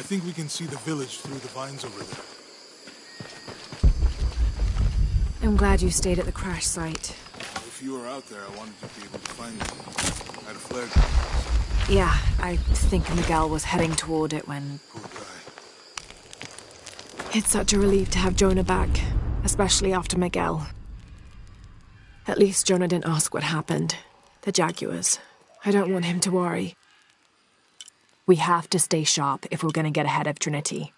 I think we can see the village through the vines over there. I'm glad you stayed at the crash site. If you were out there, I wanted you to be able to find me. I had a flare gun. Yeah, I think Miguel was heading toward it when... Poor guy. It's such a relief to have Jonah back, especially after Miguel. At least Jonah didn't ask what happened. The Jaguars. I don't want him to worry. We have to stay sharp if we're going to get ahead of Trinity.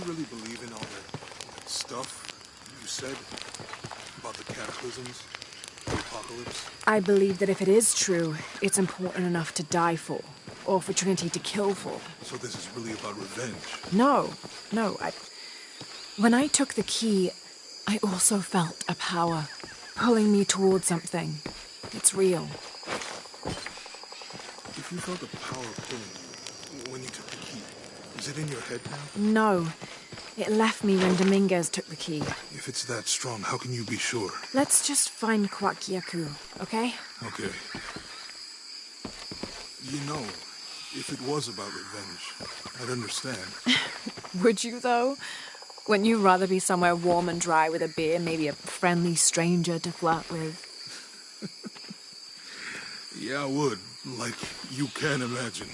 Really believe in all that stuff you said about the cataclysms, the apocalypse? I believe that if it is true, it's important enough to die for, or for Trinity to kill for. So this is really about revenge? No. When I took the key, I also felt a power pulling me towards something. It's real. If you felt a power pulling you when you took the key, is it in your head now? No. It left me when Dominguez took the key. If it's that strong, how can you be sure? Let's just find Kwakiaku, okay? Okay. You know, if it was about revenge, I'd understand. Would you, though? Wouldn't you rather be somewhere warm and dry with a beer, maybe a friendly stranger to flirt with? Yeah, I would. Like you can imagine.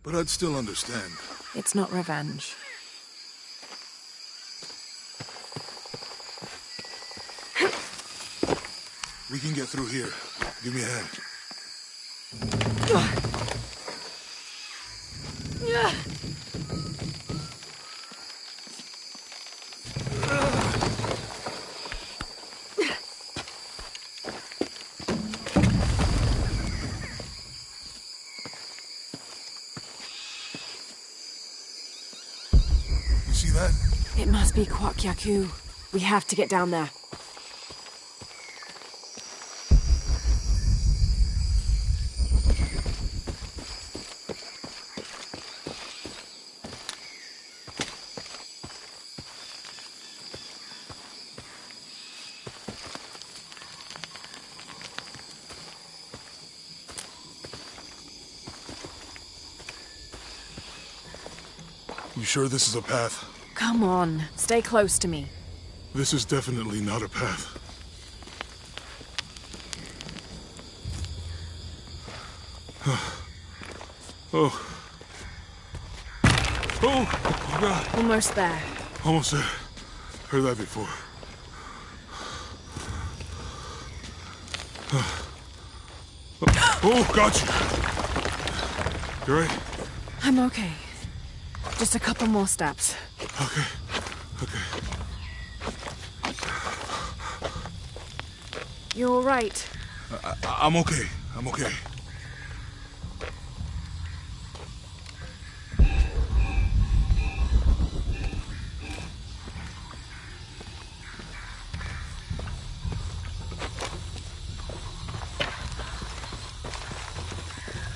But I'd still understand. It's not revenge. We can get through here. Give me a hand. You see that? It must be Kwak Yaku. We have to get down there. You sure this is a path? Come on, stay close to me. This is definitely not a path. Oh. Oh, God. Almost there. Almost there. Heard that before. Oh, got you. You right? I'm okay. Just a couple more steps. Okay. Okay. You're all right. I'm okay. I'm okay.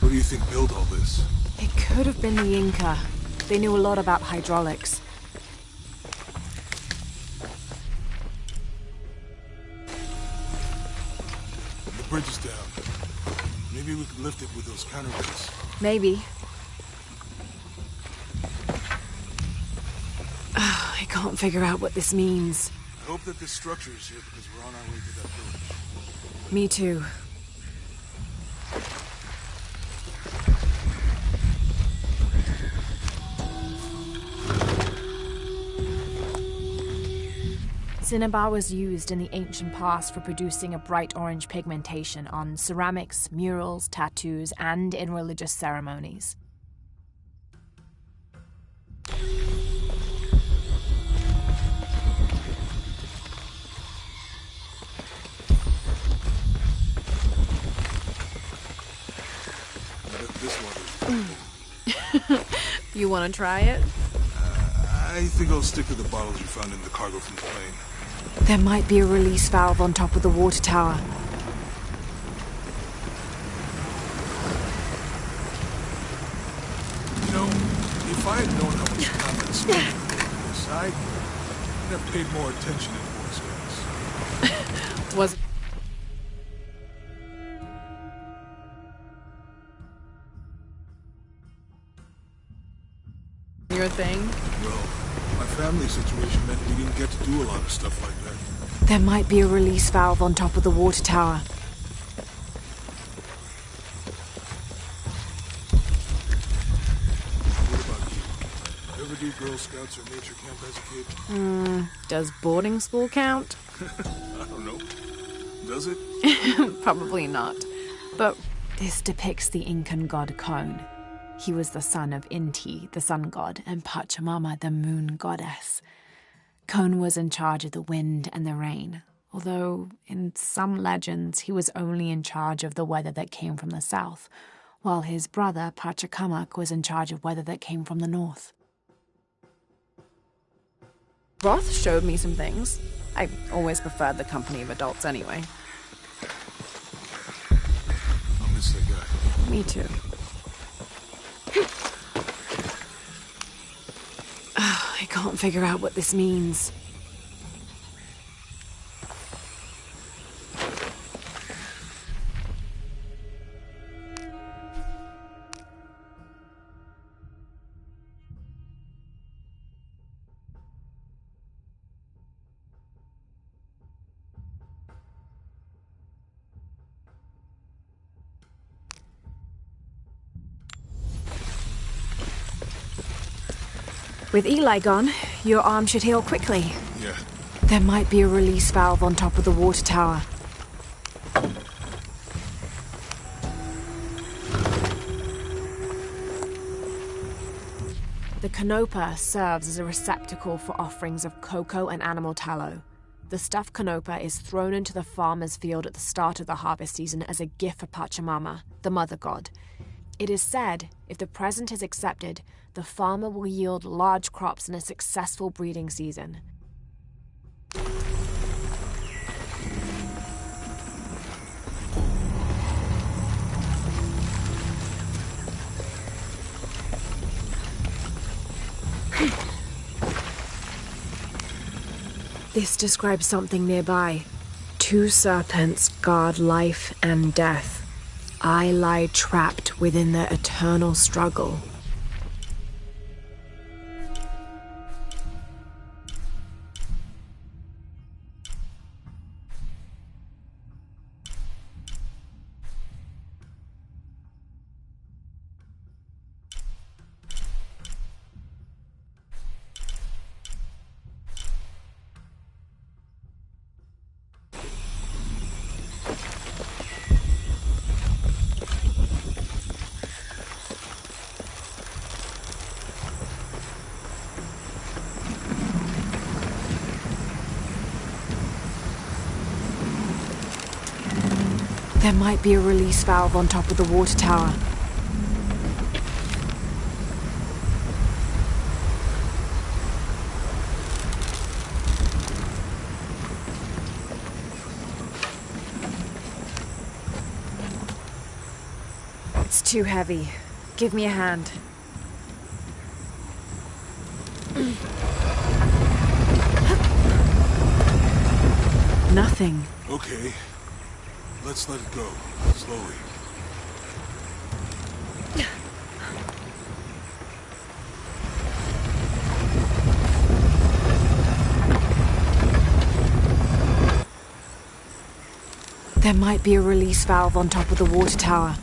What do you think built all this? It could have been the Inca. They knew a lot about hydraulics. The bridge is down. Maybe we could lift it with those counterweights. Maybe. I can't figure out what this means. I hope that this structure is here because we're on our way to that village. Me too. Cinnabar was used in the ancient past for producing a bright orange pigmentation on ceramics, murals, tattoos, and in religious ceremonies. This one. You want to try it? I think I'll stick to the bottles you found in the cargo from the plane. There might be a release valve on top of the water tower. You know, if I had known how much time I'd spent on this side, I'd have paid more attention in Boy Scouts. Was your thing? Well, my family situation meant we didn't get to do a lot of stuff like that. There might be a release valve on top of the water tower. What about you? Ever do Girl Scouts or nature camp as a kid? Does boarding school count? I don't know. Does it? Probably not. But this depicts the Incan god Kon. He was the son of Inti, the sun god, and Pachamama, the moon goddess. Kon was in charge of the wind and the rain, although in some legends he was only in charge of the weather that came from the south, while his brother Pachacamac was in charge of weather that came from the north. Roth showed me some things. I always preferred the company of adults anyway. I'll miss that guy. Me too. I can't figure out what this means. With Eli gone, your arm should heal quickly. Yeah. There might be a release valve on top of the water tower. The canopa serves as a receptacle for offerings of cocoa and animal tallow. The stuffed canopa is thrown into the farmer's field at the start of the harvest season as a gift for Pachamama, the mother god. It is said, if the present is accepted, the farmer will yield large crops in a successful breeding season. This describes something nearby. 2 serpents guard life and death. I lie trapped within their eternal struggle. There might be a release valve on top of the water tower. It's too heavy. Give me a hand. Nothing. Okay. Let's let it go. Slowly. There might be a release valve on top of the water tower.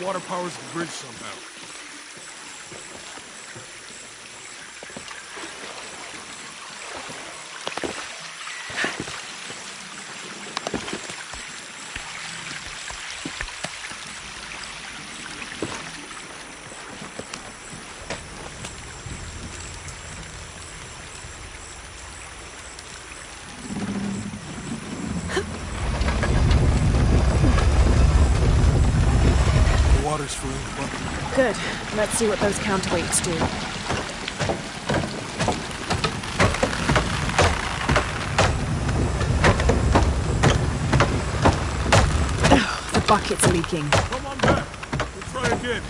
Water powers the bridge somehow. Good. Let's see what those counterweights do. The bucket's leaking. Come on back. We'll try again.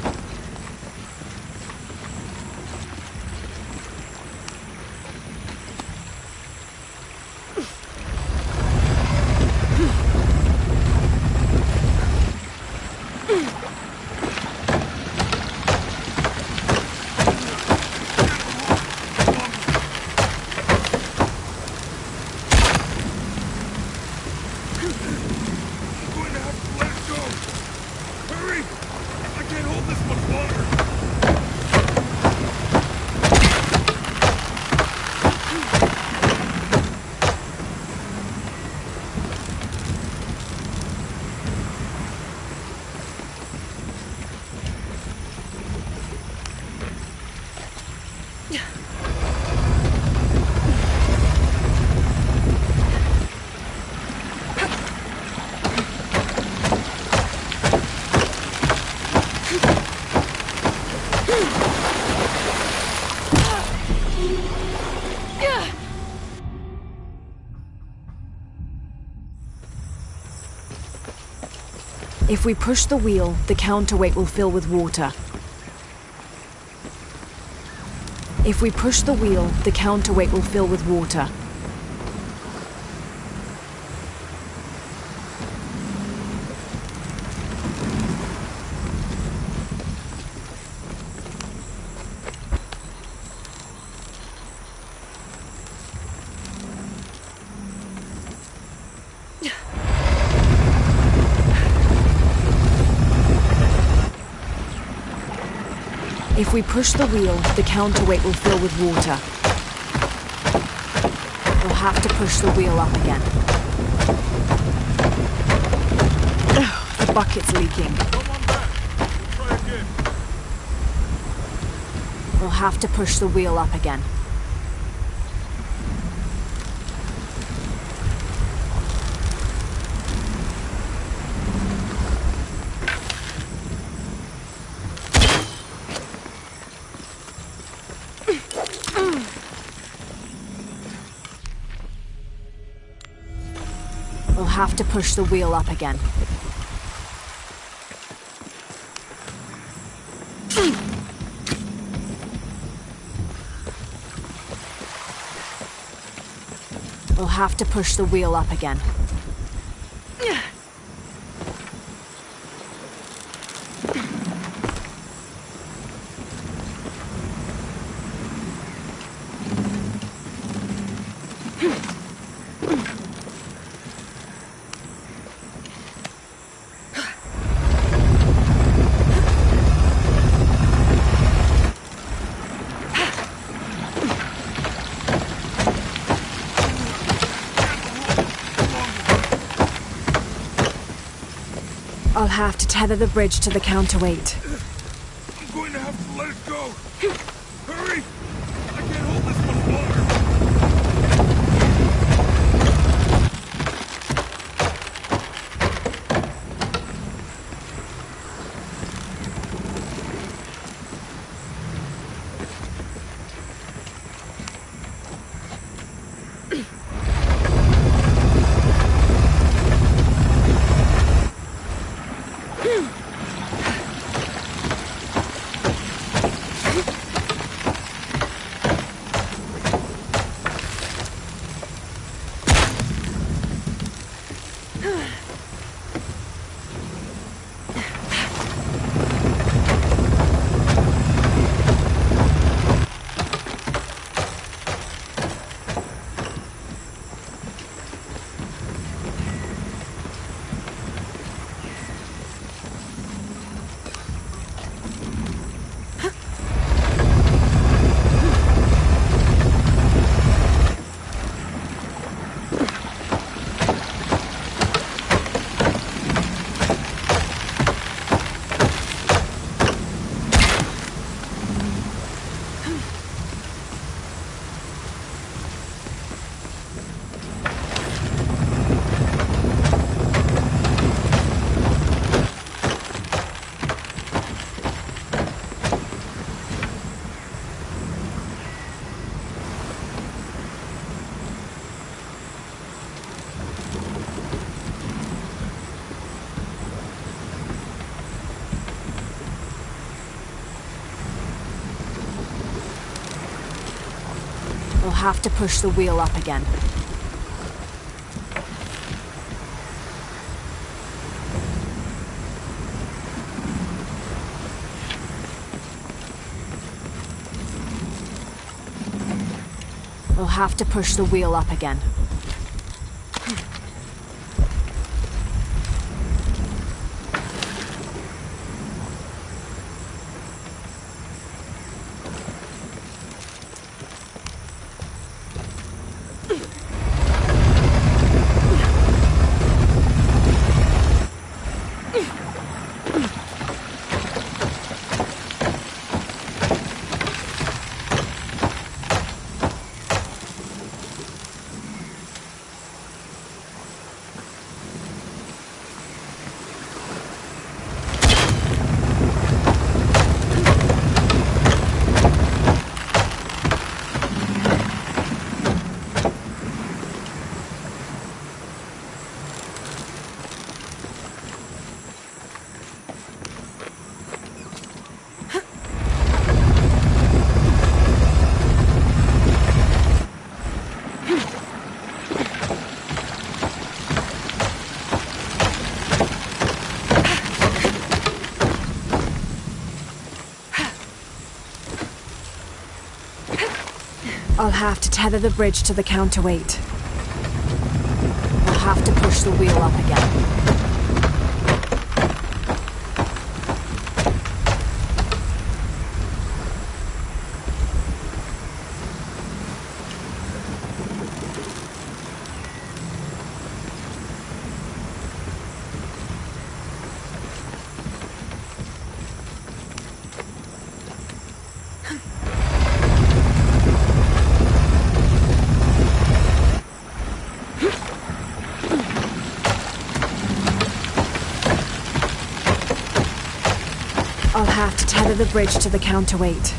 If we push the wheel, the counterweight will fill with water. If we push the wheel, the counterweight will fill with water. we push the wheel, the counterweight will fill with water. We'll have to push the wheel up again. The bucket's leaking. Come on back. We'll try again. We'll have to push the wheel up again. We'll have to push the wheel up again. We'll have to push the wheel up again. I'll have to tether the bridge to the counterweight. I'm going to have to let it go. Hurry! I can't hold this much longer. We'll have to push the wheel up again. We'll have to push the wheel up again. I'll have to tether the bridge to the counterweight. We'll have to push the wheel up again. have to tether the bridge to the counterweight.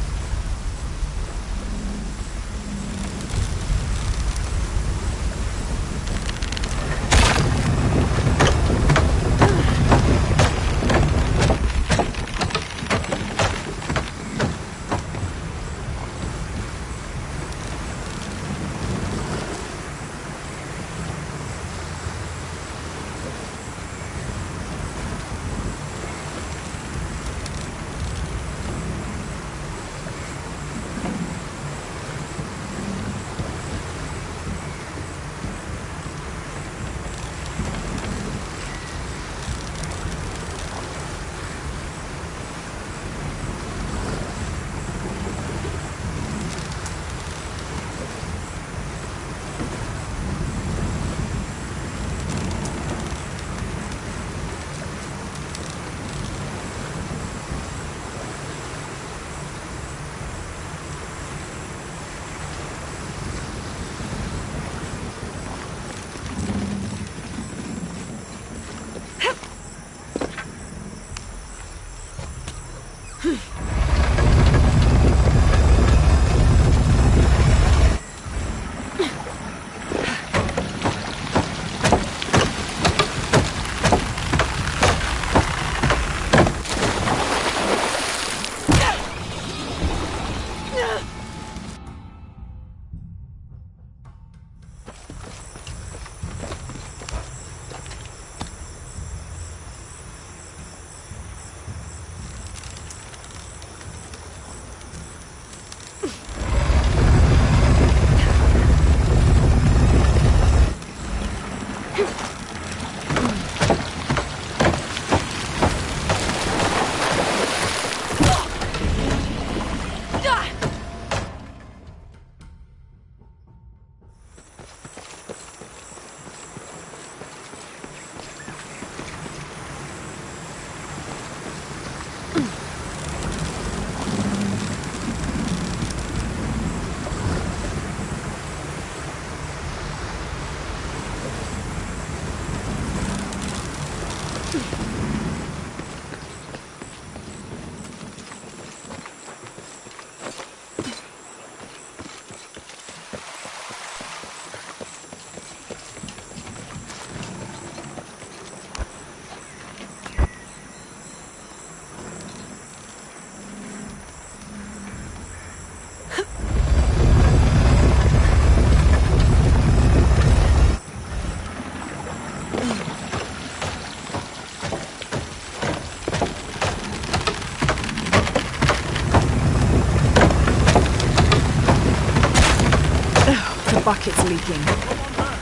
Bucket's leaking. Come on back.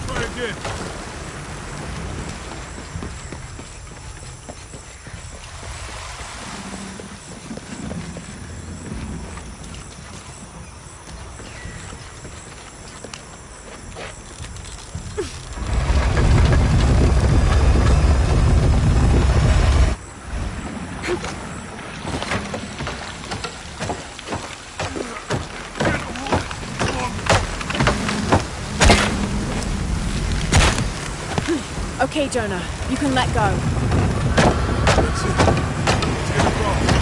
Try again. Okay, Jonah, you can let go. That's it. Take it off.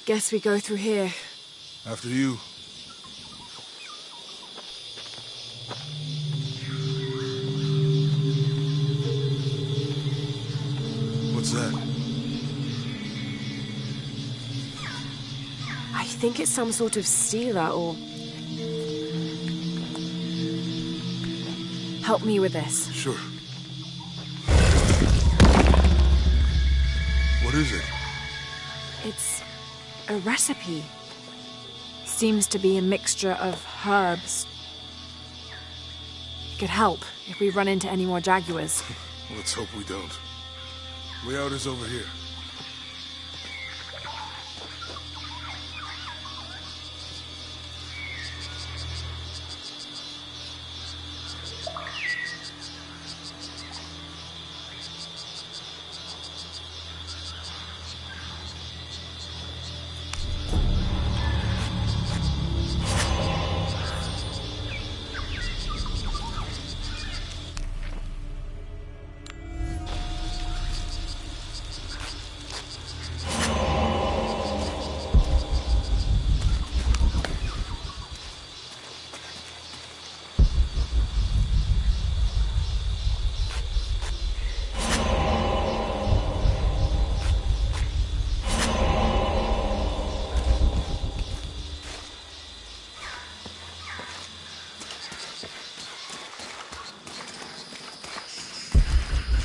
Guess we go through here. After you. What's that? I think it's some sort of sealer or... Help me with this. Sure. What is it? It's a recipe. Seems to be a mixture of herbs. It could help if we run into any more jaguars. Let's hope we don't. Way out is over here.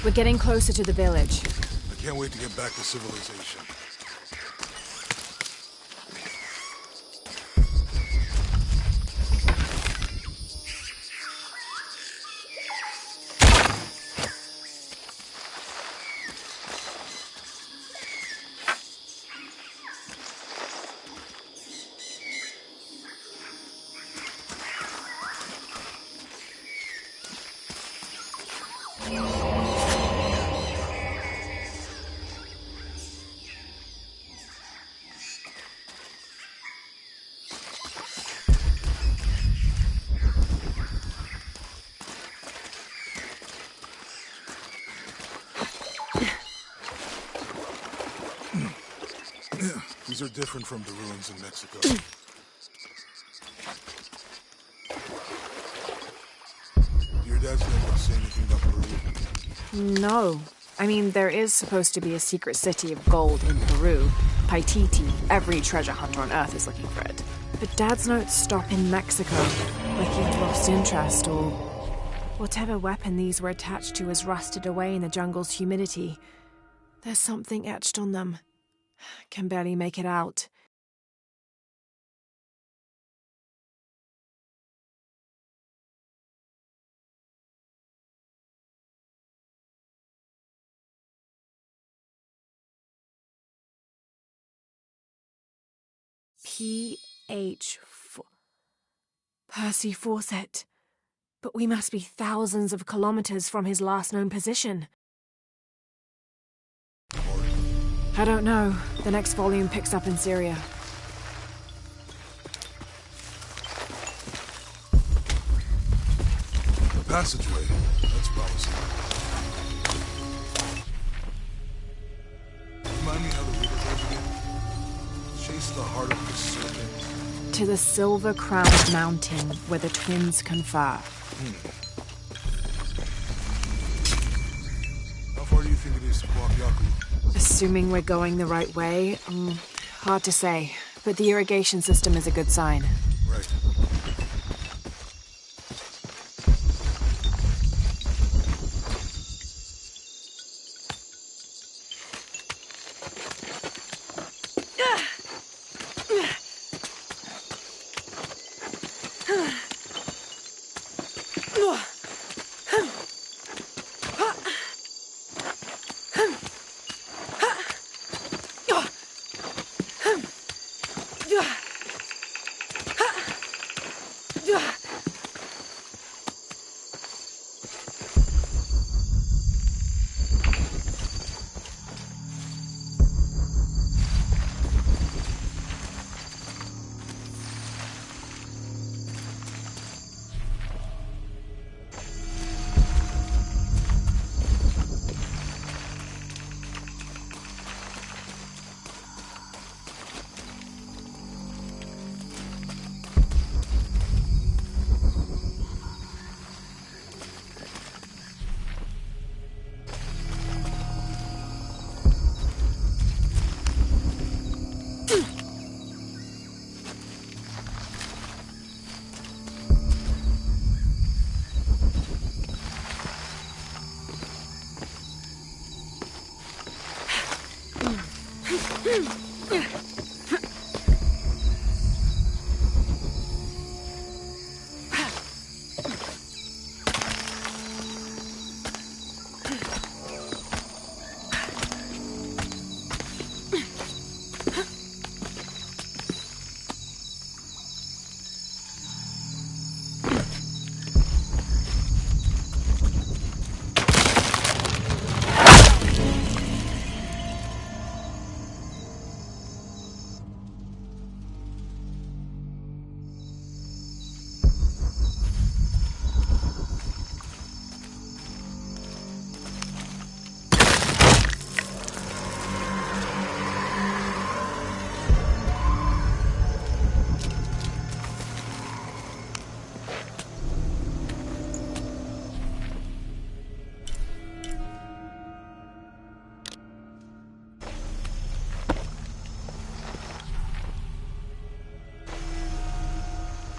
We're getting closer to the village. I can't wait to get back to civilization. These are different from the ruins in Mexico. Your dad's never say anything about Peru? No. I mean, there is supposed to be a secret city of gold in Peru. Paititi. Every treasure hunter on Earth is looking for it. But Dad's notes stop in Mexico, like he'd lost interest, or whatever weapon these were attached to has rusted away in the jungle's humidity. There's something etched on them. Can barely make it out. PH. Percy Fawcett. But we must be thousands of kilometers from his last known position. I don't know. The next volume picks up in Syria. The passageway. That's promising. Remind me how the river goes again? Chase the heart of the serpent. To the silver-crowned mountain where the twins confer. How far do you think it is to Kwakiaku? Assuming we're going the right way, hard to say. But the irrigation system is a good sign. Right.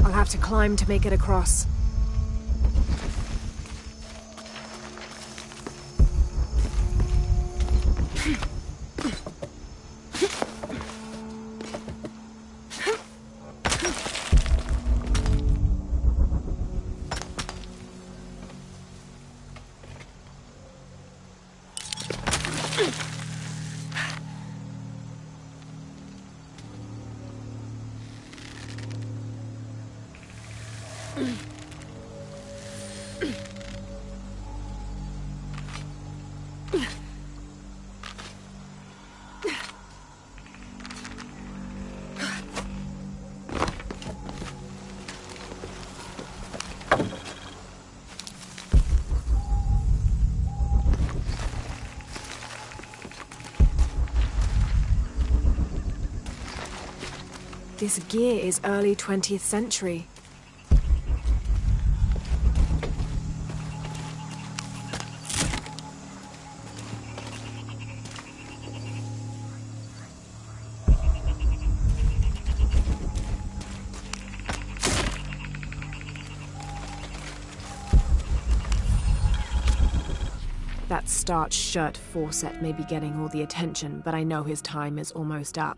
I'll have to climb to make it across. This gear is early 20th century. That starched shirt Fawcett may be getting all the attention, but I know his time is almost up.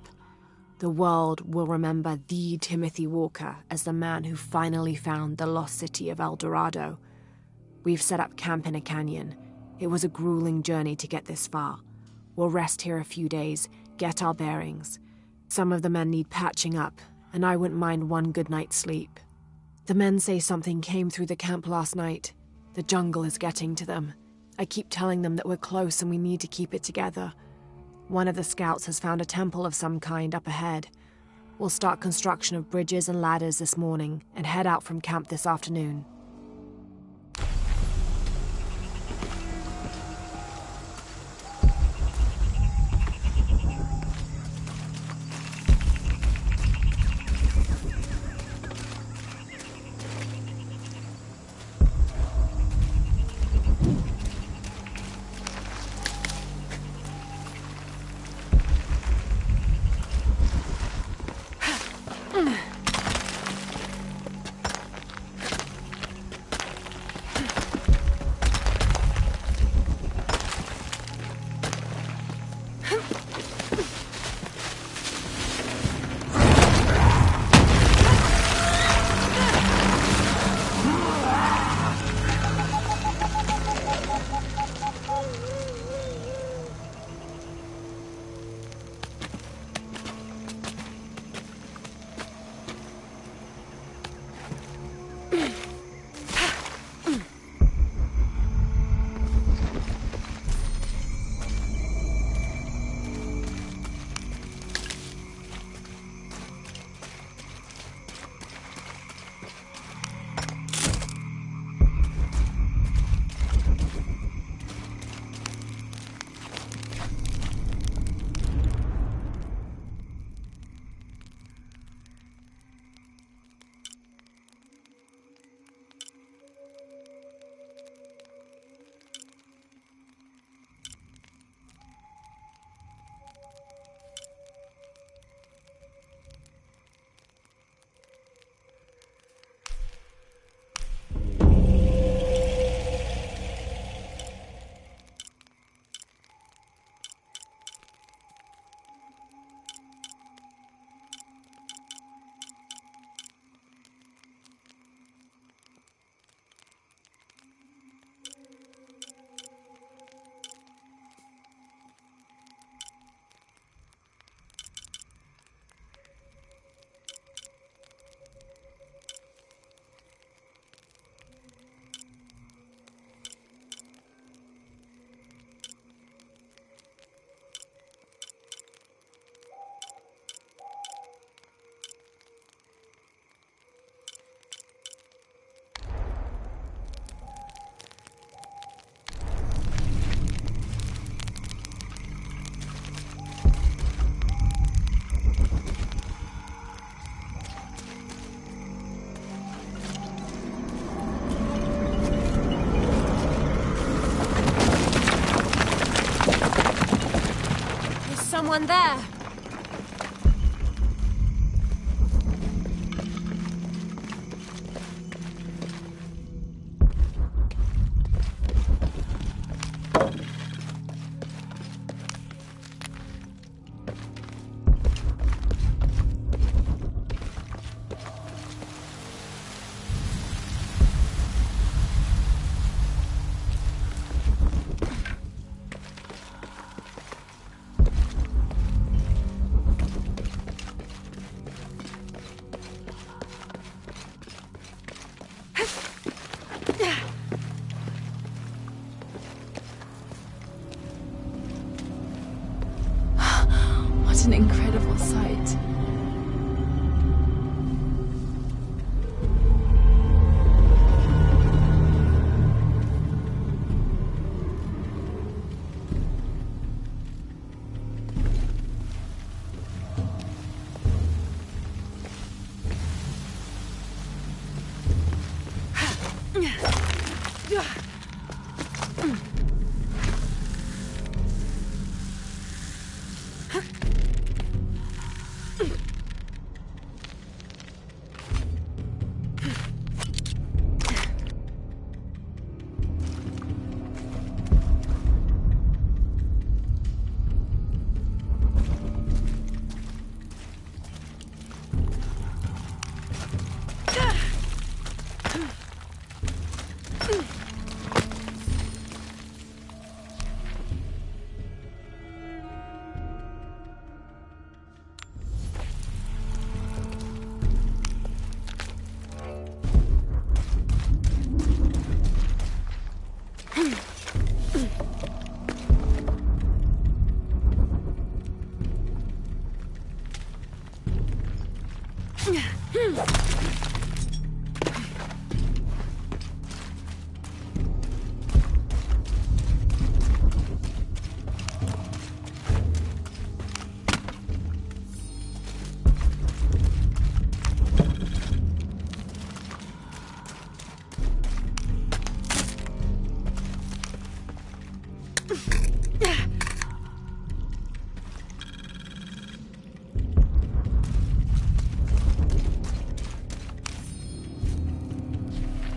The world will remember the Timothy Walker as the man who finally found the lost city of El Dorado. We've set up camp in a canyon. It was a grueling journey to get this far. We'll rest here a few days, get our bearings. Some of the men need patching up, and I wouldn't mind one good night's sleep. The men say something came through the camp last night. The jungle is getting to them. I keep telling them that we're close and we need to keep it together. One of the scouts has found a temple of some kind up ahead. We'll start construction of bridges and ladders this morning and head out from camp this afternoon. Someone there. What an incredible sight.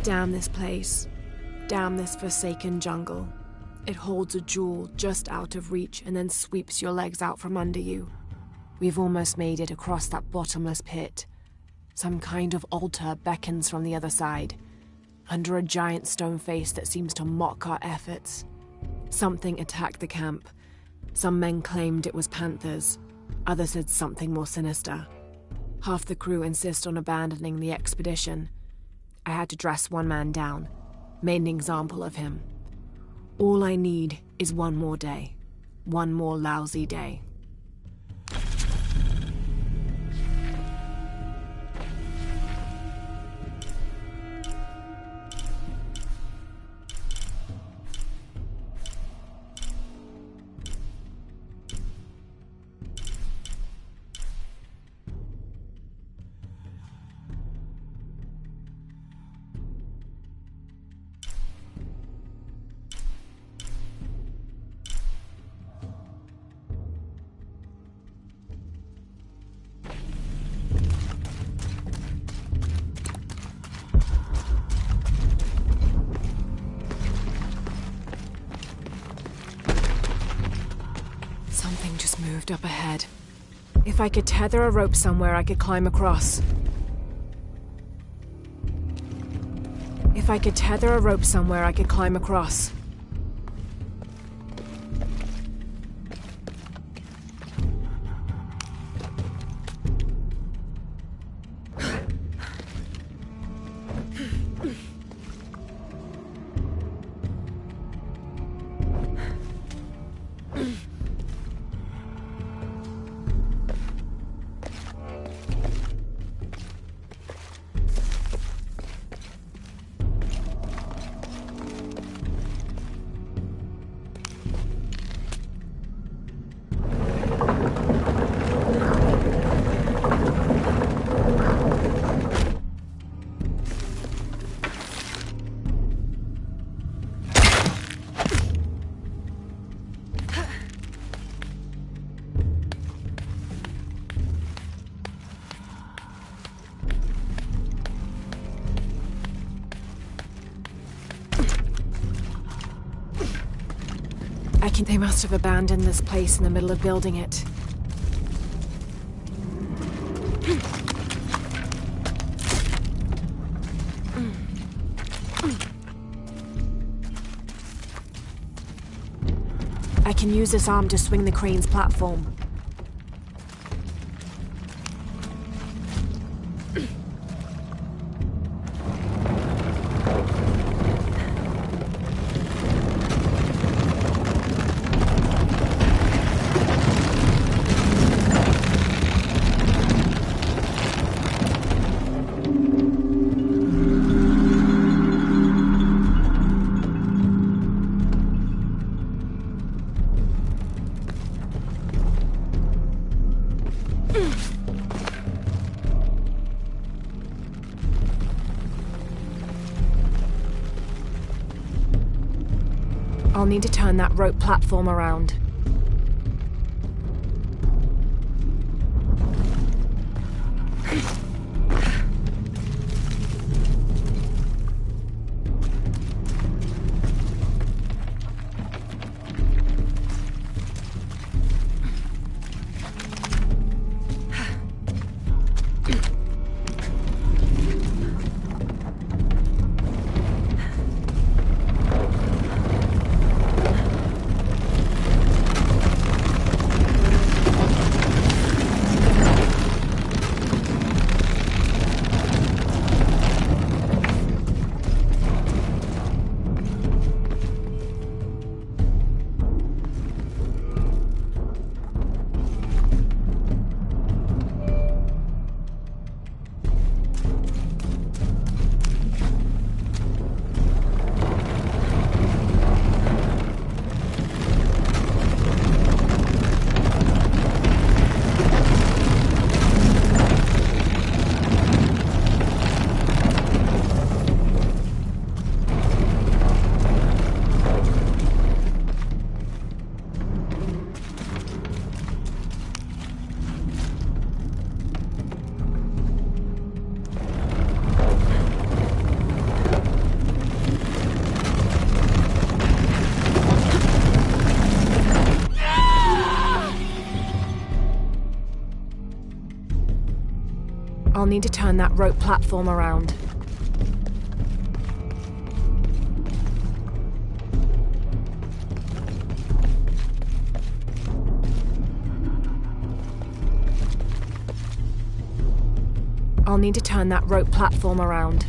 Damn this place. Damn this forsaken jungle. It holds a jewel just out of reach and then sweeps your legs out from under you. We've almost made it across that bottomless pit. Some kind of altar beckons from the other side, under a giant stone face that seems to mock our efforts. Something attacked the camp. Some men claimed it was panthers. Others said something more sinister. Half the crew insist on abandoning the expedition. I had to dress one man down, made an example of him. All I need is one more day. One more lousy day. Something just moved up ahead. If I could tether a rope somewhere, I could climb across. If I could tether a rope somewhere, I could climb across. They must have abandoned this place in the middle of building it. I can use this arm to swing the crane's platform. I'll need to turn that rope platform around. I'll need to turn that rope platform around. I'll need to turn that rope platform around.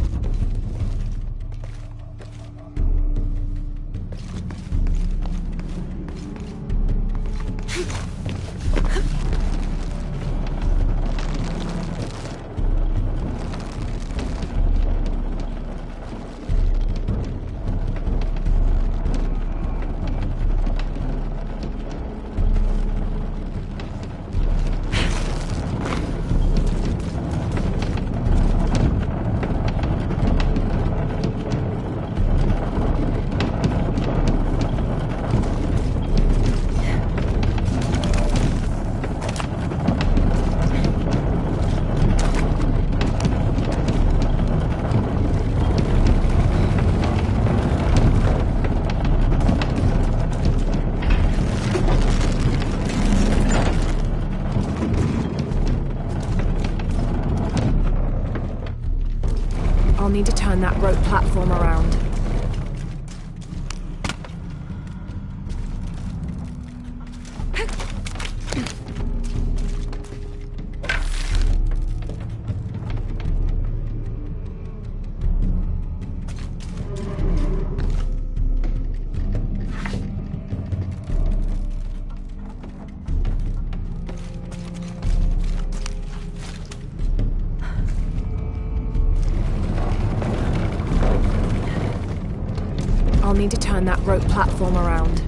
I'll need to turn that rope platform around. I'll need to turn that rope platform around.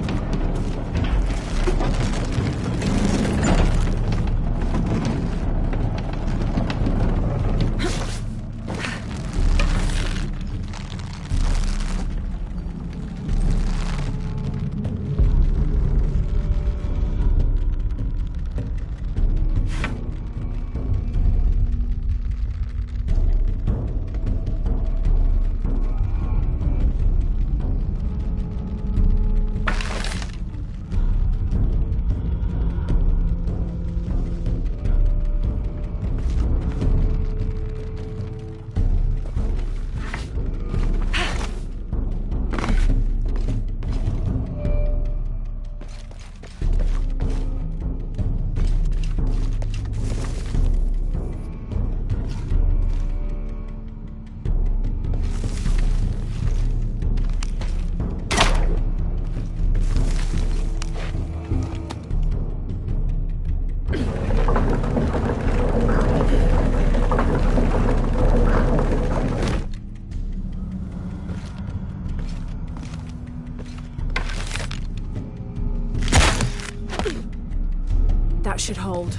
That should hold.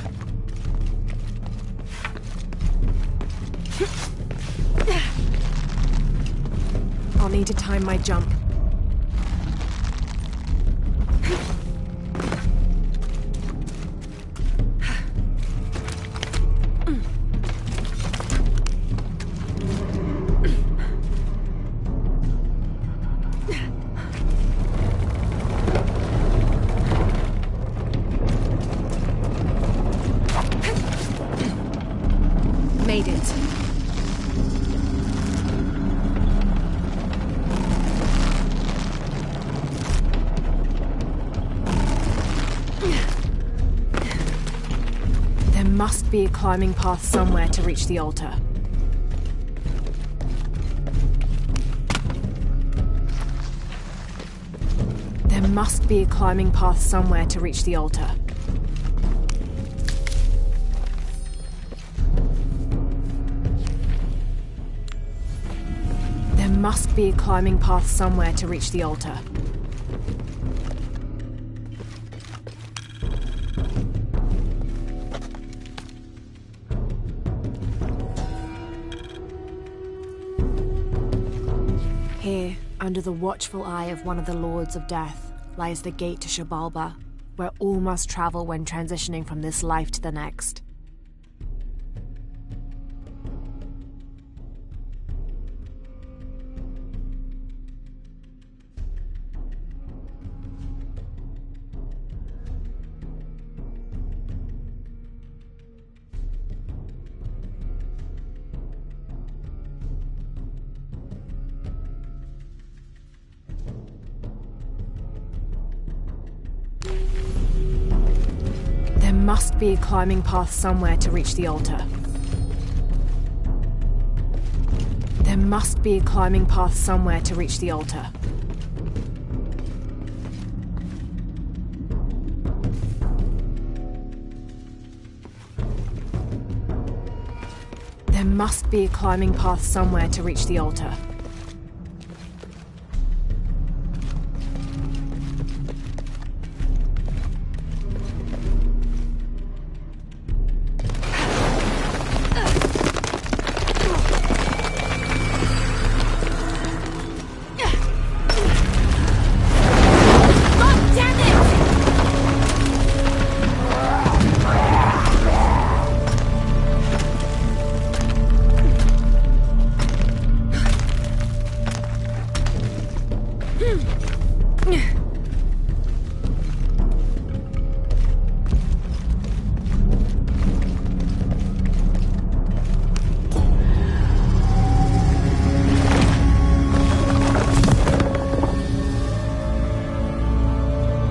I'll need to time my jump. Made it. There must be a climbing path somewhere to reach the altar. There must be a climbing path somewhere to reach the altar. There must be a climbing path somewhere to reach the altar. Here, under the watchful eye of one of the Lords of Death, lies the gate to Shabalba, where all must travel when transitioning from this life to the next. There must be a climbing path somewhere to reach the altar. There must be a climbing path somewhere to reach the altar. There must be a climbing path somewhere to reach the altar.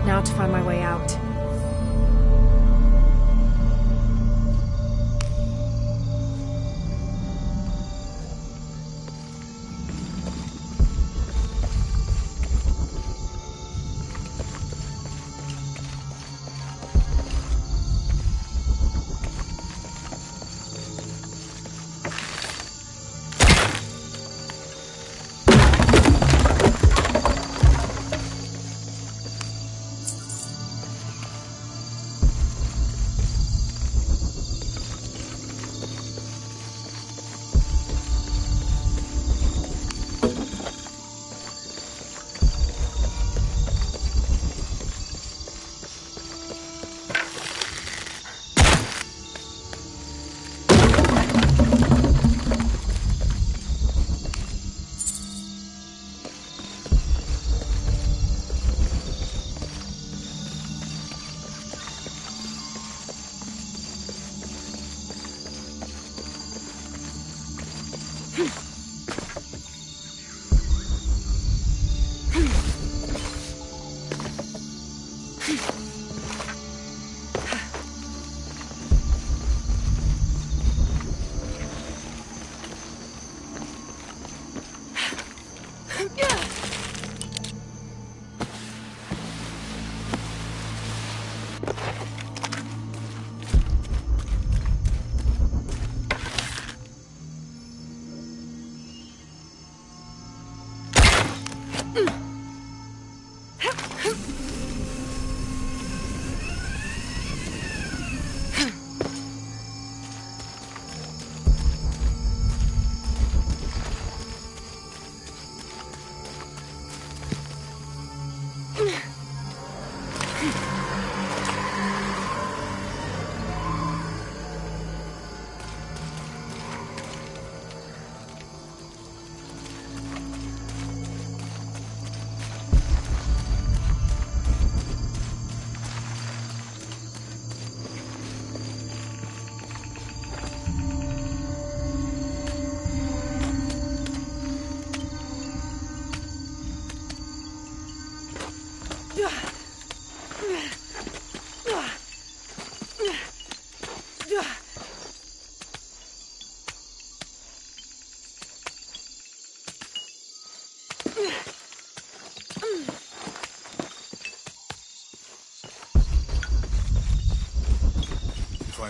Now to find my way out.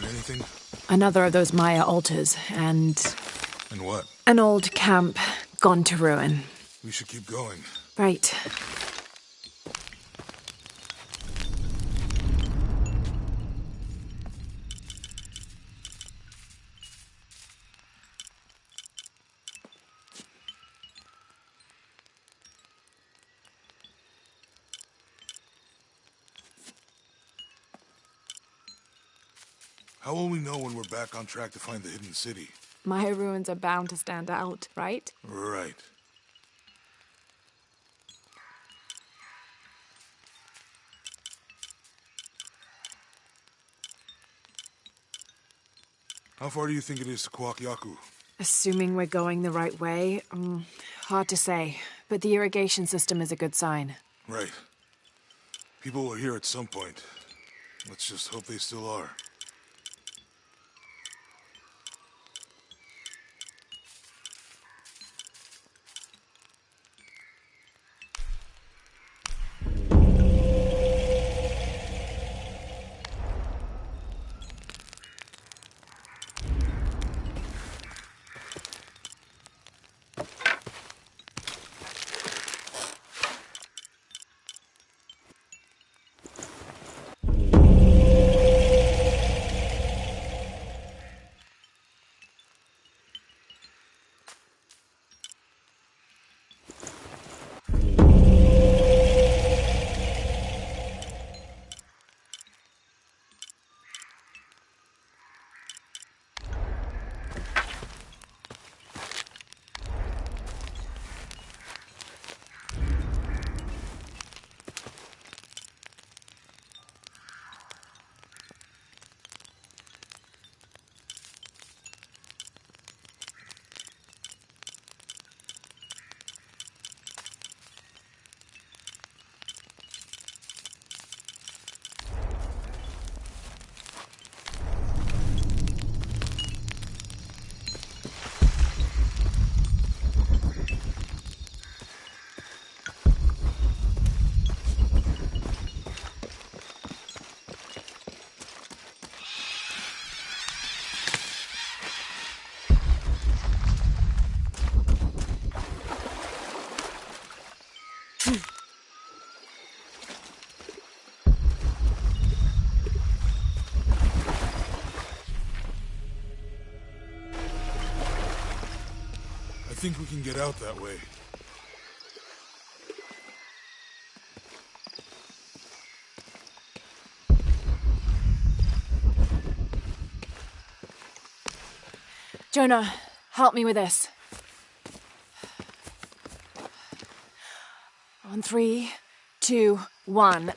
find anything? Another of those Maya altars, and And what? an old camp gone to ruin. We should keep going. Right. How will we know when we're back on track to find the hidden city? Maya ruins are bound to stand out, right? Right. How far do you think it is to Kwakyaku? Assuming we're going the right way, hard to say. But the irrigation system is a good sign. Right. People were here at some point. Let's just hope they still are. I think we can get out that way. Jonah, help me with this. On 3, 2, 1.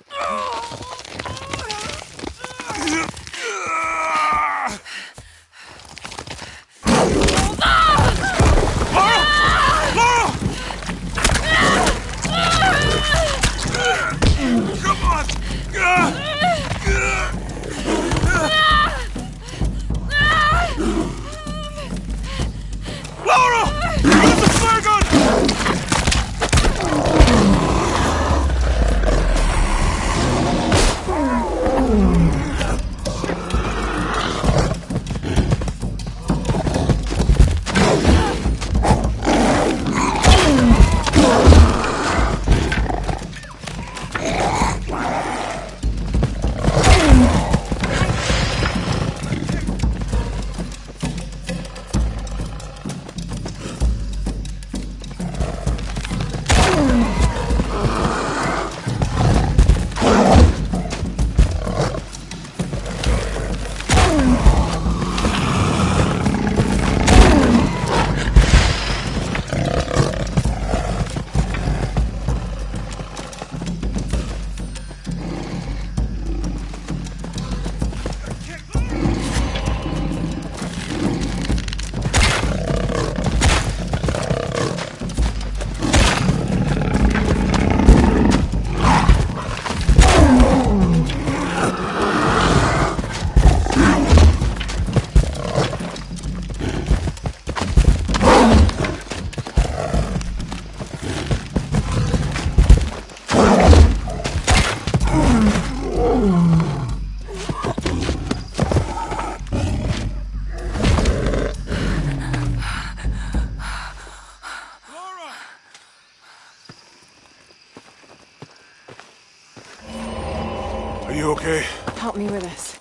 Are you okay? Help me with this.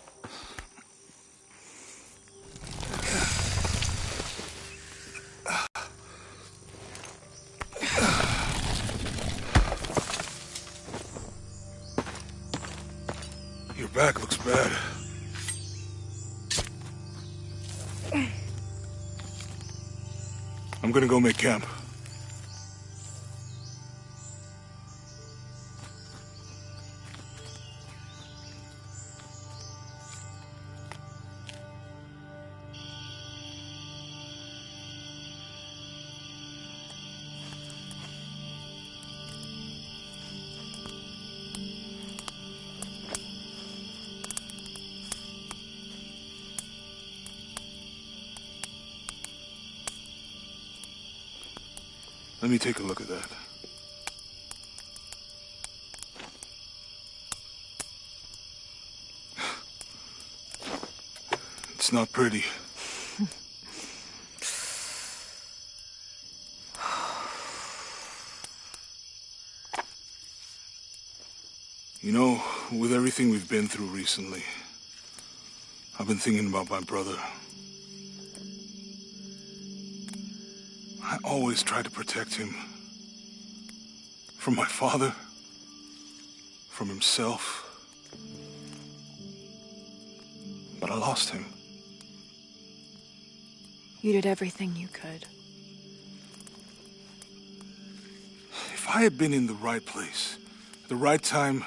Your back looks bad. I'm gonna go make camp. Let me take a look at that. It's not pretty. You know, with everything we've been through recently, I've been thinking about my brother. I always tried to protect him. From my father. From himself. But I lost him. You did everything you could. If I had been in the right place, at the right time,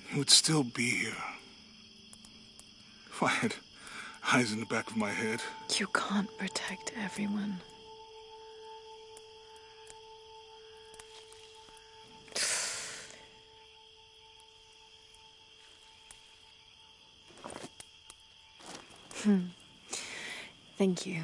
he would still be here. If I had eyes in the back of my head. You can't protect everyone. Thank you.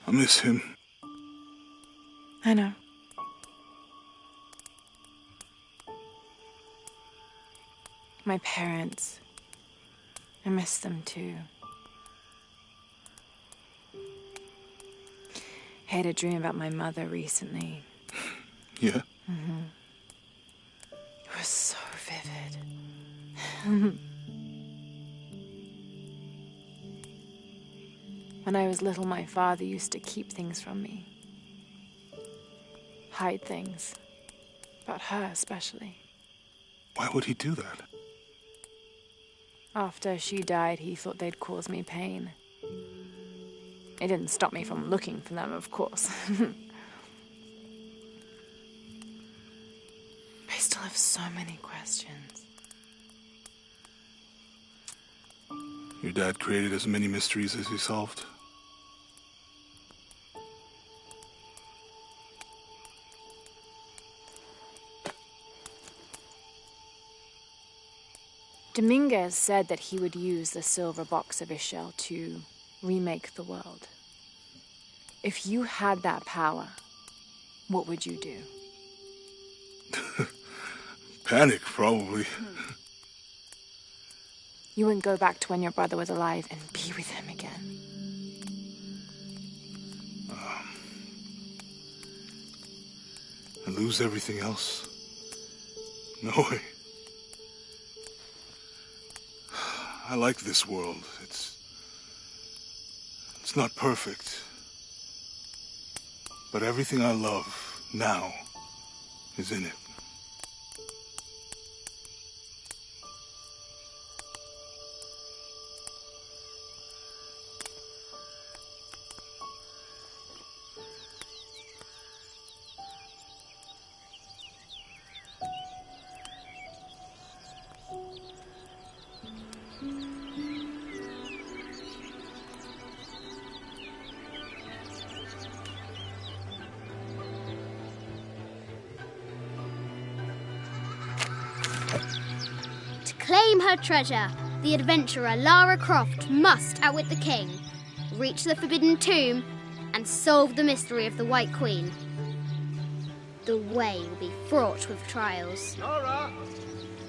I miss him. I know. My parents. I miss them too. I had a dream about my mother recently. Yeah? Mm-hmm. It was so vivid. When I was little, my father used to keep things from me. Hide things. About her, especially. Why would he do that? After she died, he thought they'd cause me pain. It didn't stop me from looking for them, of course. I still have so many questions. Your dad created as many mysteries as he solved. Dominguez said that he would use the silver box of Ishel to remake the world. If you had that power, what would you do? Panic, probably. You wouldn't go back to when your brother was alive and be with him again. And lose everything else? No way. I like this world. It's not perfect. But everything I love now is in it. Claim her treasure. The adventurer Lara Croft must outwit the king, reach the forbidden tomb, and solve the mystery of the White Queen. The way will be fraught with trials. Lara,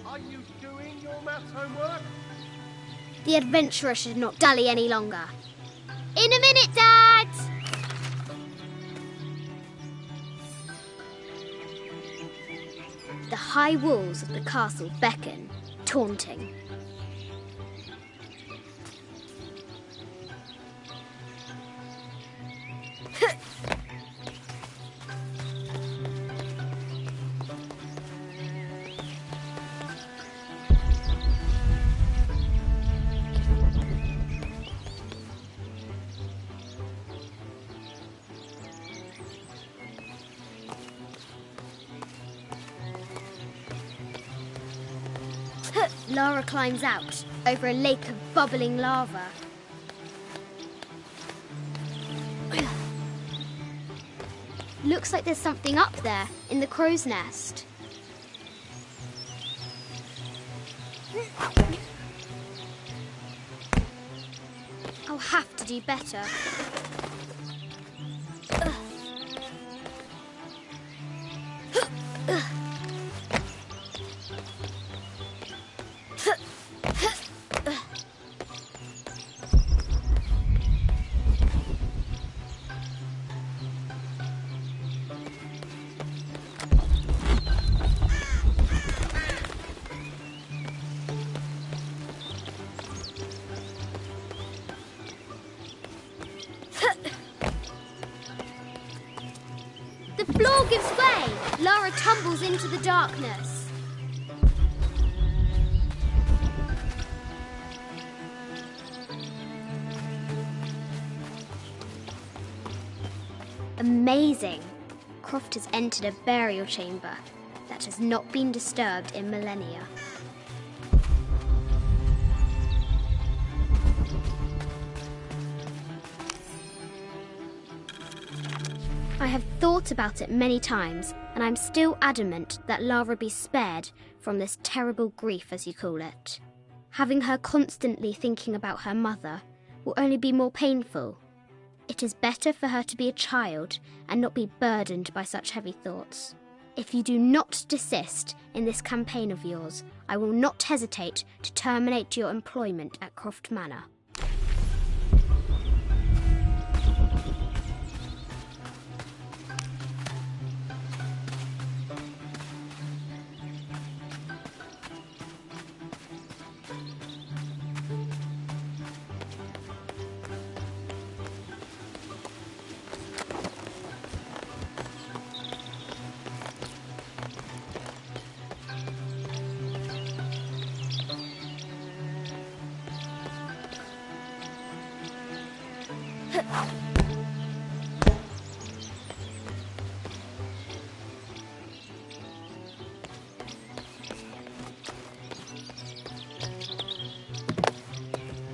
are you doing your maths homework? The adventurer should not dally any longer. In a minute, Dad! The high walls of the castle beckon, taunting. Lara climbs out over a lake of bubbling lava. Looks like there's something up there in the crow's nest. I'll have to do better. The floor gives way. Lara tumbles into the darkness. Amazing. Croft has entered a burial chamber that has not been disturbed in millennia. I have thought about it many times, and I'm still adamant that Lara be spared from this terrible grief, as you call it. Having her constantly thinking about her mother will only be more painful. It is better for her to be a child and not be burdened by such heavy thoughts. If you do not desist in this campaign of yours, I will not hesitate to terminate your employment at Croft Manor.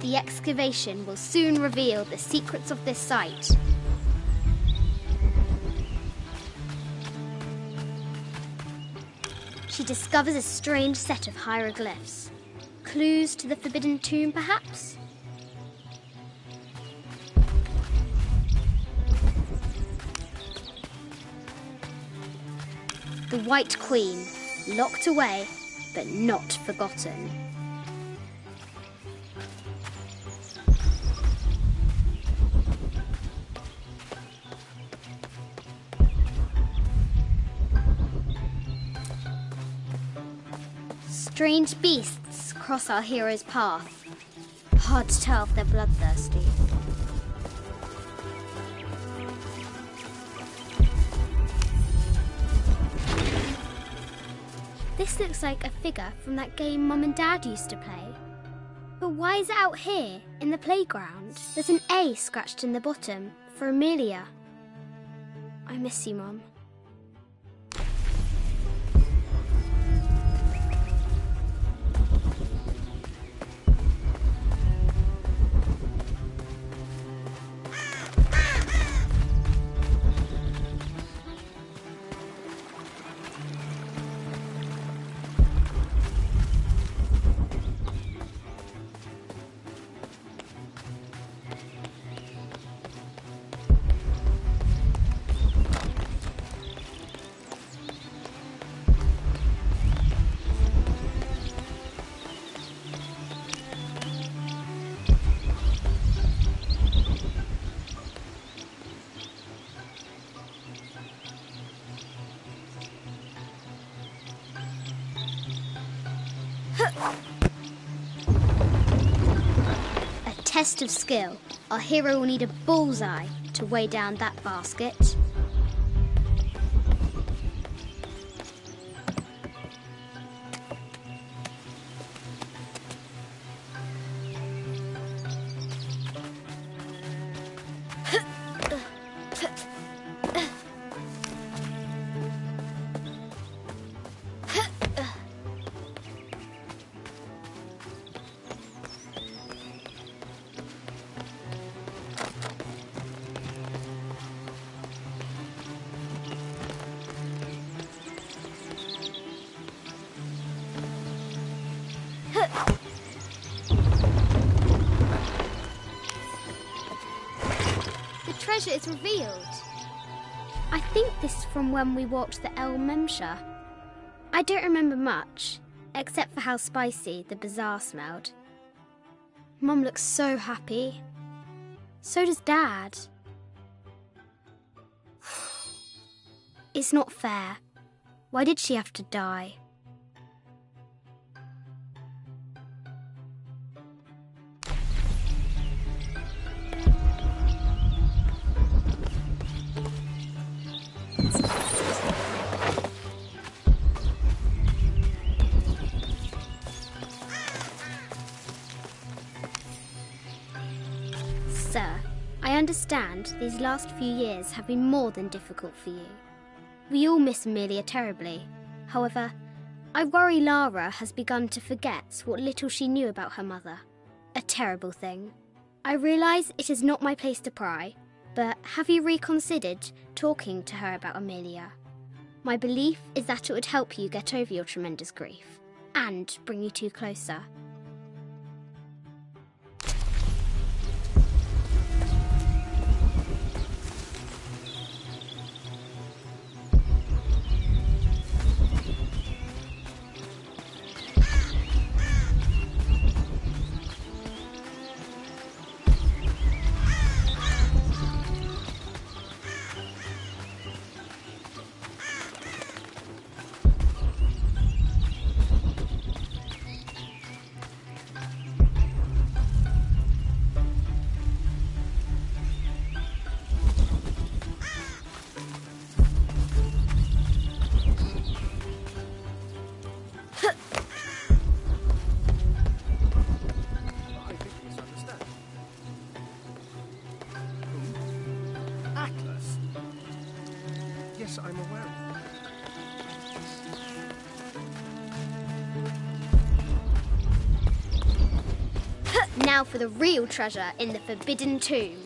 The excavation will soon reveal the secrets of this site. She discovers a strange set of hieroglyphs. Clues to the Forbidden Tomb, perhaps? The White Queen, locked away, but not forgotten. Strange beasts cross our hero's path. Hard to tell if they're bloodthirsty. This looks like a figure from that game Mum and Dad used to play. But why is it out here, in the playground? There's an A scratched in the bottom, for Amelia. I miss you, Mum. test of skill, our hero will need a bullseye to weigh down that basket. Treasure is revealed. I think this is from when we walked the El Memsha. I don't remember much, except for how spicy the bazaar smelled. Mum looks so happy. So does Dad. It's not fair. Why did she have to die? Sir, I understand these last few years have been more than difficult for you. We all miss Amelia terribly. However, I worry Lara has begun to forget what little she knew about her mother. A terrible thing. I realise it is not my place to pry, but have you reconsidered talking to her about Amelia? My belief is that it would help you get over your tremendous grief and bring you two closer. I'm aware of. Now for the real treasure in the Forbidden Tomb.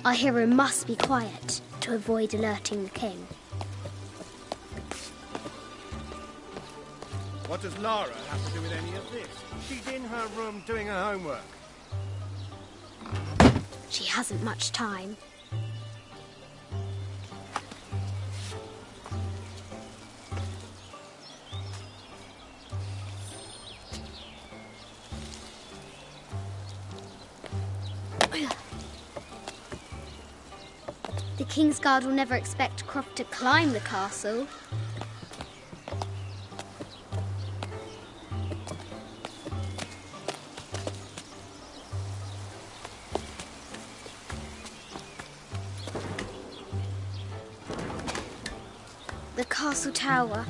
Our hero must be quiet to avoid alerting the king. What does Lara have to do with any of this? She's in her room doing her homework. She hasn't much time. The King's Guard will never expect Croft to climb the castle. The castle tower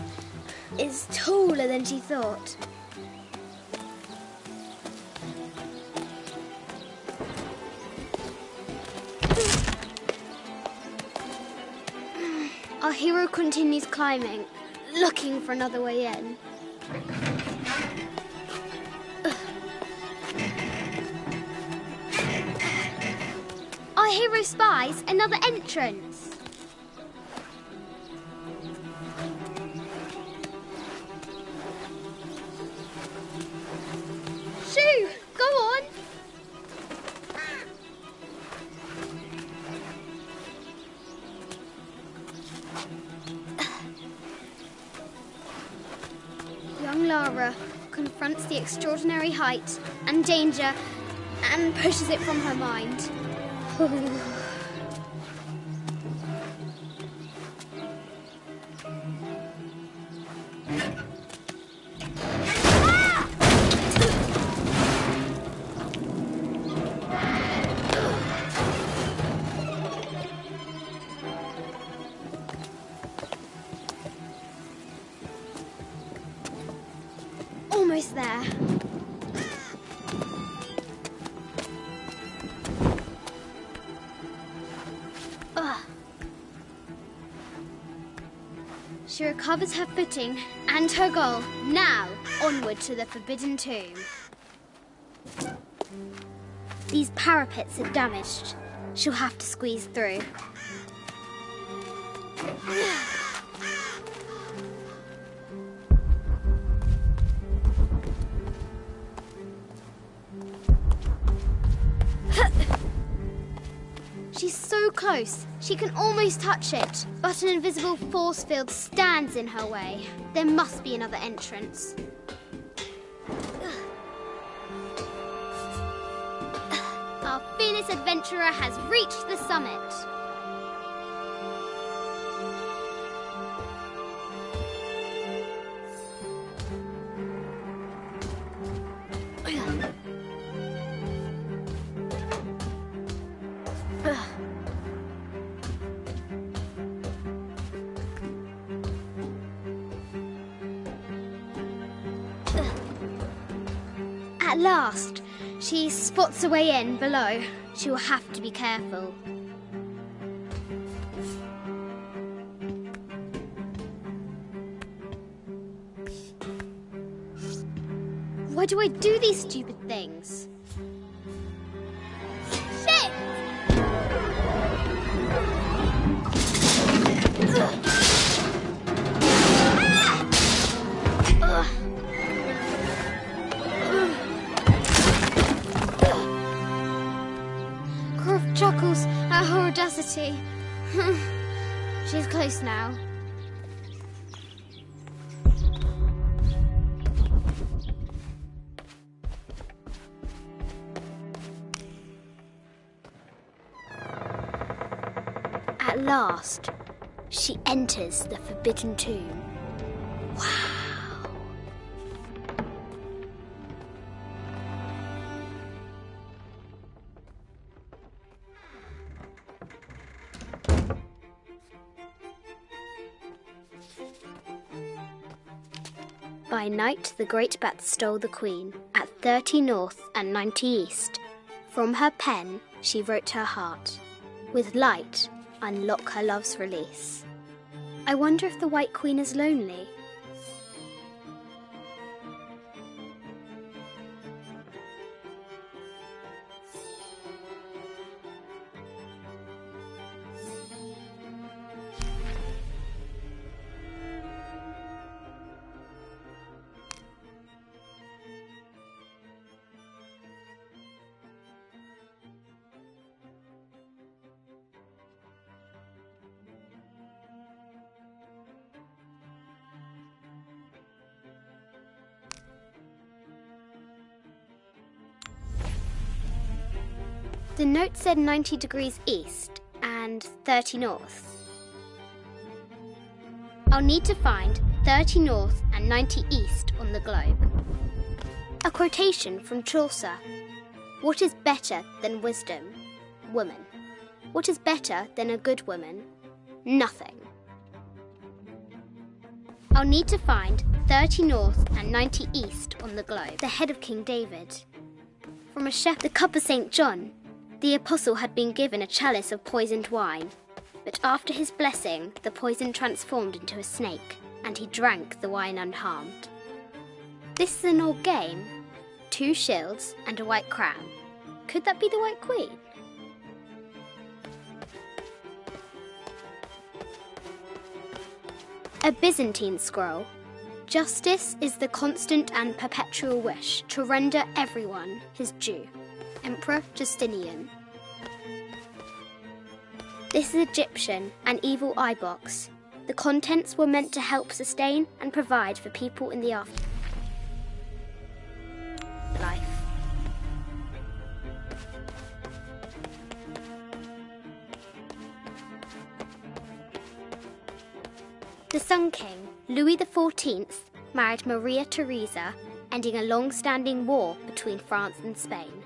is taller than she thought. Our hero continues climbing, looking for another way in. Our hero spies another entrance. Shoo! Go on! Young Lara confronts the extraordinary height and danger and pushes it from her mind. She recovers her footing and her goal. Now, onward to the Forbidden Tomb. These parapets are damaged. She'll have to squeeze through. She's so close, she can almost touch it, but an invisible force field stands in her way. There must be another entrance. Our fearless adventurer has reached the summit. At last, she spots a way in below. She will have to be careful. Why do I do these stupid things? Shit! Croft chuckles at her audacity. She's close now. At last, she enters the Forbidden Tomb. Wow! By night, the great bat stole the queen at 30 north and 90 east. From her pen, she wrote her heart. With light, unlock her love's release. I wonder if the White Queen is lonely. The note said 90 degrees east and 30 north. I'll need to find 30 north and 90 east on the globe. A quotation from Chaucer. What is better than wisdom? Woman. What is better than a good woman? Nothing. I'll need to find 30 north and 90 east on the globe. The head of King David. From a chef, the cup of St. John. The apostle had been given a chalice of poisoned wine, but after his blessing, the poison transformed into a snake, and he drank the wine unharmed. This is an old game. 2 shields and a white crown. Could that be the White Queen? A Byzantine scroll. Justice is the constant and perpetual wish to render everyone his due. Emperor Justinian. This is Egyptian, an evil eye box. The contents were meant to help sustain and provide for people in the afterlife. The Sun King, Louis XIV, married Maria Theresa, ending a long-standing war between France and Spain.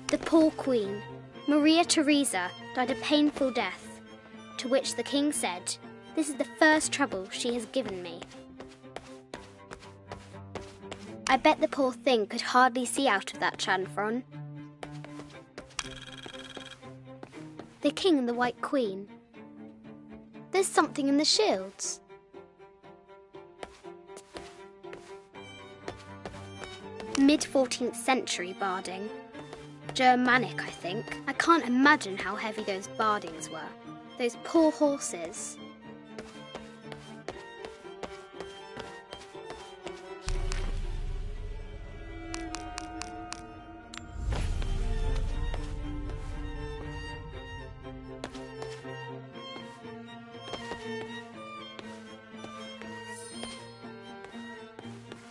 The poor Queen, Maria Theresa, died a painful death, to which the king said, "This is the first trouble she has given me." I bet the poor thing could hardly see out of that chanfron. The king and the White Queen. There's something in the shields. Mid-14th century barding. Germanic, I think. I can't imagine how heavy those bardings were. Those poor horses.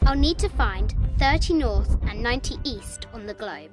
I'll need to find 30 north and 90 east on the globe.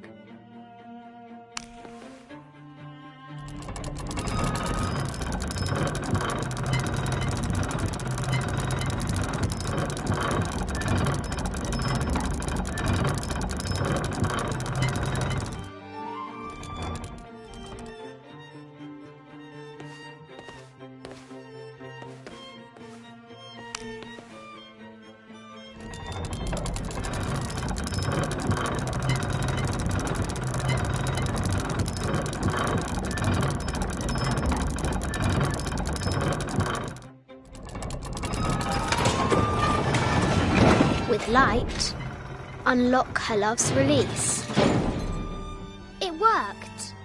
With light, unlock her love's release. It worked.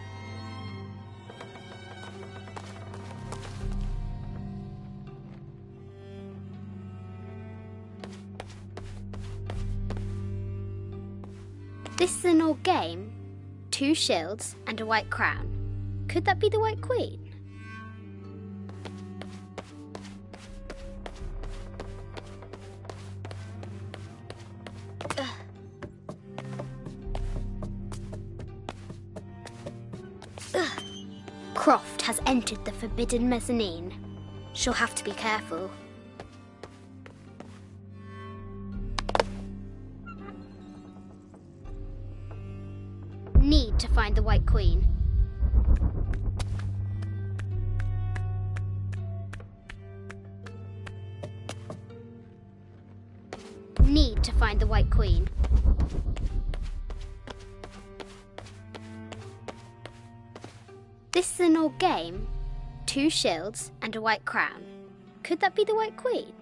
This is an old game. 2 shields and a white crown. Could that be the White Queen? Croft has entered the forbidden mezzanine. She'll have to be careful. Need to find the White Queen. Need to find the White Queen. This is an old game. 2 shields and a white crown. Could that be the White Queen?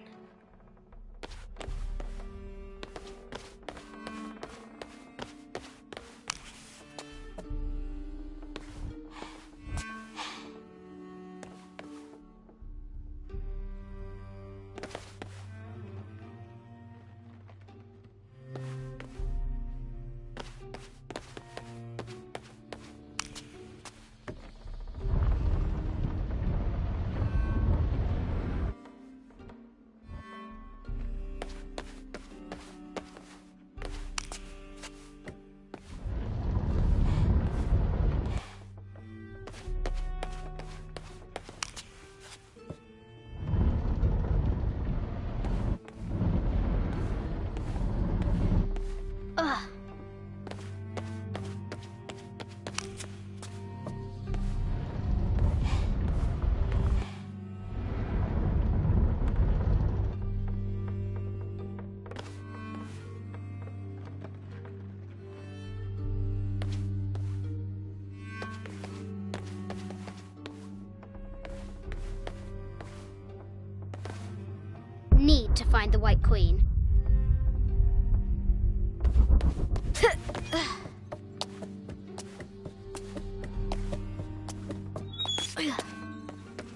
Need to find the White Queen.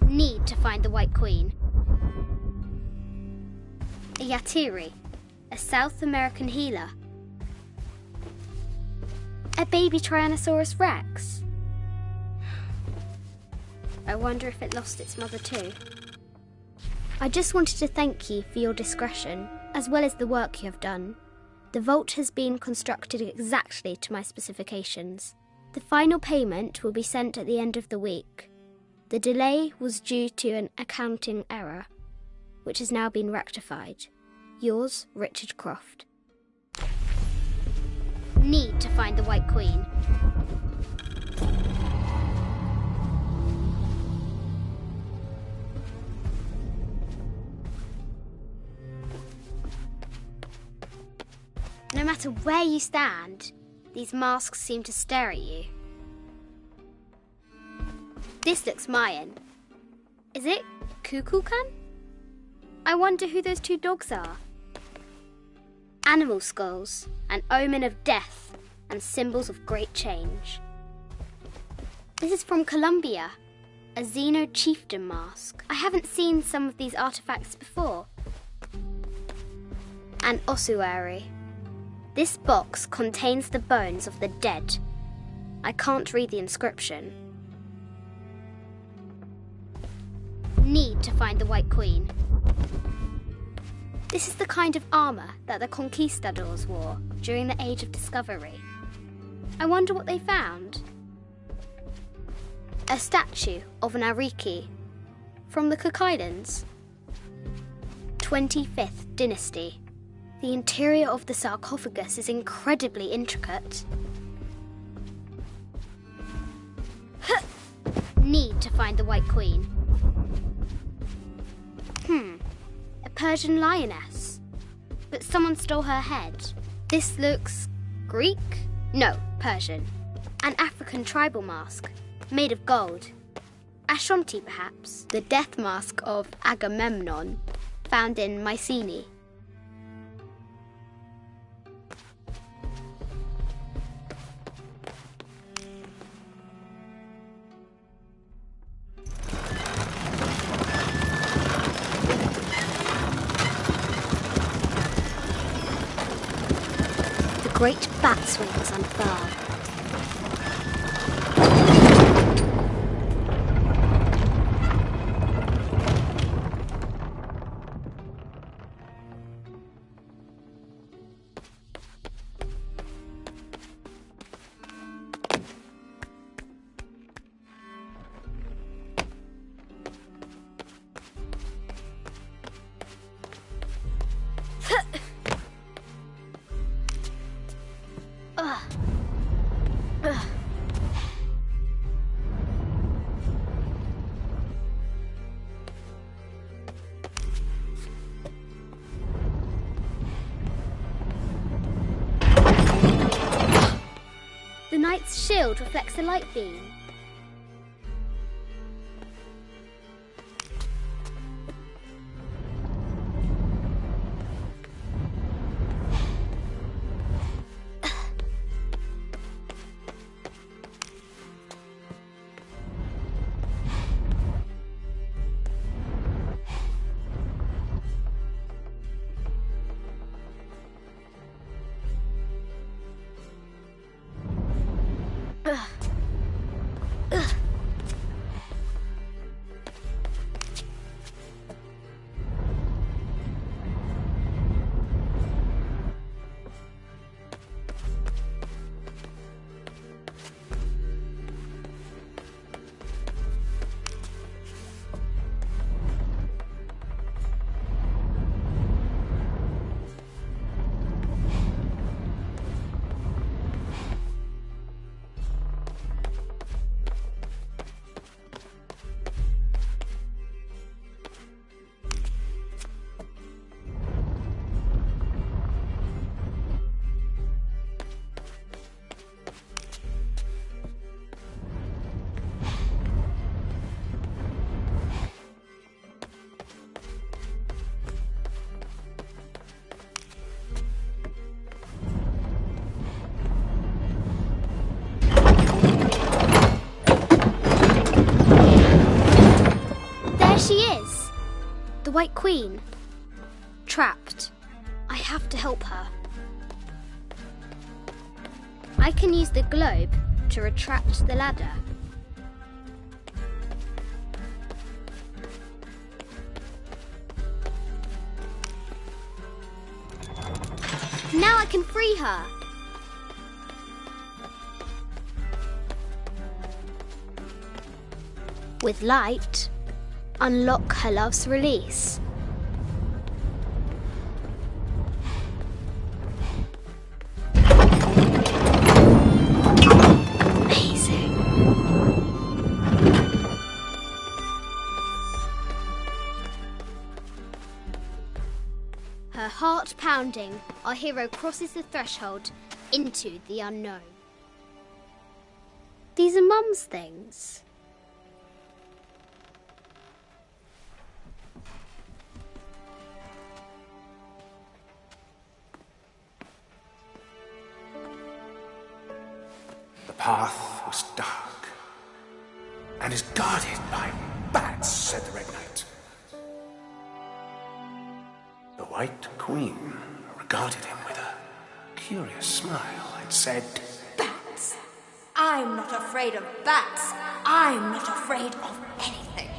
Need to find the White Queen. A Yatiri, a South American healer. A baby Tyrannosaurus Rex. I wonder if it lost its mother too. I just wanted to thank you for your discretion, as well as the work you have done. The vault has been constructed exactly to my specifications. The final payment will be sent at the end of the week. The delay was due to an accounting error, which has now been rectified. Yours, Richard Croft. Need to find the White Queen. No matter where you stand, these masks seem to stare at you. This looks Mayan. Is it Kukulkan? I wonder who those two dogs are. Animal skulls, an omen of death and symbols of great change. This is from Colombia, a Xeno chieftain mask. I haven't seen some of these artifacts before. An ossuary. This box contains the bones of the dead. I can't read the inscription. Need to find the White Queen. This is the kind of armour that the conquistadors wore during the Age of Discovery. I wonder what they found. A statue of an Ariki from the Cook Islands. 25th dynasty. The interior of the sarcophagus is incredibly intricate. Need to find the White Queen. A Persian lioness. But someone stole her head. This looks Greek? No, Persian. An African tribal mask, made of gold. Ashanti, perhaps. The death mask of Agamemnon, found in Mycenae. The great bat's wings unfurl. The knight's shield reflects a light beam. The White Queen. Trapped. I have to help her. I can use the globe to retract the ladder. Now I can free her. With light, unlock her love's release. Amazing. Her heart power pounding, our hero crosses the threshold into the unknown. These are Mum's things. The path was dark and is guarded by bats, said the Red Knight. The White Queen regarded him with a curious smile and said, Bats! I'm not afraid of bats. I'm not afraid of anything.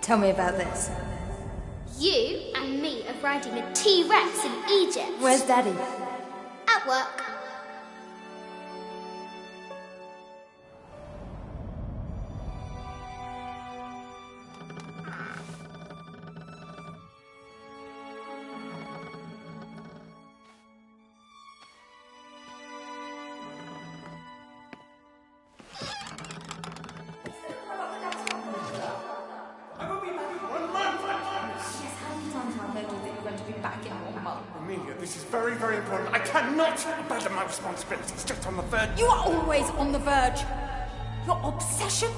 Tell me about this. You and me are riding a T-Rex in Egypt. Where's Daddy? At work. Amelia, this is very, very important. I cannot abandon my responsibilities just on the verge. You are always on the verge. Your obsession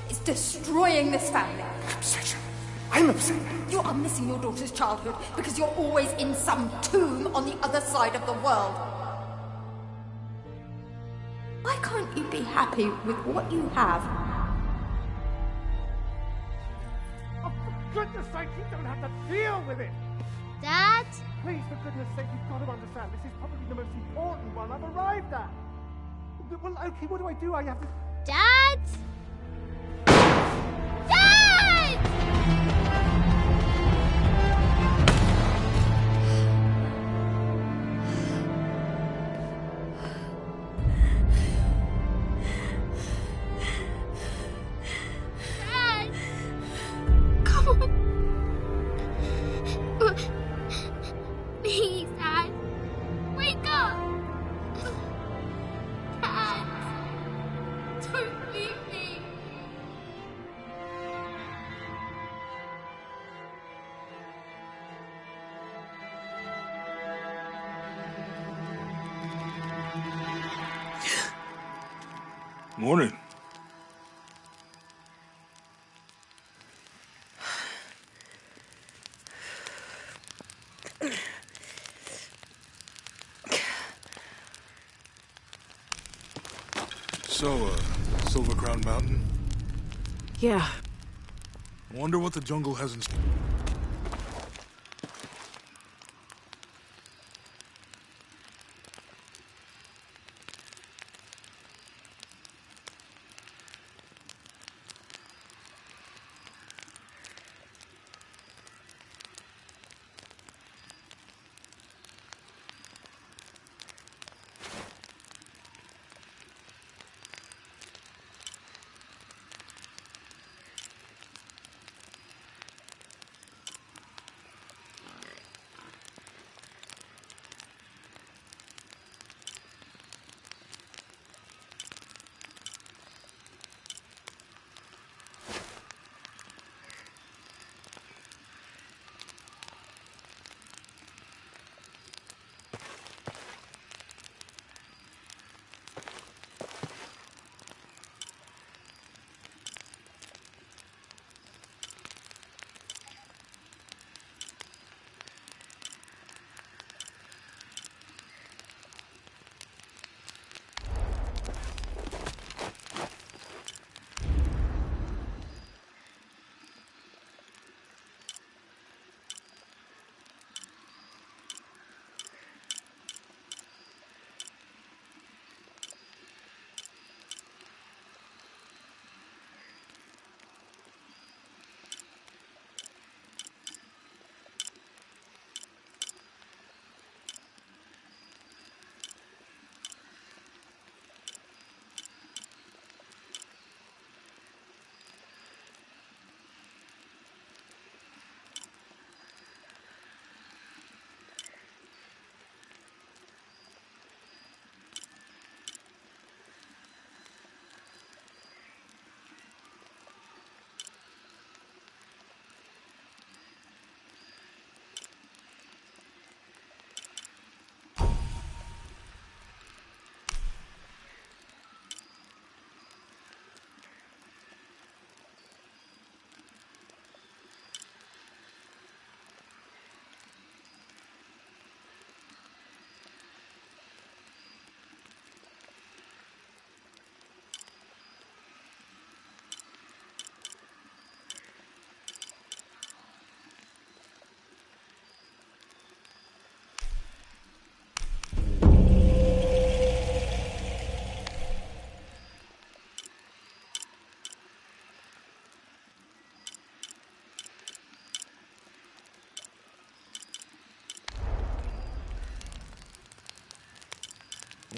is destroying this family. Obsession? I'm upset. You are missing your daughter's childhood because you're always in some tomb on the other side of the world. Why can't you be happy with what you have? Oh, for goodness sake, you don't have to deal with it. Dad? Please, for goodness sake, you've got to understand. This is probably the most important one I've arrived at. Well, okay, what do? I have to... Dad? Dad! Dad! Come on. Please, Dad. Wake up. Dad. Don't leave me. Morning. So, Silver Crown Mountain? Yeah, Wonder what the jungle has in store.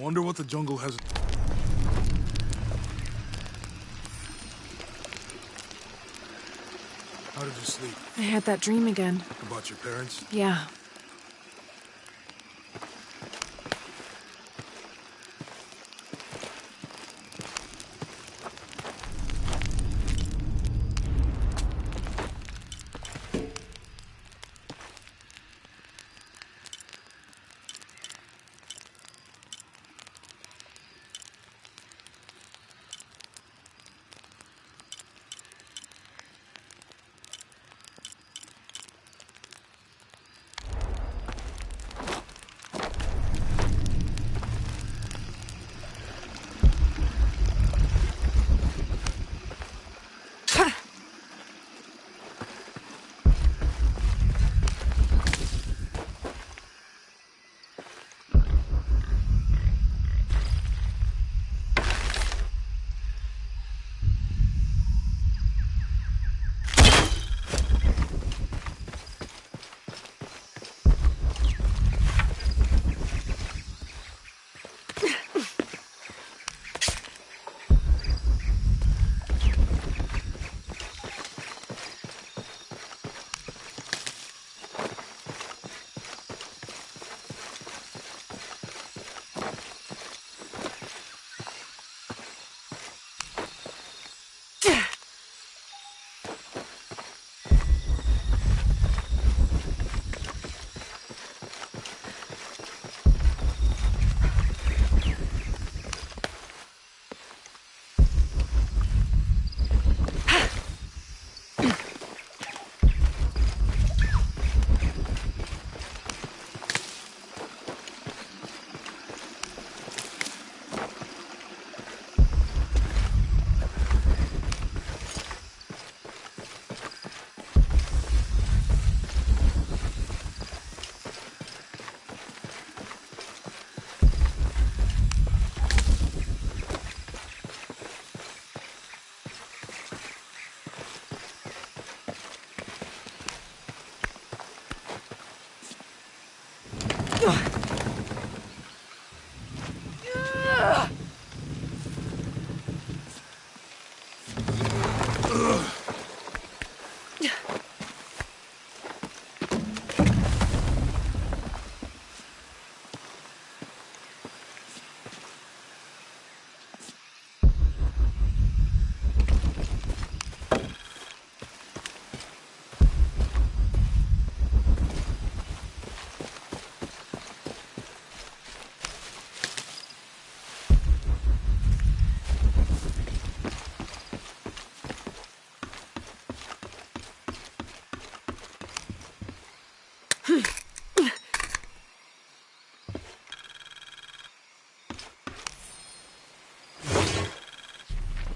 Wonder what the jungle has... How did you sleep? I had that dream again. About your parents? Yeah.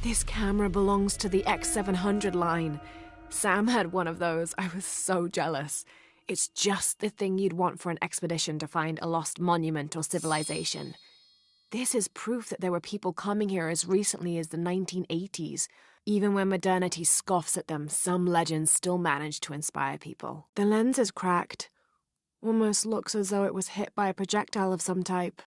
This camera belongs to the X700 line. Sam had one of those. I was so jealous. It's just the thing you'd want for an expedition to find a lost monument or civilization. This is proof that there were people coming here as recently as the 1980s. Even when modernity scoffs at them, some legends still manage to inspire people. The lens is cracked. Almost looks as though it was hit by a projectile of some type.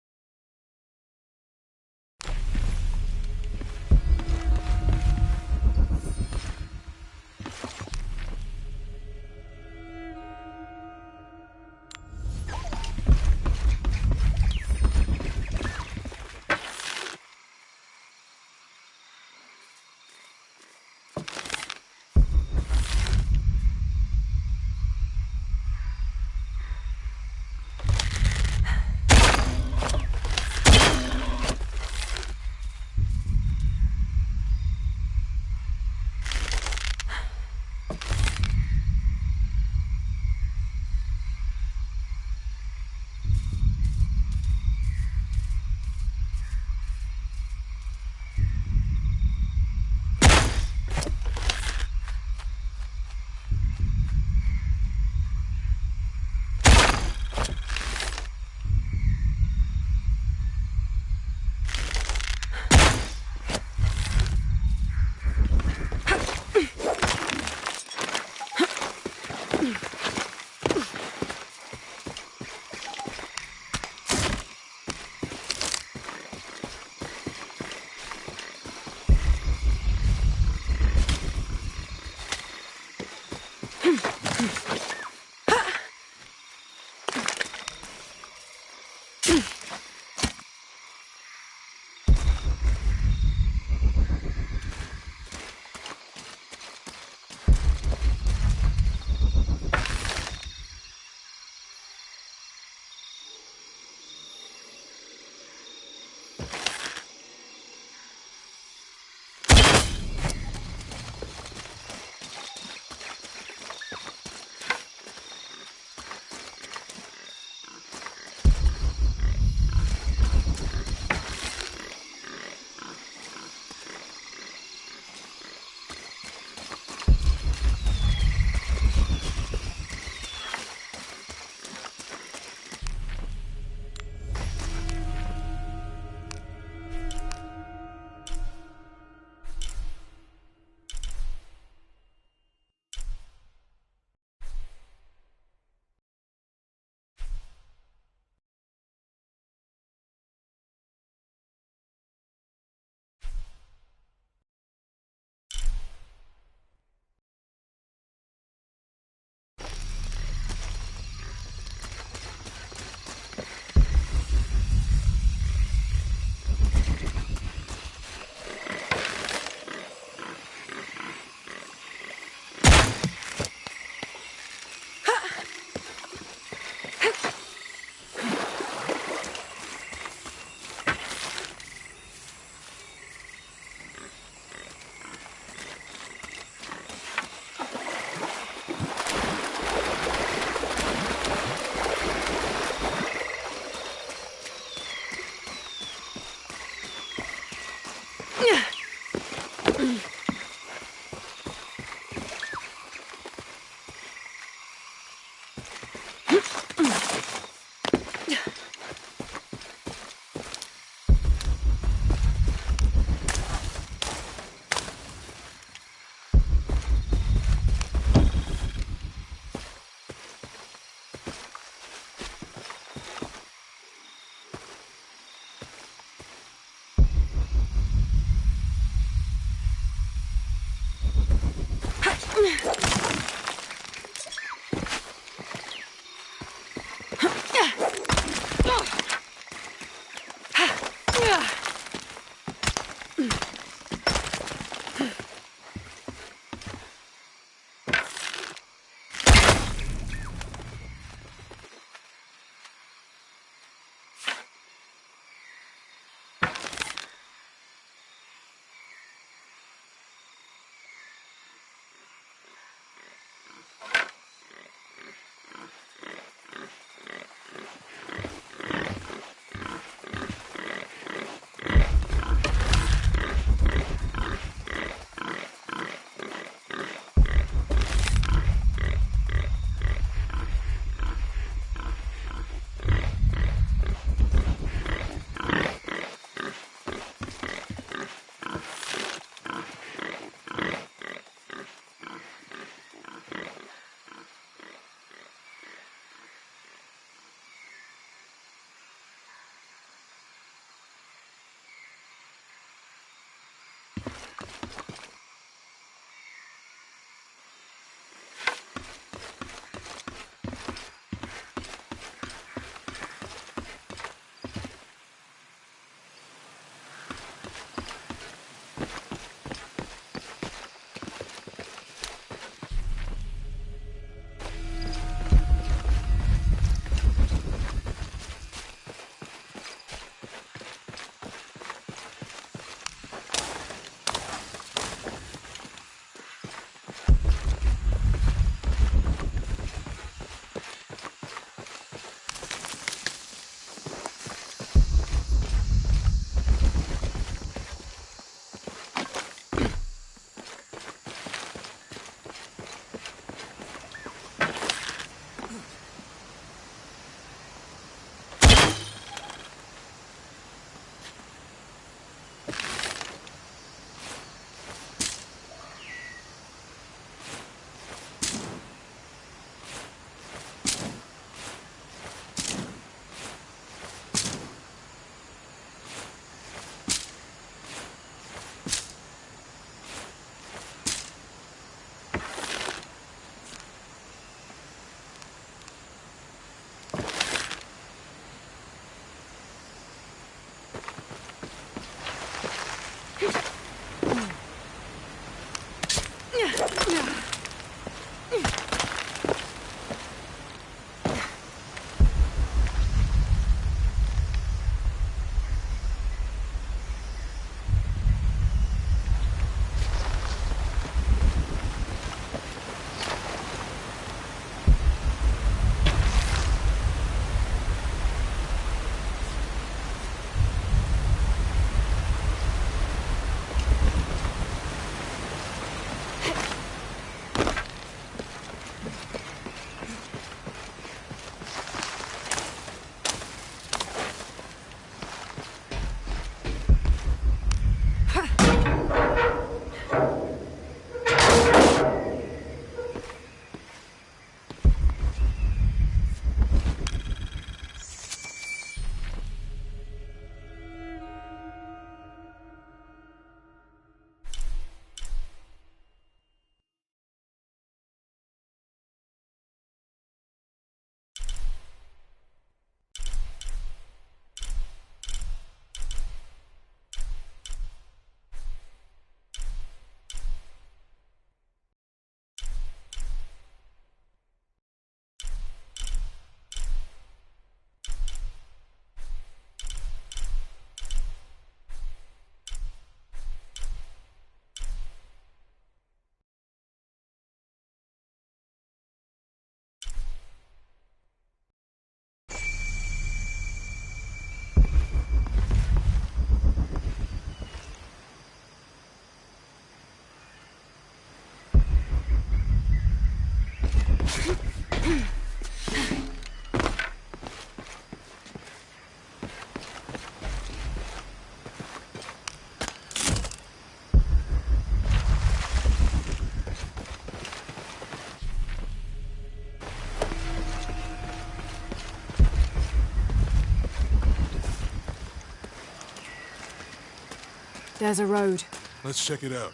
There's a road. Let's check it out.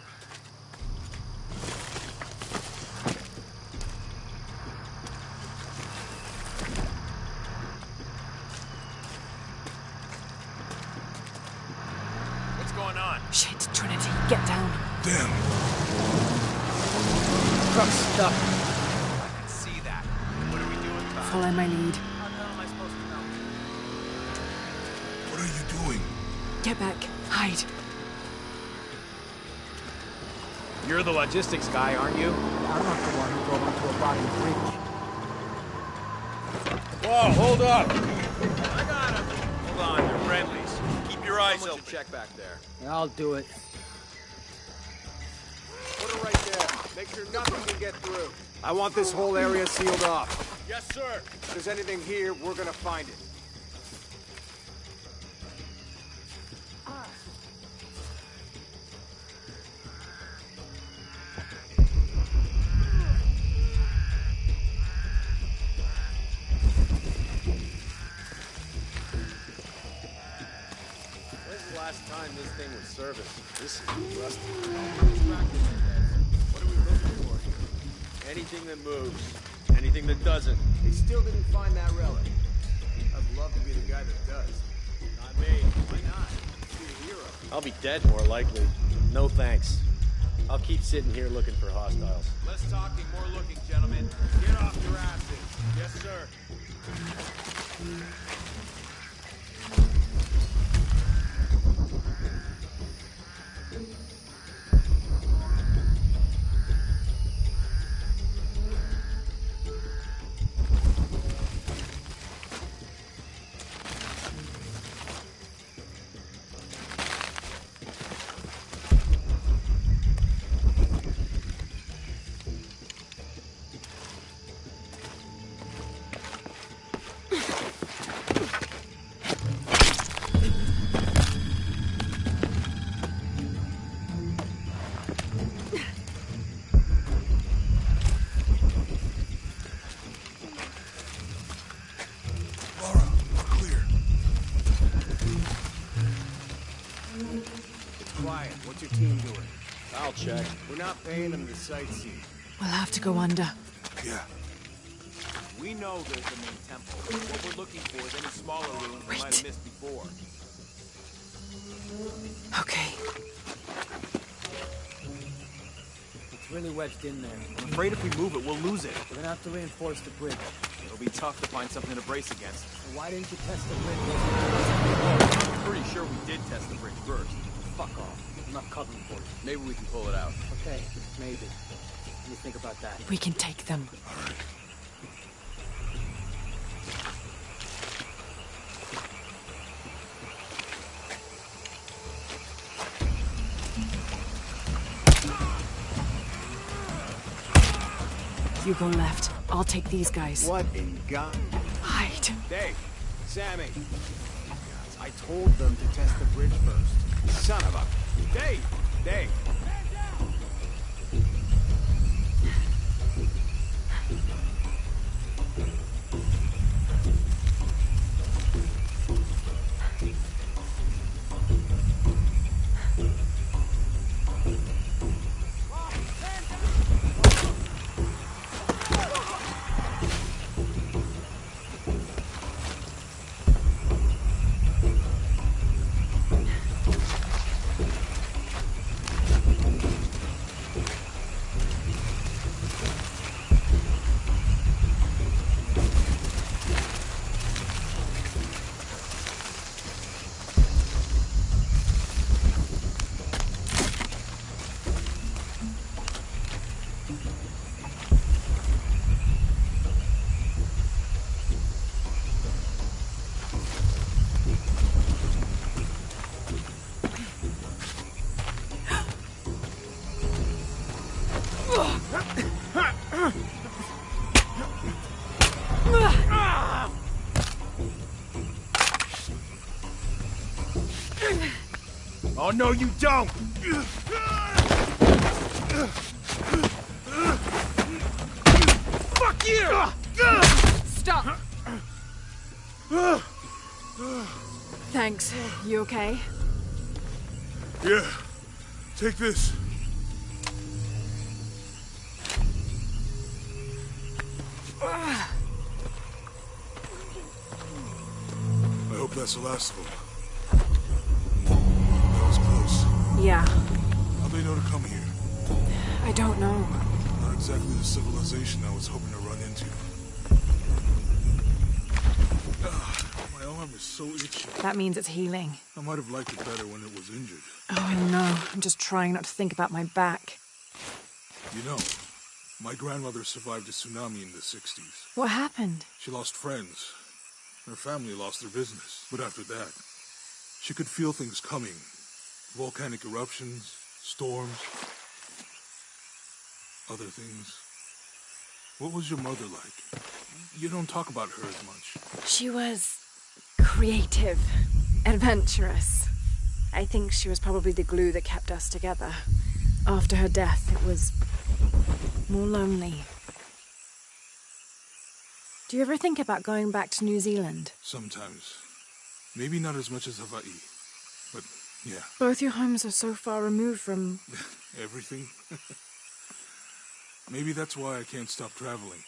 What's going on? Shit, Trinity, get down. Damn. Truck's stuck. I can see that. What are we doing about it? Follow my lead. How the hell am I supposed to know? What are you doing? Get back. Hide. You're the logistics guy, aren't you? I'm not the one who drove onto a body bridge. Whoa, hold up! I got him! Hold on, they're friendlies. Keep your eyes open. Check back there. I'll do it. Put it right there. Make sure nothing can get through. I want this whole area sealed off. Yes, sir. If there's anything here, we're gonna find it. Last time this thing was serviced. This is rusty. What are we looking for here? Anything that moves. Anything that doesn't. They still didn't find that relic. I'd love to be the guy that does. Not me. Why not? Be a hero. I'll be dead more likely. No thanks. I'll keep sitting here looking for hostiles. Less talking, more looking, gentlemen. Get off your asses. Yes, sir. Lara, we're clear. It's quiet. What's your team doing? I'll check. We're not paying them to sightsee. We'll have to go under. Yeah. We know there's the main temple. What we're looking for is any smaller ruins we might have missed before. Okay. It's really wedged in there. I'm afraid if we move it, we'll lose it. We're gonna have to reinforce the bridge. It'll be tough to find something to brace against. So why didn't you test the bridge? I'm pretty sure we did test the bridge first. Fuck off. I'm not covering for you. Maybe we can pull it out. Okay, maybe. What do you think about that? We can take them. All right. You go left. I'll take these guys. What in God? Hide. Dave, Sammy. I told them to test the bridge first. Son of a... Dave! Dave! Oh, no, you don't! Fuck you! Stop! Thanks. You okay? Yeah. Take this. I hope that's the last of them. That was close. Yeah, How'd they know to come here? I don't know. Not exactly the civilization I was hoping to run into. My arm is so itchy. That means it's healing. I might have liked it better when it was injured. Oh, I know. I'm just trying not to think about my back. You know, my grandmother survived a tsunami in the 60s. What happened? She lost friends. Her family lost their business. But after that, she could feel things coming. Volcanic eruptions, storms, other things. What was your mother like? You don't talk about her as much. She was creative, adventurous. I think she was probably the glue that kept us together. After her death, it was more lonely. Do you ever think about going back to New Zealand? Sometimes. Maybe not as much as Hawaii, but yeah. Both your homes are so far removed from... Everything? Maybe that's why I can't stop traveling.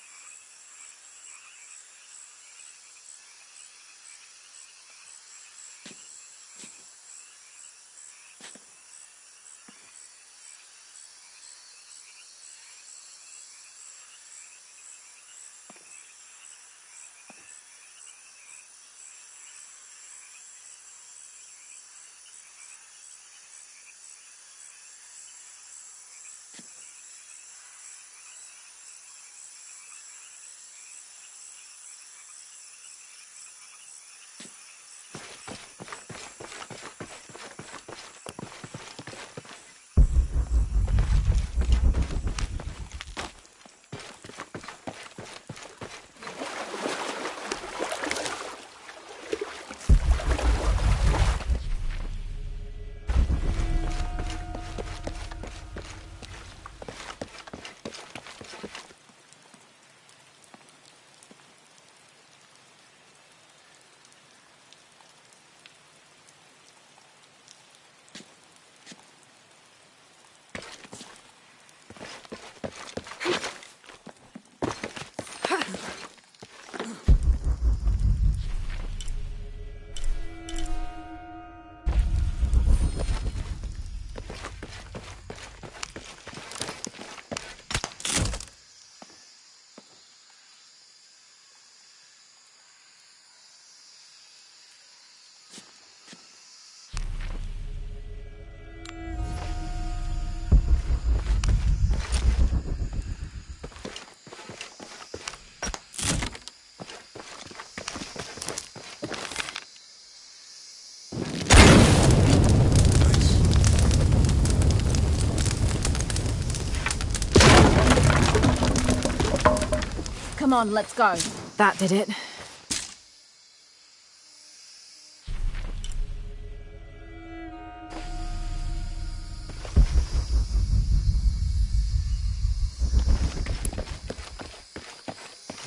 Come on, let's go. That did it.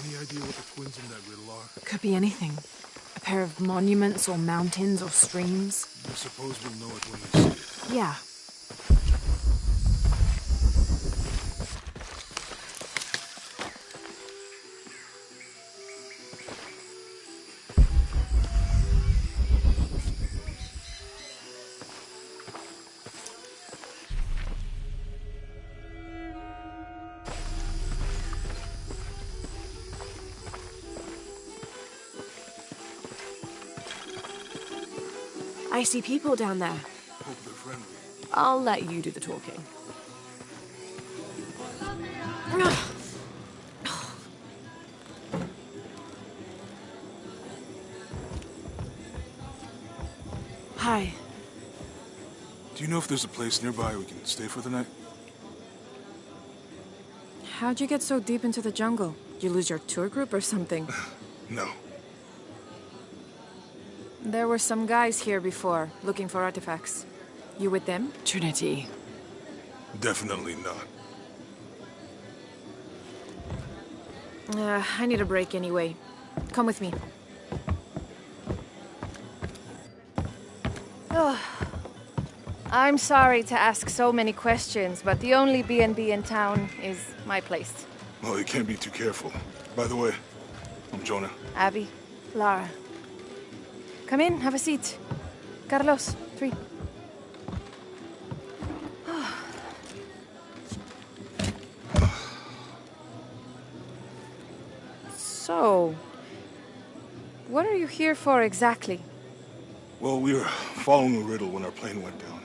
Any idea what the twins in that riddle are? Could be anything. A pair of monuments or mountains or streams. I suppose we'll know it when we see it. Yeah. I see people down there. Hope they're friendly. I'll let you do the talking. Hi. Do you know if there's a place nearby we can stay for the night? How'd you get so deep into the jungle? You lose your tour group or something? No. There were some guys here before, looking for artifacts. You with them? Trinity. Definitely not. I need a break anyway. Come with me. I'm sorry to ask so many questions, but the only B&B in town is my place. Well, you can't be too careful. By the way, I'm Jonah. Abby. Lara. Come in, have a seat. Carlos, 3. So, what are you here for exactly? Well, we were following a riddle when our plane went down.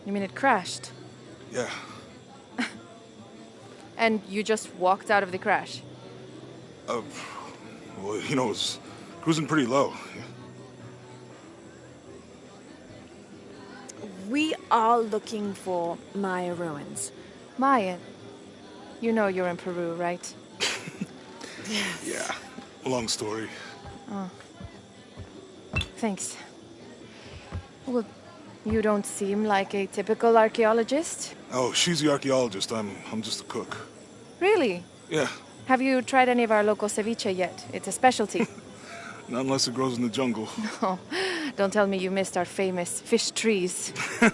You mean it crashed? Yeah. And you just walked out of the crash? Well, you know, it was cruising pretty low. We are looking for Maya ruins. Maya? You know you're in Peru, right? Yeah. Long story. Oh. Thanks. Well, you don't seem like a typical archaeologist. Oh, she's the archaeologist. I'm just a cook. Really? Yeah. Have you tried any of our local ceviche yet? It's a specialty. Not unless it grows in the jungle. Oh, don't tell me you missed our famous fish trees. Yeah.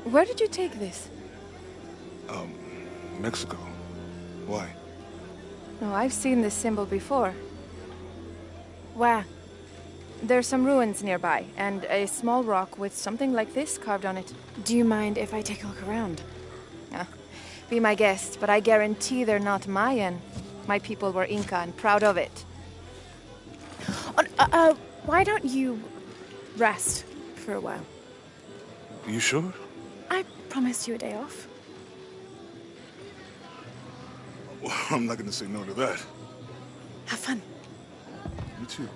Where did you take this? Mexico. Why? No, I've seen this symbol before. Where? There's some ruins nearby, and a small rock with something like this carved on it. Do you mind if I take a look around? Be my guest, but I guarantee they're not Mayan. My people were Inca and proud of it. Why don't you rest for a while? Are you sure? I promised you a day off. Well, I'm not gonna say no to that. Have fun. You too.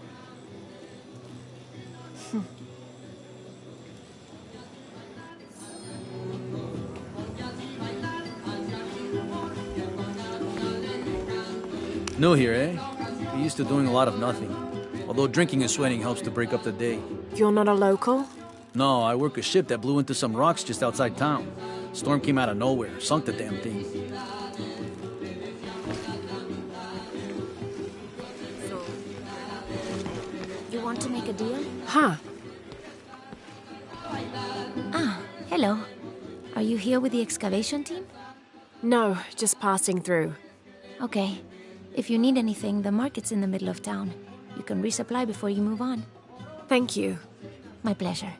New here, eh? You're used to doing a lot of nothing. Although drinking and sweating helps to break up the day. You're not a local? No, I work a ship that blew into some rocks just outside town. Storm came out of nowhere, sunk the damn thing. You want to make a deal? Huh. Ah, hello. Are you here with the excavation team? No, just passing through. Okay. If you need anything, the market's in the middle of town. You can resupply before you move on. Thank you. My pleasure.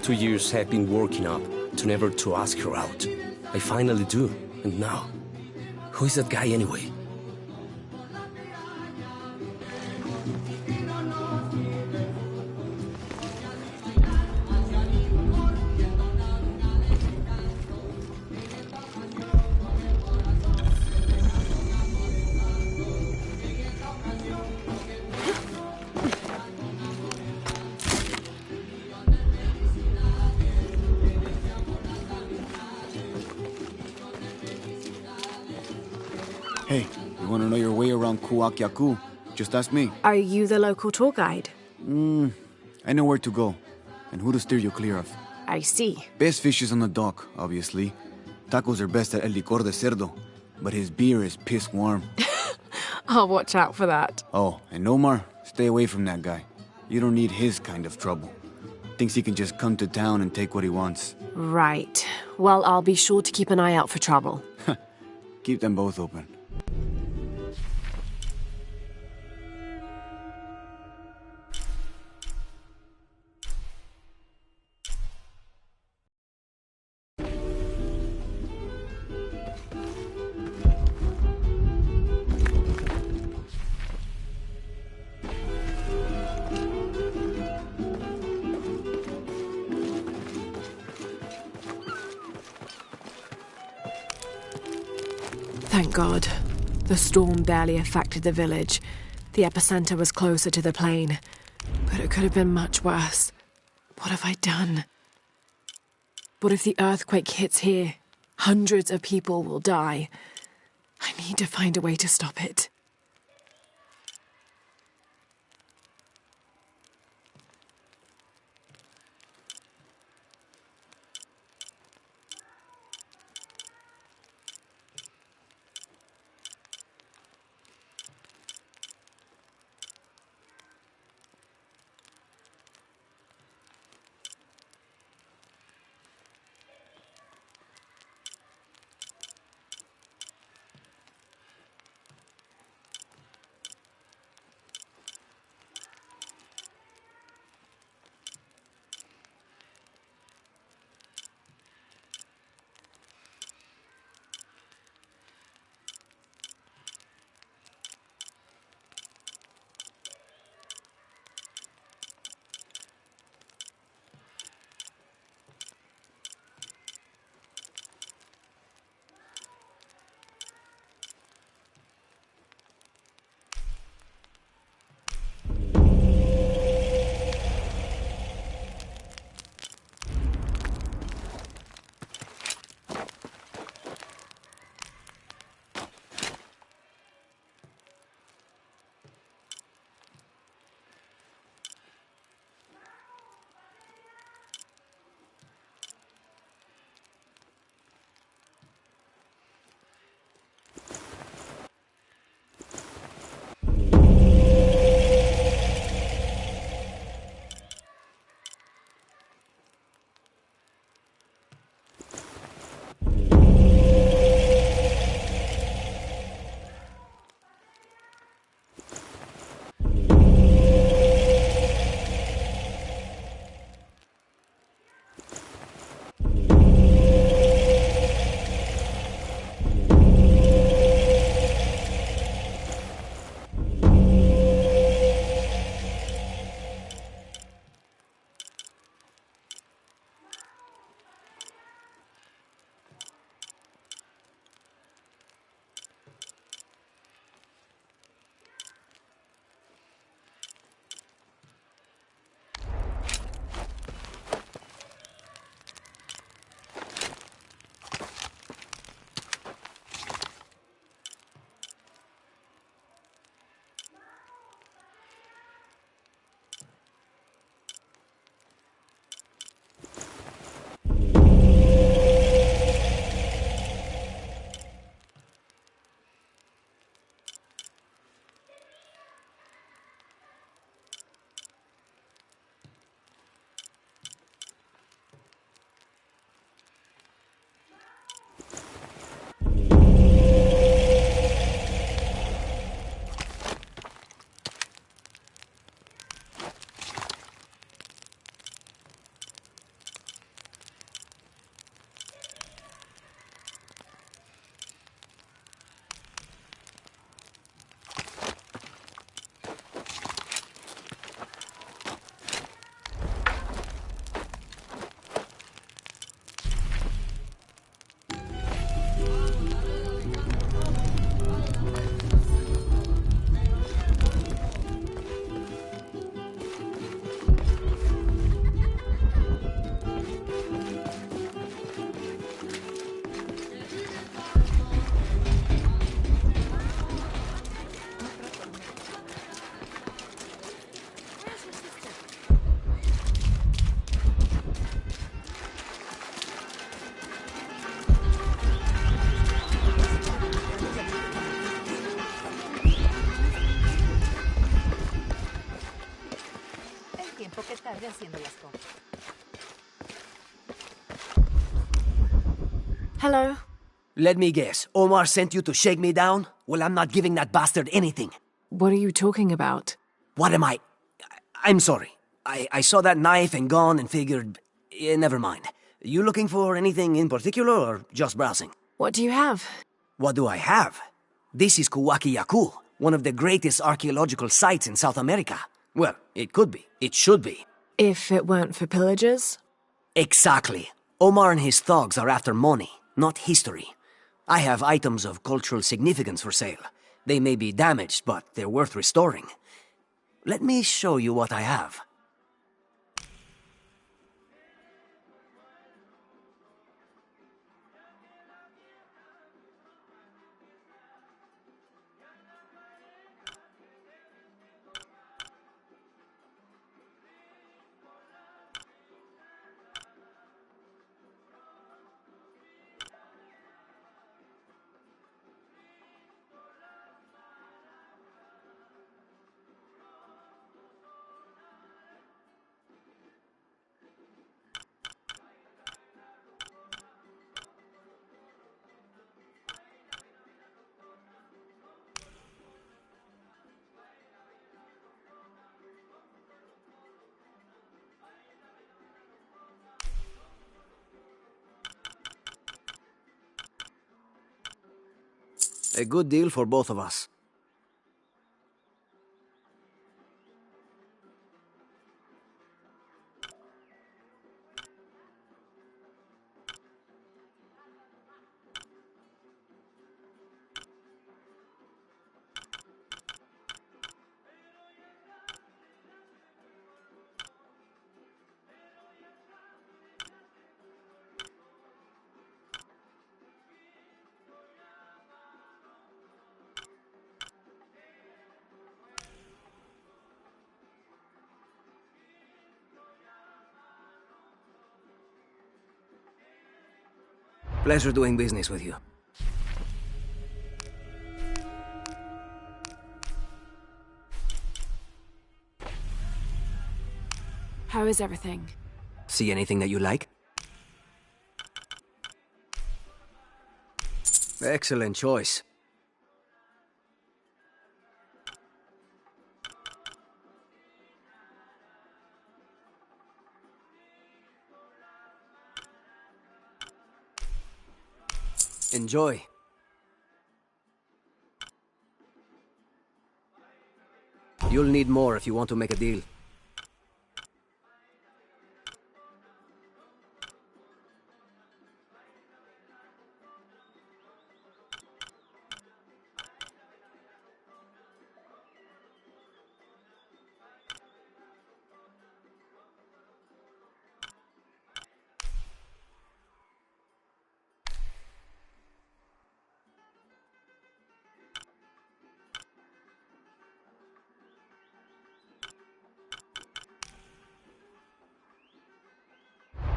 Two years I've been working up to never to ask her out. I finally do, and now, who is that guy anyway? Hey, you want to know your way around Kuakyaku? Just ask me. Are you the local tour guide? I know where to go, and who to steer you clear of. I see. Best fish is on the dock, obviously. Tacos are best at El Licor de Cerdo, but his beer is piss warm. I'll watch out for that. Oh, and Omar, stay away from that guy. You don't need his kind of trouble. Thinks he can just come to town and take what he wants. Right. Well, I'll be sure to keep an eye out for trouble. Keep them both open. Thank God. The storm barely affected the village. The epicenter was closer to the plain. But it could have been much worse. What have I done? What if the earthquake hits here? Hundreds of people will die. I need to find a way to stop it. Hello? Let me guess. Omar sent you to shake me down? Well, I'm not giving that bastard anything. What are you talking about? What am I? I'm sorry. I saw that knife and gun and figured... never mind. You looking for anything in particular or just browsing? What do you have? What do I have? This is Kuwaki Yaku, one of the greatest archaeological sites in South America. Well, it could be. It should be. If it weren't for pillagers? Exactly. Omar and his thugs are after money, not history. I have items of cultural significance for sale. They may be damaged, but they're worth restoring. Let me show you what I have. A good deal for both of us. Pleasure doing business with you. How is everything? See anything that you like? Excellent choice. Enjoy. You'll need more if you want to make a deal.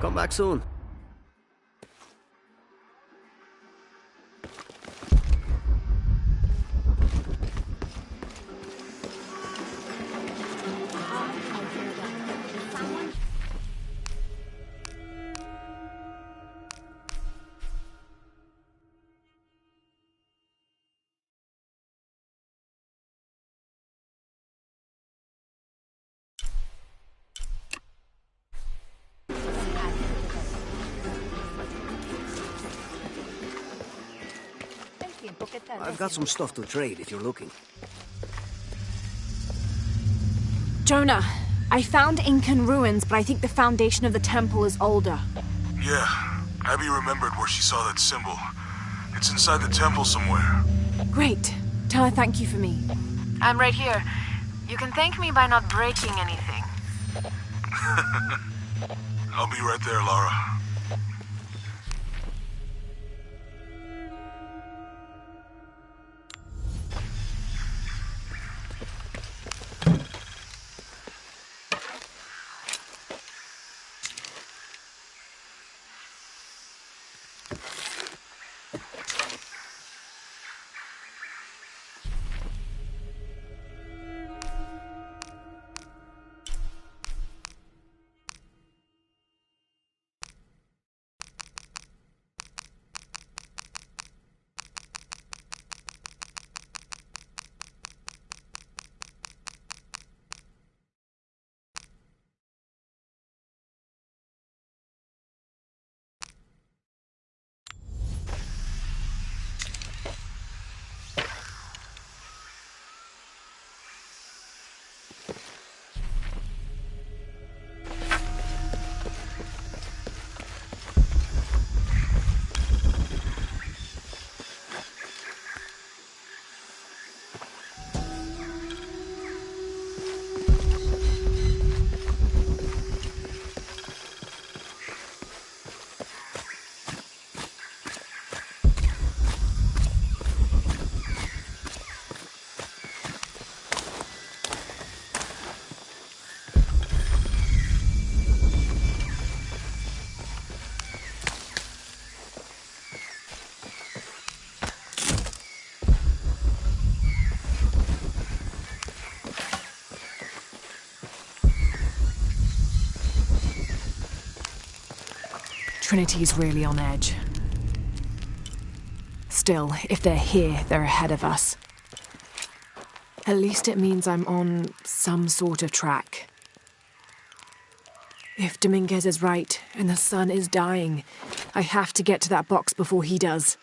Come back soon. I've got some stuff to trade if you're looking. Jonah, I found Incan ruins, but I think the foundation of the temple is older. Yeah, Abby remembered where she saw that symbol. It's inside the temple somewhere. Great. Tell her thank you for me. I'm right here. You can thank me by not breaking anything. I'll be right there, Lara. Trinity's really on edge. Still, if they're here, they're ahead of us. At least it means I'm on some sort of track. If Dominguez is right, and the sun is dying, I have to get to that box before he does.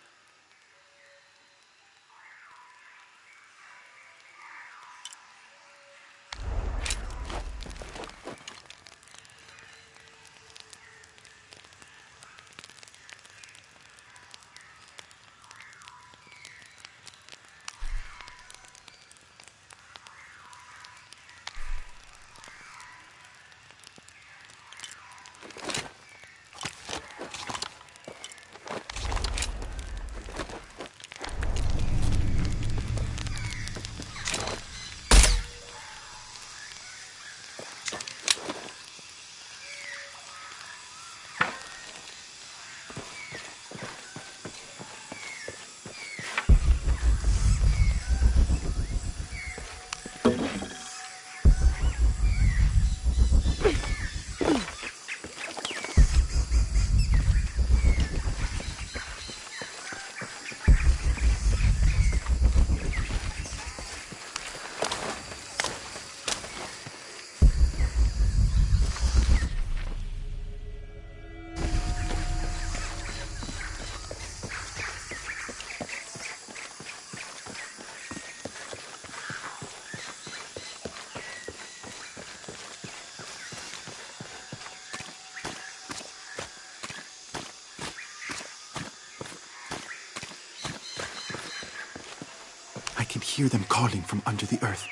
can hear them calling from under the earth.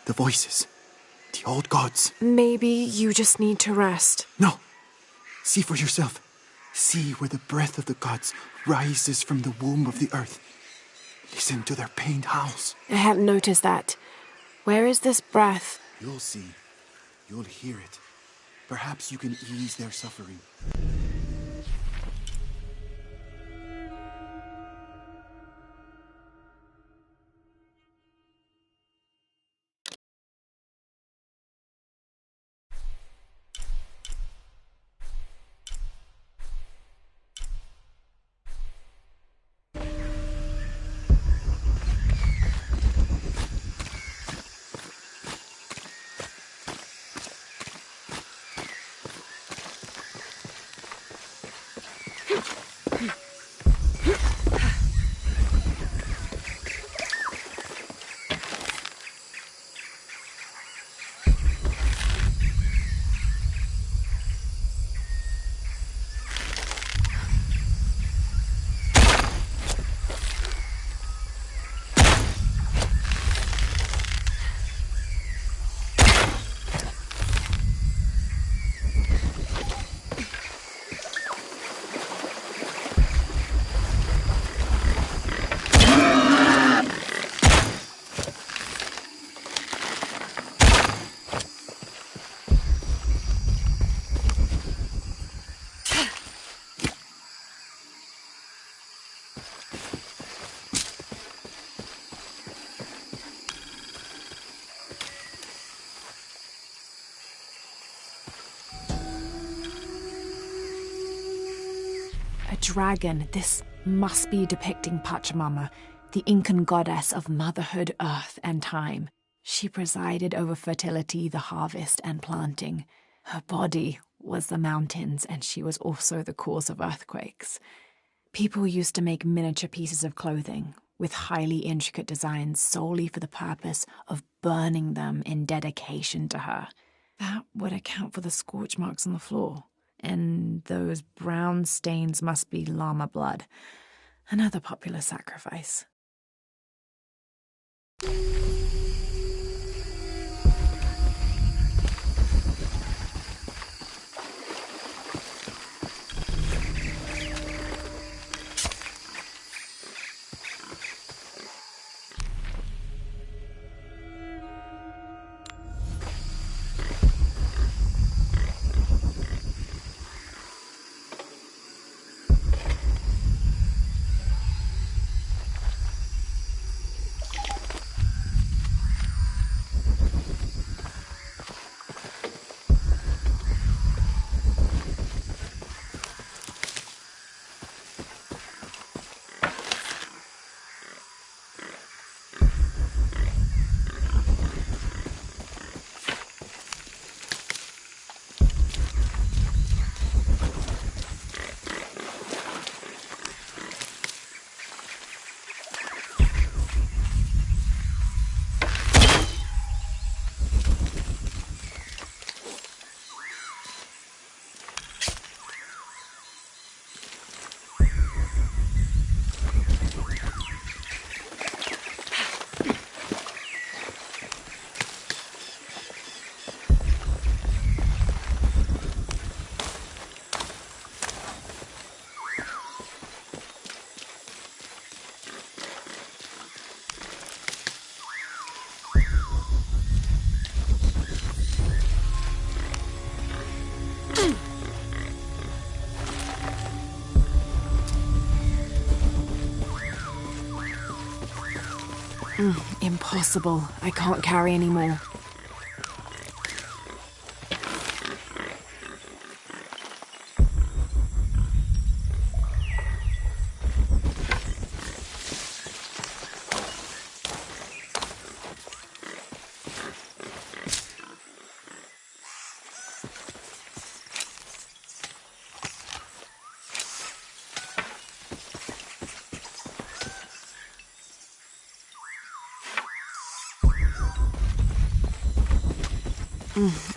The voices. The old gods. Maybe you just need to rest. No. See for yourself. See where the breath of the gods rises from the womb of the earth. Listen to their pained howls. I hadn't noticed that. Where is this breath? You'll see. You'll hear it. Perhaps you can ease their suffering. Dragon. This must be depicting Pachamama, the Incan goddess of motherhood, earth, and time. She presided over fertility, the harvest, and planting. Her body was the mountains, and she was also the cause of earthquakes. People used to make miniature pieces of clothing with highly intricate designs solely for the purpose of burning them in dedication to her. That would account for the scorch marks on the floor. And those brown stains must be llama blood. Another popular sacrifice. Impossible. I can't carry anymore.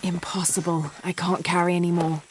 Impossible. I can't carry anymore.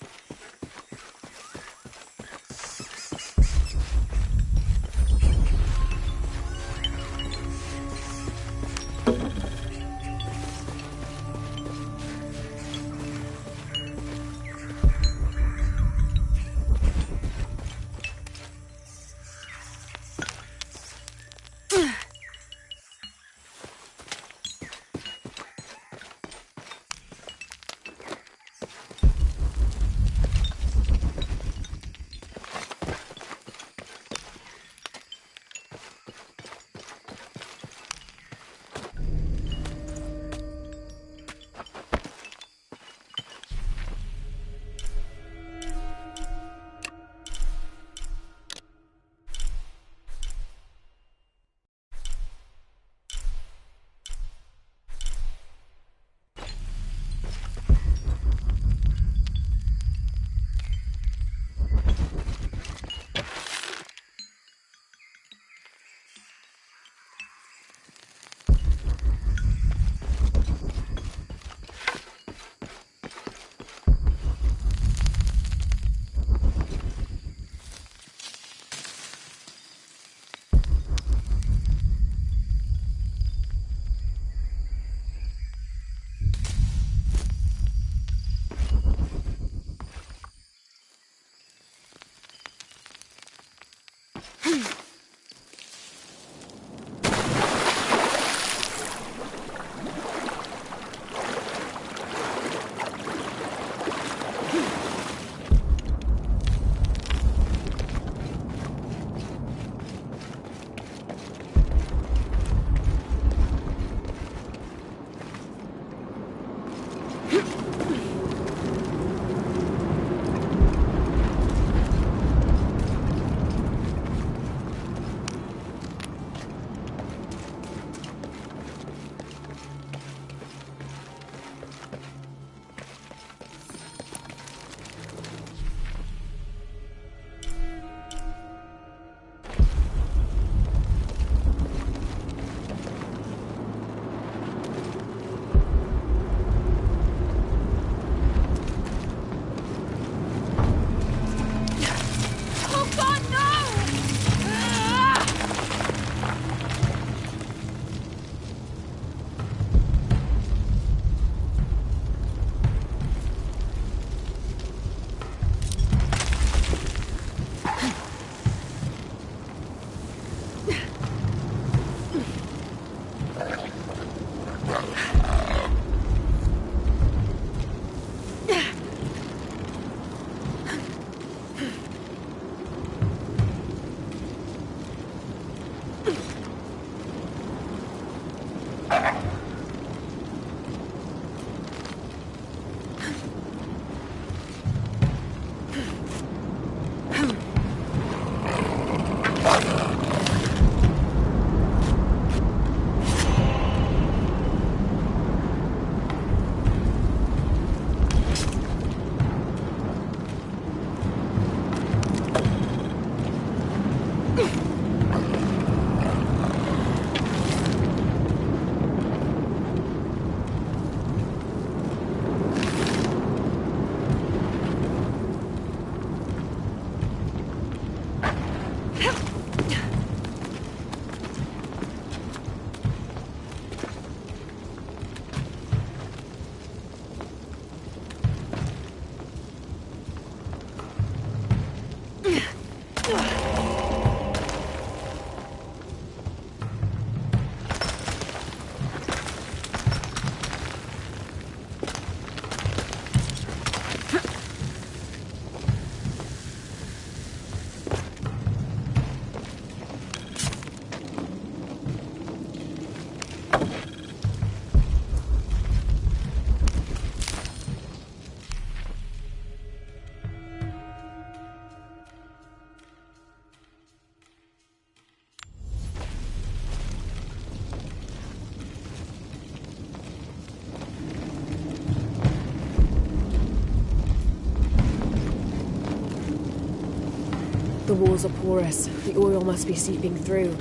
The walls are porous. The oil must be seeping through.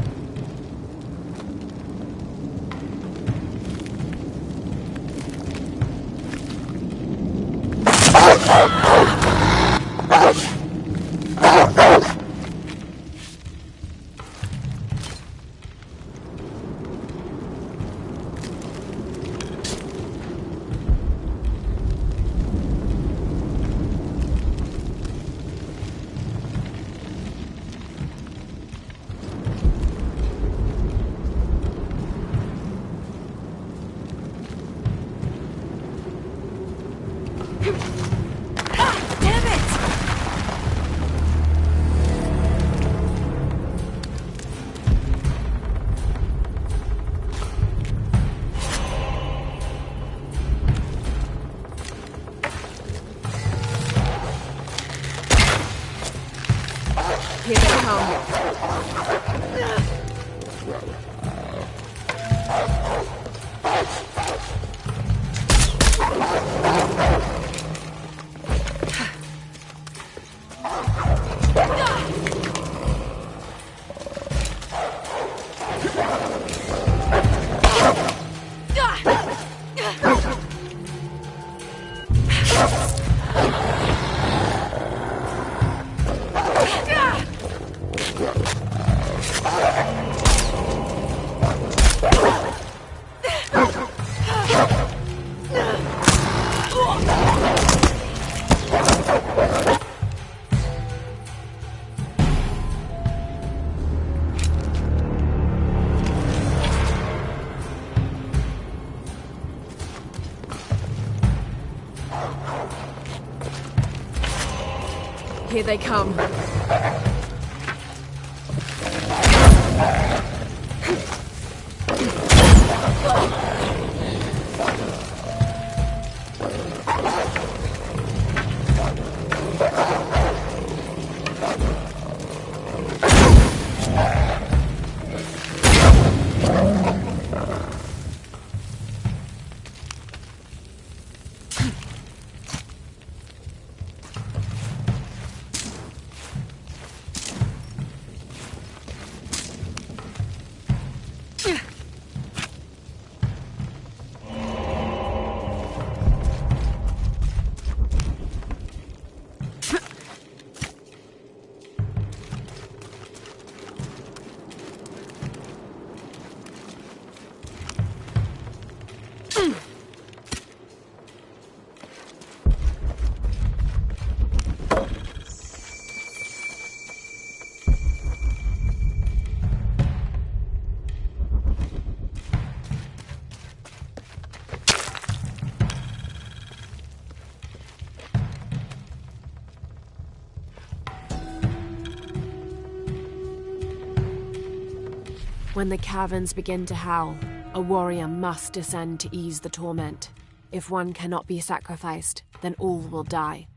Here they come. Here they come. When the caverns begin to howl, a warrior must descend to ease the torment. If one cannot be sacrificed, then all will die.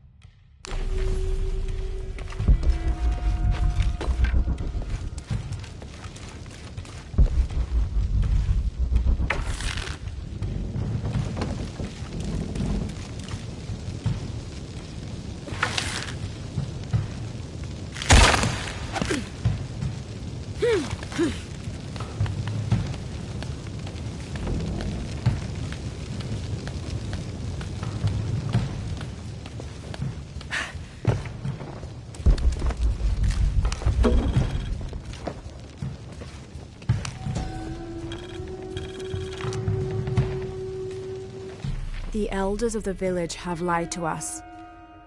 The elders of the village have lied to us.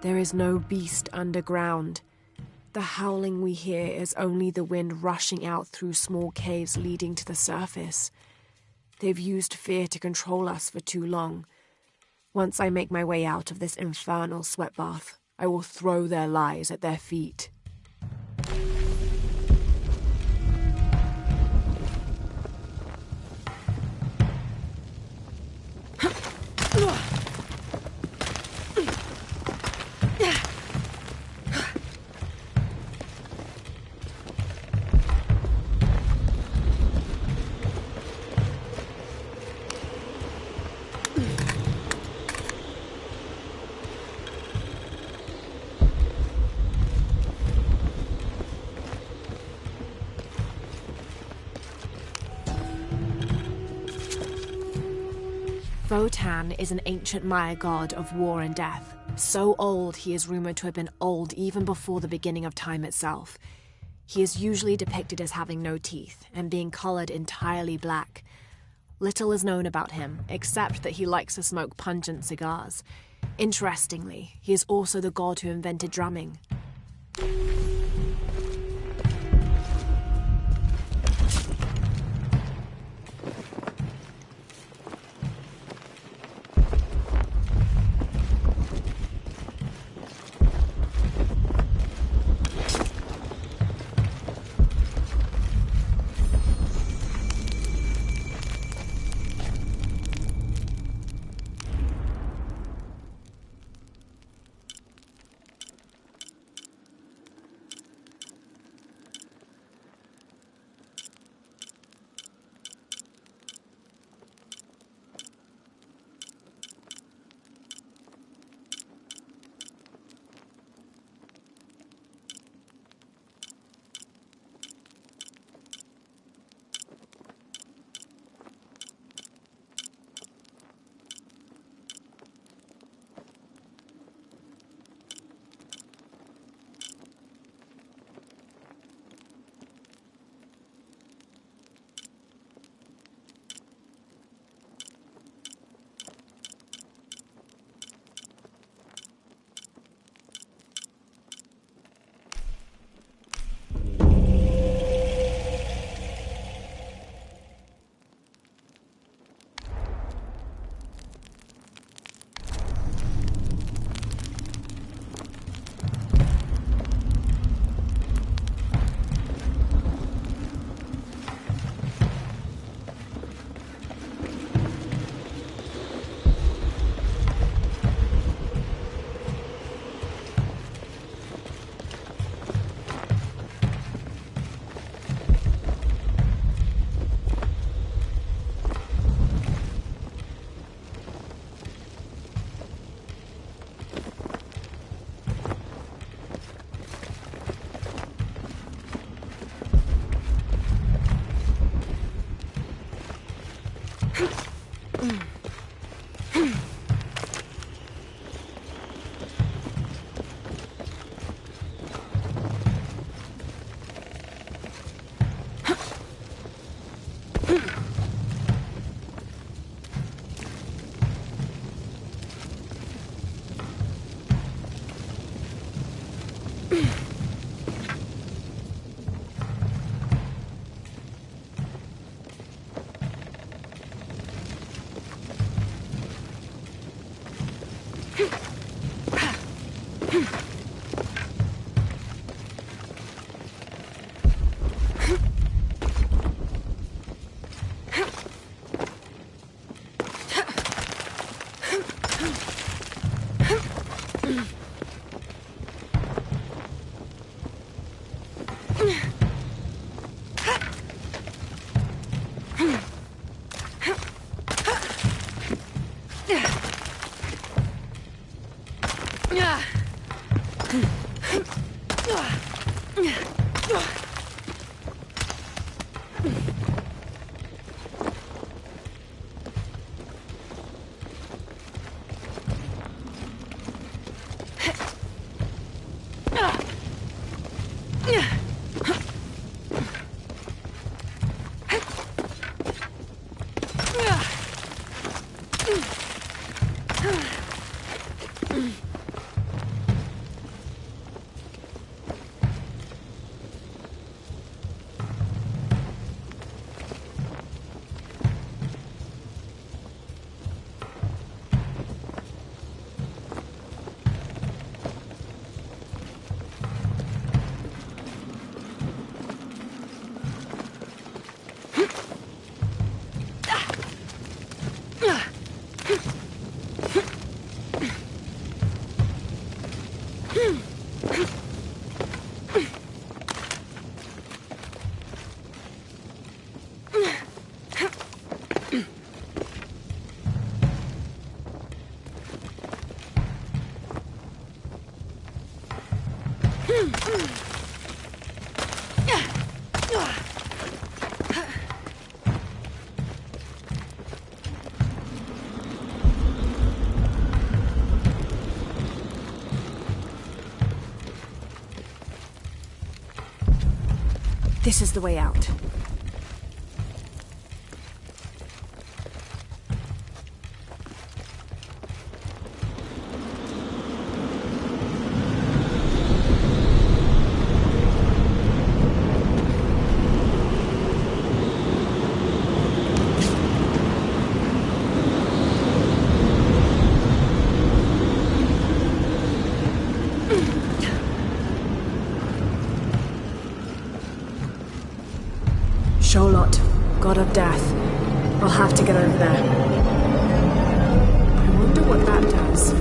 There is no beast underground. The howling we hear is only the wind rushing out through small caves leading to the surface. They've used fear to control us for too long. Once I make my way out of this infernal sweat bath, I will throw their lies at their feet. Votan is an ancient Maya god of war and death. So old, he is rumored to have been old even before the beginning of time itself. He is usually depicted as having no teeth and being colored entirely black. Little is known about him, except that he likes to smoke pungent cigars. Interestingly, he is also the god who invented drumming. This is the way out. Sholot, god of death. I'll have to get over there. I wonder what that does.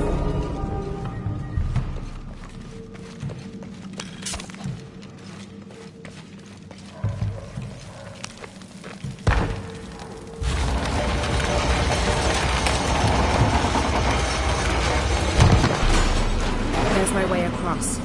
There's my way across.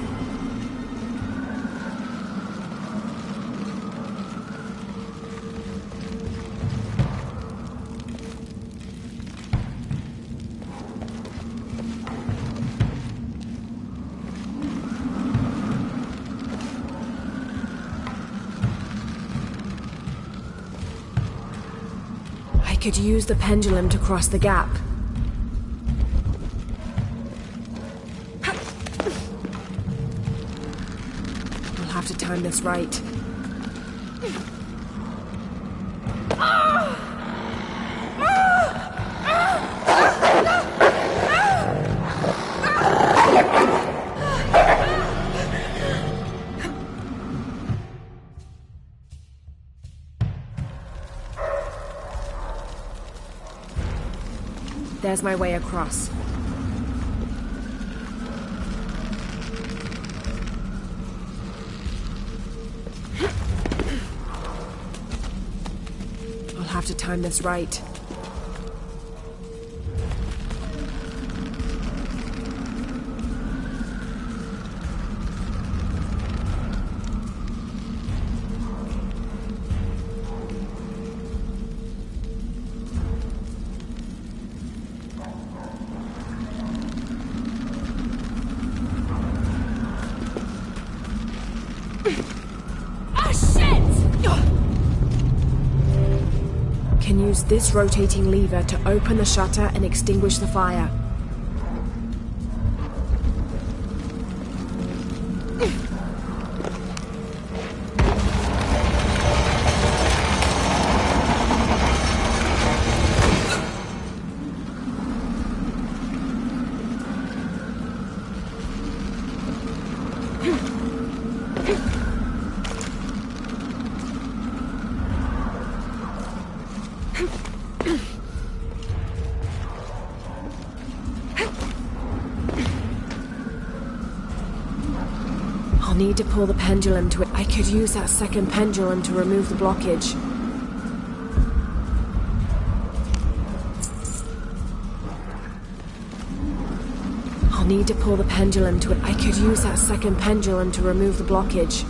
I could use the pendulum to cross the gap. I'll have to time this right. There's my way across. I'll have to time this right. Can use this rotating lever to open the shutter and extinguish the fire. I'll need to pull the pendulum to it. I could use that second pendulum to remove the blockage. I'll need to pull the pendulum to it. I could use that second pendulum to remove the blockage.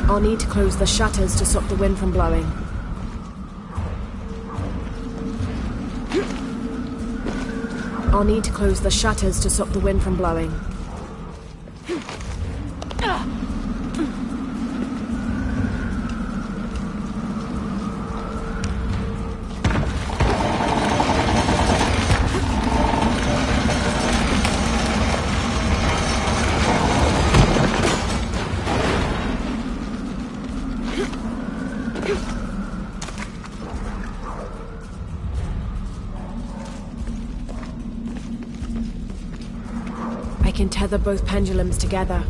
I'll need to close the shutters to stop the wind from blowing. I'll need to close the shutters to stop the wind from blowing. can tether both pendulums together.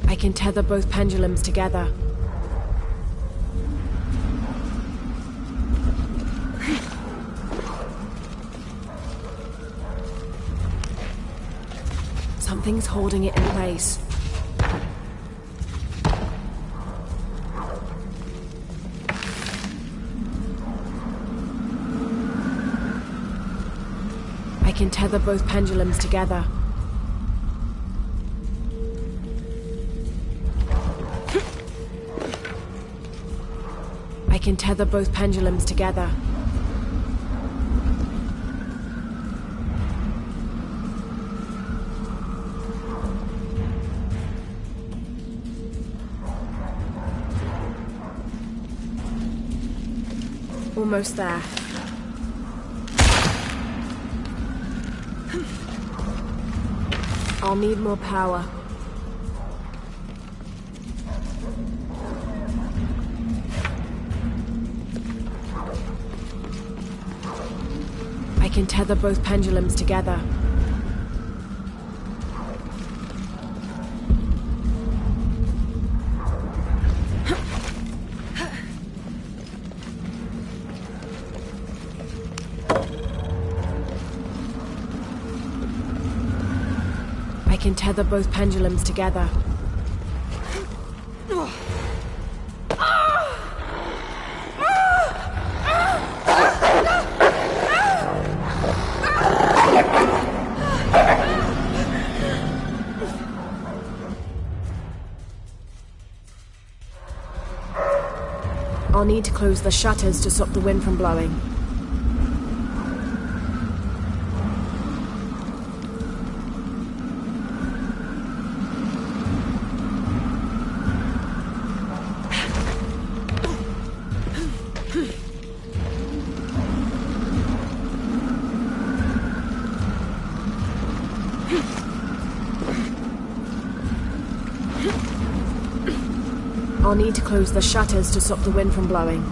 I can tether both pendulums together. Something's holding it in place. I can tether both pendulums together. I can tether both pendulums together. Almost there. I'll need more power. I can tether both pendulums together. I can tether both pendulums together. I'll need to close the shutters to stop the wind from blowing. I'll need to close the shutters to stop the wind from blowing.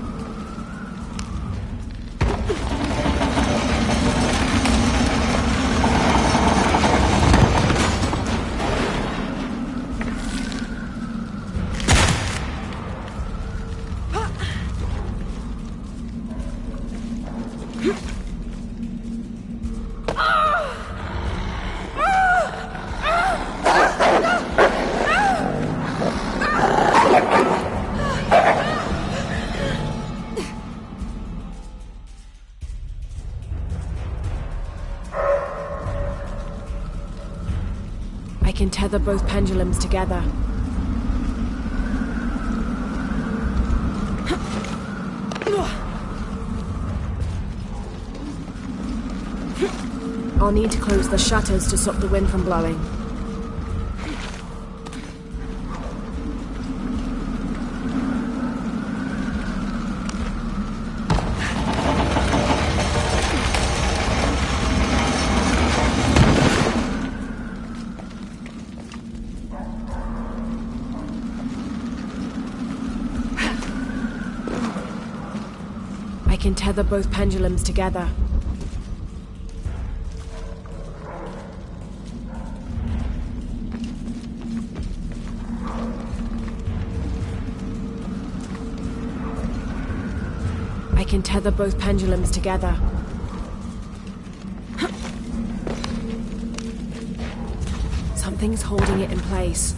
I can tether both pendulums together. I'll need to close the shutters to stop the wind from blowing. I can tether both pendulums together. I can tether both pendulums together. Something's holding it in place.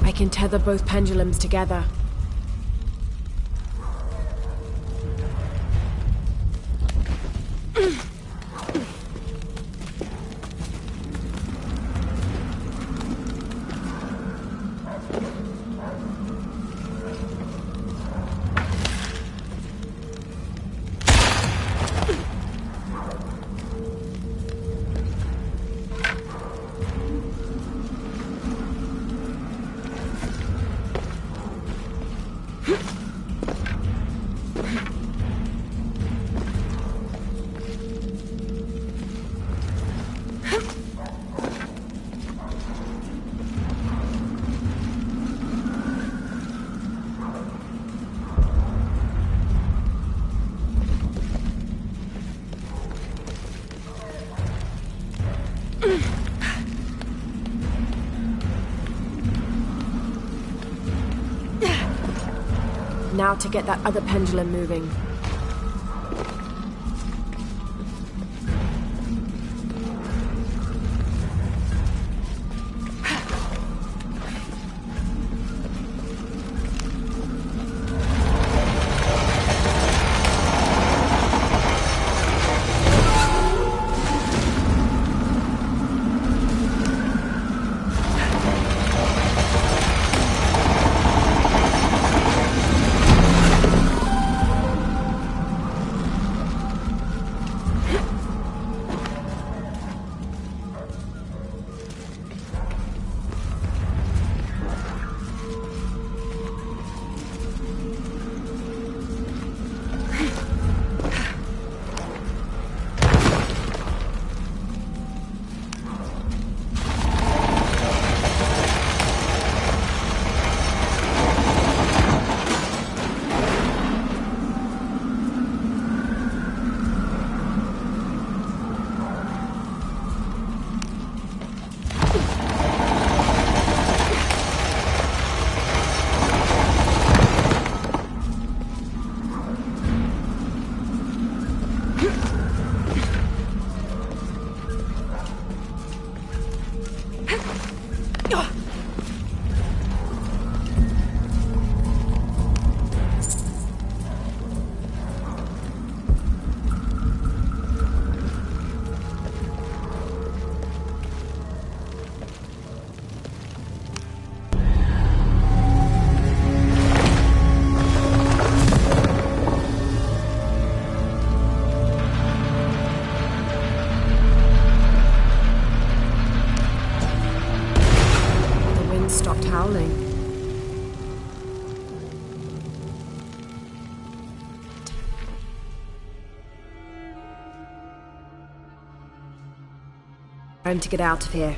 I can tether both pendulums together. now to get that other pendulum moving. Time to get out of here.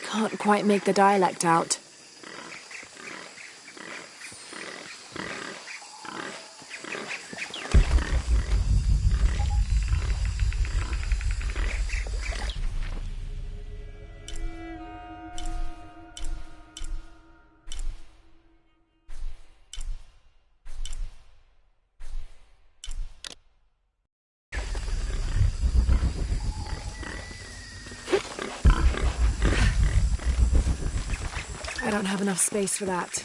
Can't quite make the dialect out. don't have enough space for that.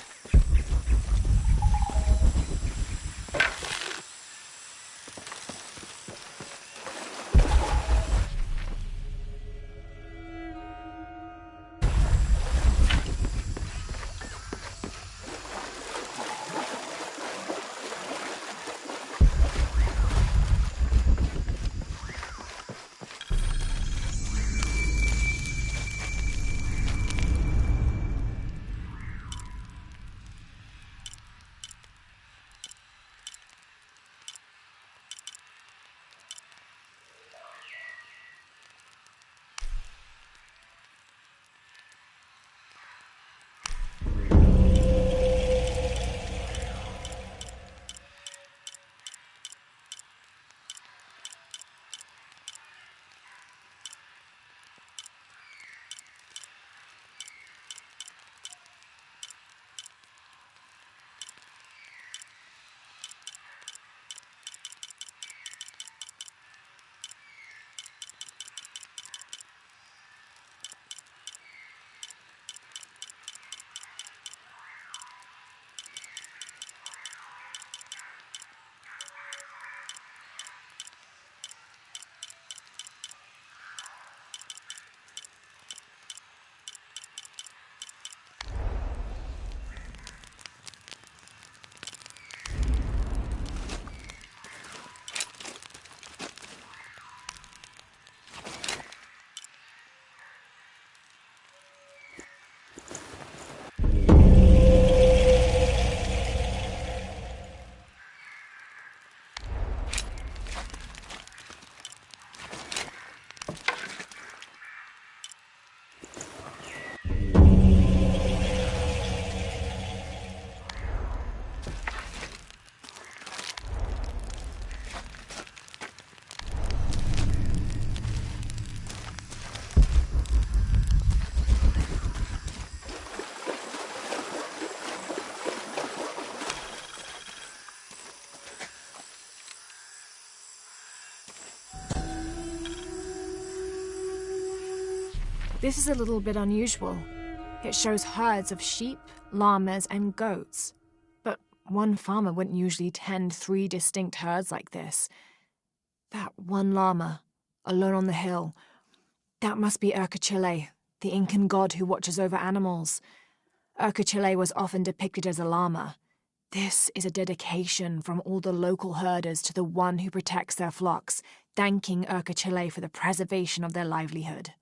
This is a little bit unusual. It shows herds of sheep, llamas, and goats. But one farmer wouldn't usually tend 3 distinct herds like this. That one llama, alone on the hill, that must be Urkachile, the Incan god who watches over animals. Urkachile was often depicted as a llama. This is a dedication from all the local herders to the one who protects their flocks, thanking Urkachile for the preservation of their livelihood.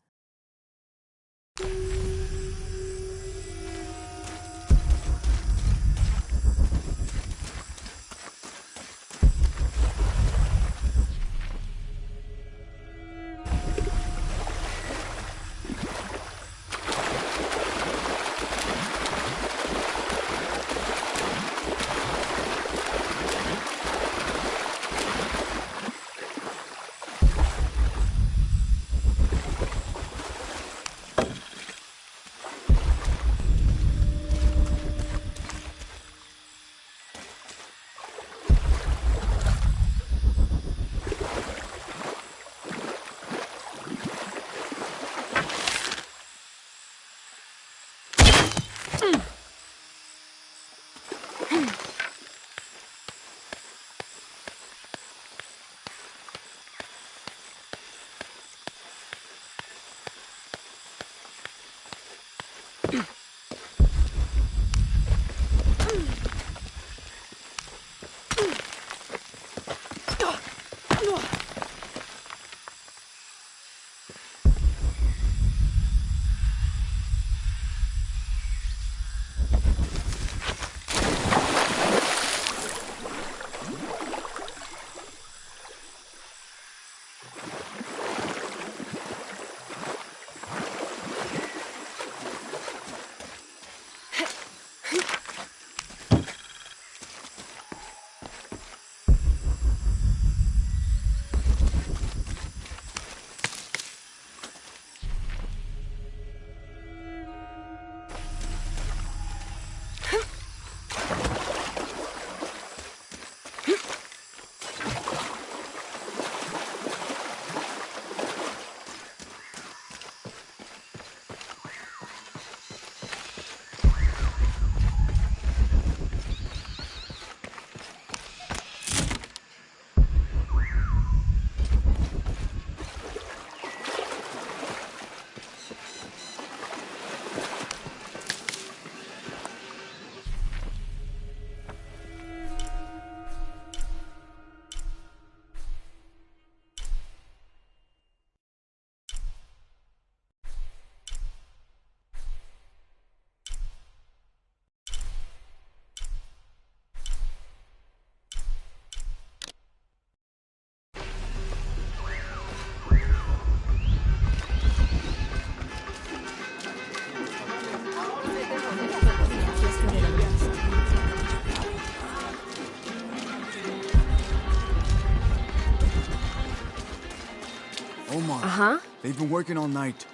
Uh-huh. They've been working all night.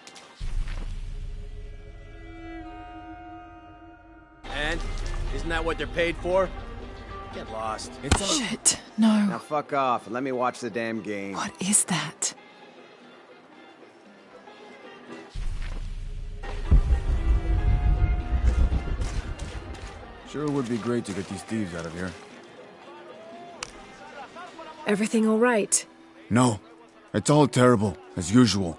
And? Isn't that what they're paid for? Get lost. Shit, no. Now fuck off and let me watch the damn game. What is that? Sure would be great to get these thieves out of here. Everything all right? No. It's all terrible, as usual.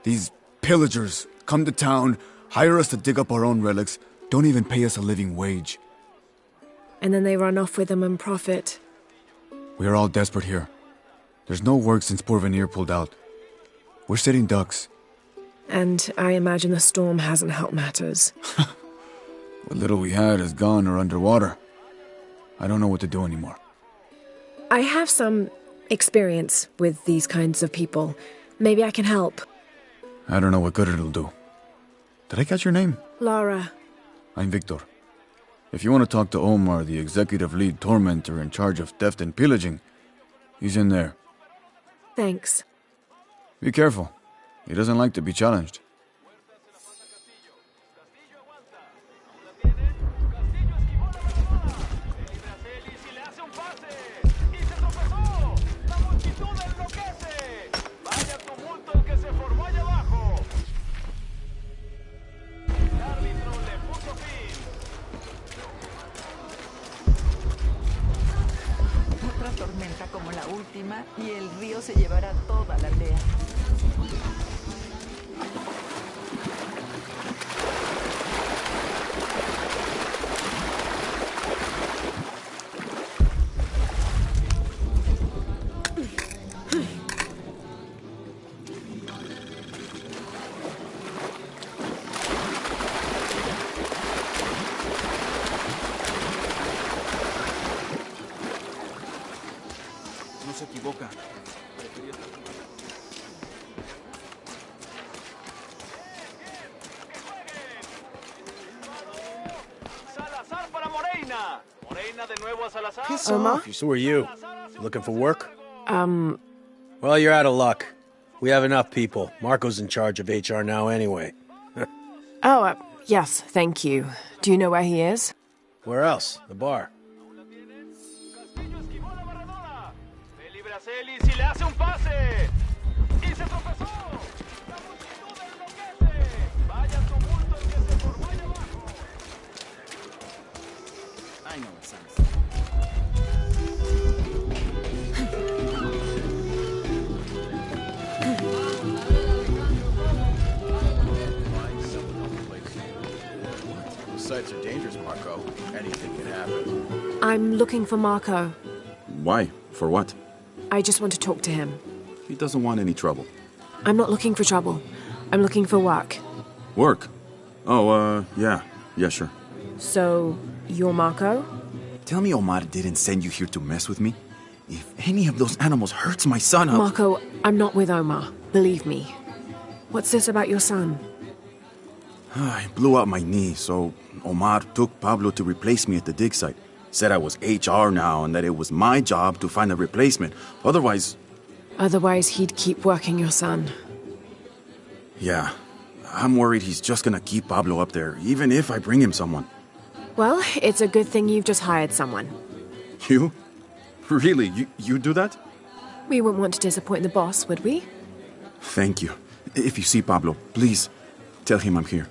These pillagers come to town, hire us to dig up our own relics, don't even pay us a living wage. And then they run off with them and profit. We are all desperate here. There's no work since Porvenir pulled out. We're sitting ducks. And I imagine the storm hasn't helped matters. What little we had is gone or underwater. I don't know what to do anymore. I have some experience with these kinds of people. Maybe I can help. I don't know what good it'll do. Did I catch your name? Lara. I'm Victor. If you want to talk to Omar, the executive lead tormentor in charge of theft and pillaging, he's in there. Thanks. Be careful. He doesn't like to be challenged. Tormenta como la última y el río se llevará toda la aldea. No se equivoca. Salazar para Moreina. Moreina de nuevo a Salazar. Piss off. Who are you? Looking for work? Well, you're out of luck. We have enough people. Marco's in charge of HR now anyway. Yes, thank you. Do you know where he is? Where else? The bar. Si le hace un pase y se tropezó. La multitud enloquece. Vaya tumulto el que se formó allá abajo. I know it sounds. The sites are dangerous, Marco. Anything can happen. I'm looking for Marco. Why? For what? I just want to talk to him. He doesn't want any trouble. I'm not looking for trouble. I'm looking for work. Work? Oh, yeah. Yeah, sure. So, you're Marco? Tell me Omar didn't send you here to mess with me? If any of those animals hurts my son, I'll... Marco, I'm not with Omar. Believe me. What's this about your son? I blew out my knee, so Omar took Pablo to replace me at the dig site. Said I was HR now and that it was my job to find a replacement. Otherwise... Otherwise, he'd keep working your son. Yeah. I'm worried he's just gonna keep Pablo up there, even if I bring him someone. Well, it's a good thing you've just hired someone. You? Really? You do that? We wouldn't want to disappoint the boss, would we? Thank you. If you see Pablo, please tell him I'm here.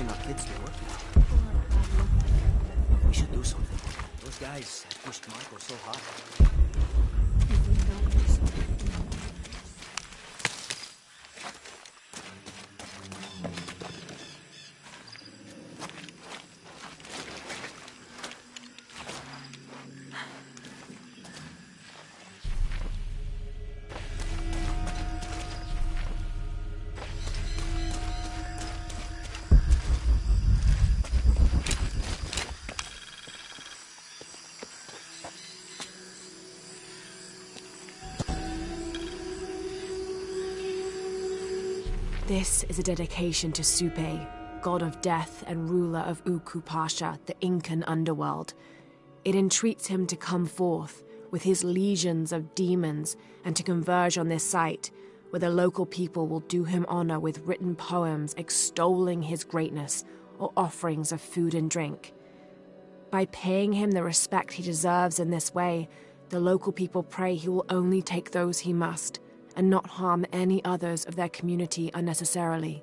forcing our kids to work now. We should do something. Those guys have pushed Marco so hard. This is a dedication to Supe, god of death and ruler of Uku Pasha, the Incan underworld. It entreats him to come forth with his legions of demons and to converge on this site, where the local people will do him honor with written poems extolling his greatness or offerings of food and drink. By paying him the respect he deserves in this way, the local people pray he will only take those he must, and not harm any others of their community unnecessarily.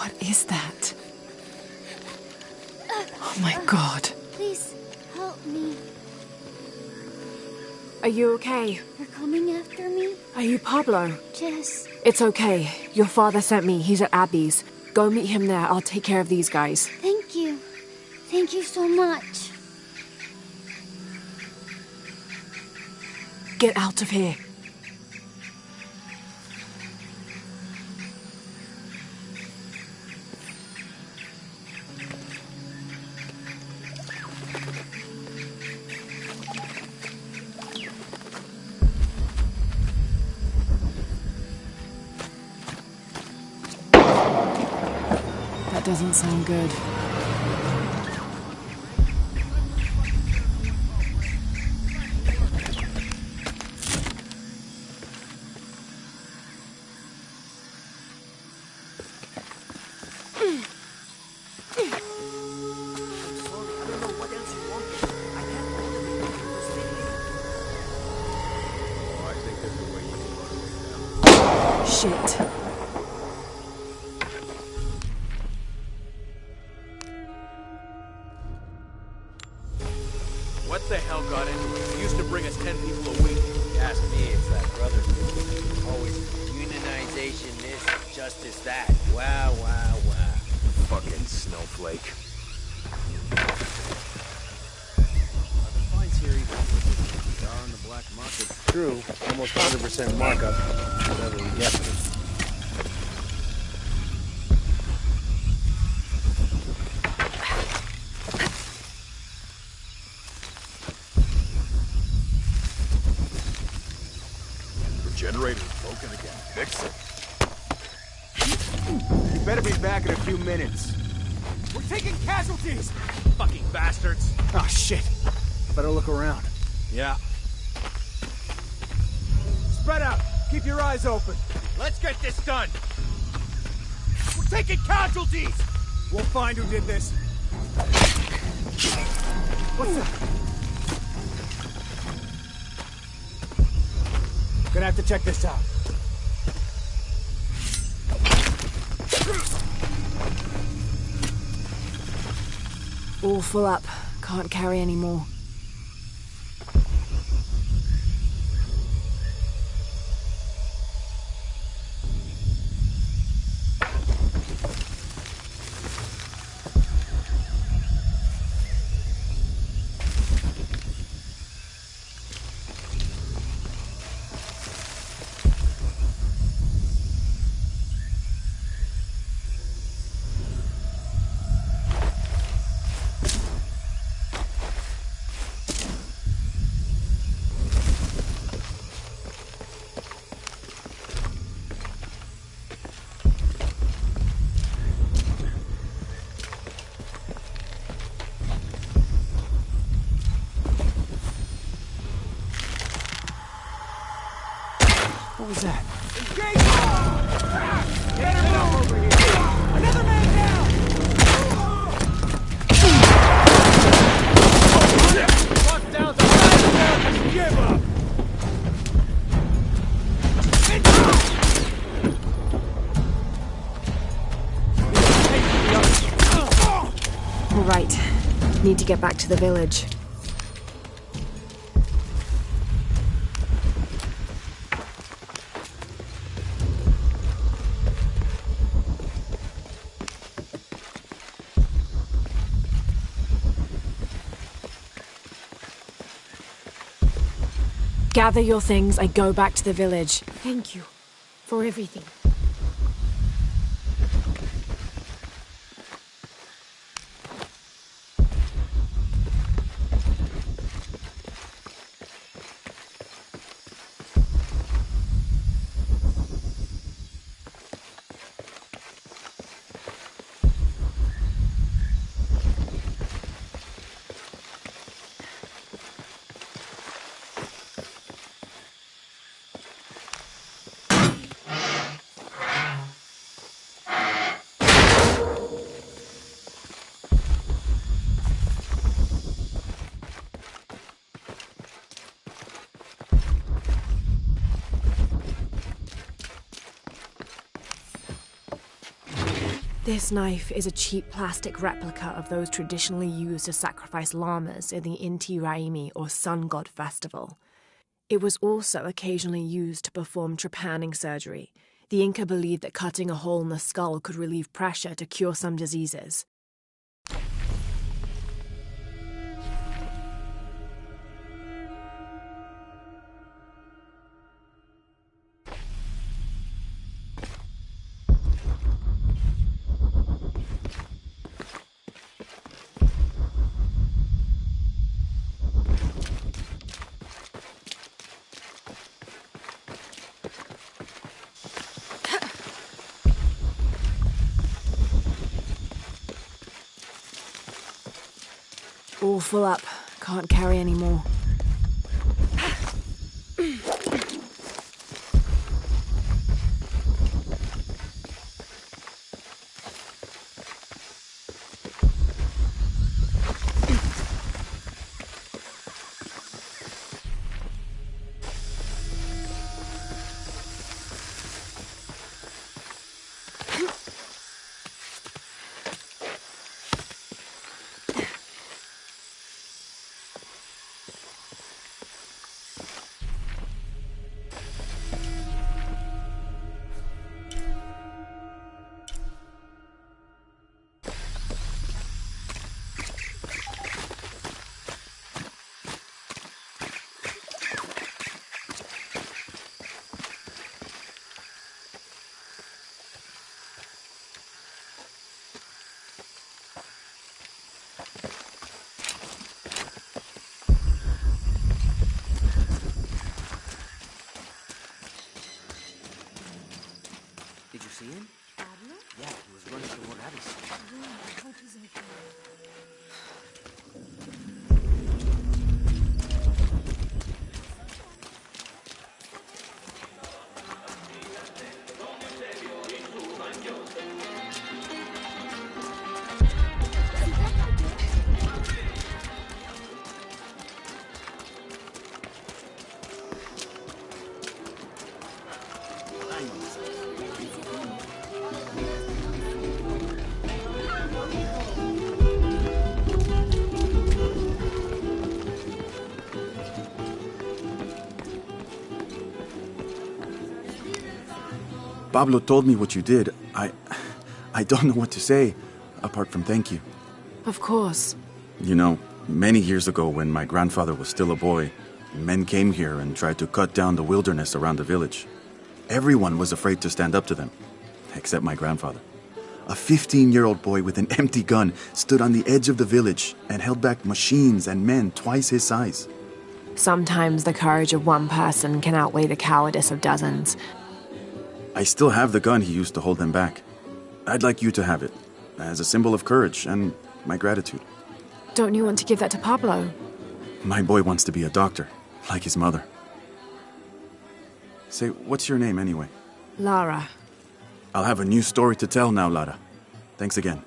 What is that? Oh my god. Please, help me. Are you okay? You're coming after me? Are you Pablo? Jess. It's okay. Your father sent me. He's at Abby's. Go meet him there. I'll take care of these guys. Thank you. Thank you so much. Get out of here. That doesn't sound good. Shit. What the hell got into it? He used to bring us 10 people a week. You ask me, it's that brother. Always unionization this, justice that. Wow, wow, wow. Fucking snowflake. The fines here even are on the black market. True, almost 100% markup. Whatever we get for it. Generator's broken again. Fix it. You better be back in a few minutes. We're taking casualties! Fucking bastards! Oh, shit. Better look around. Yeah. Spread out. Keep your eyes open. Let's get this done! We're taking casualties! We'll find who did this. What's that? Gonna have to check this out. All full up. Can't carry any more. What was that? Engage! Get him up over here! Another man down! Walk down the side give up! All right. Need to get back to the village. Gather your things and go back to the village. Thank you for everything. This knife is a cheap plastic replica of those traditionally used to sacrifice llamas in the Inti Raymi or Sun God Festival. It was also occasionally used to perform trepanning surgery. The Inca believed that cutting a hole in the skull could relieve pressure to cure some diseases. All full up. Can't carry any more. Did you see him? Pablo? Yeah, he was running toward Addis. I hope he's okay. Pablo told me what you did. I don't know what to say, apart from thank you. Of course. You know, many years ago when my grandfather was still a boy, men came here and tried to cut down the wilderness around the village. Everyone was afraid to stand up to them, except my grandfather. A 15-year-old boy with an empty gun stood on the edge of the village and held back machines and men twice his size. Sometimes the courage of one person can outweigh the cowardice of dozens. I still have the gun he used to hold them back. I'd like you to have it, as a symbol of courage and my gratitude. Don't you want to give that to Pablo? My boy wants to be a doctor, like his mother. Say, what's your name anyway? Lara. I'll have a new story to tell now, Lara. Thanks again.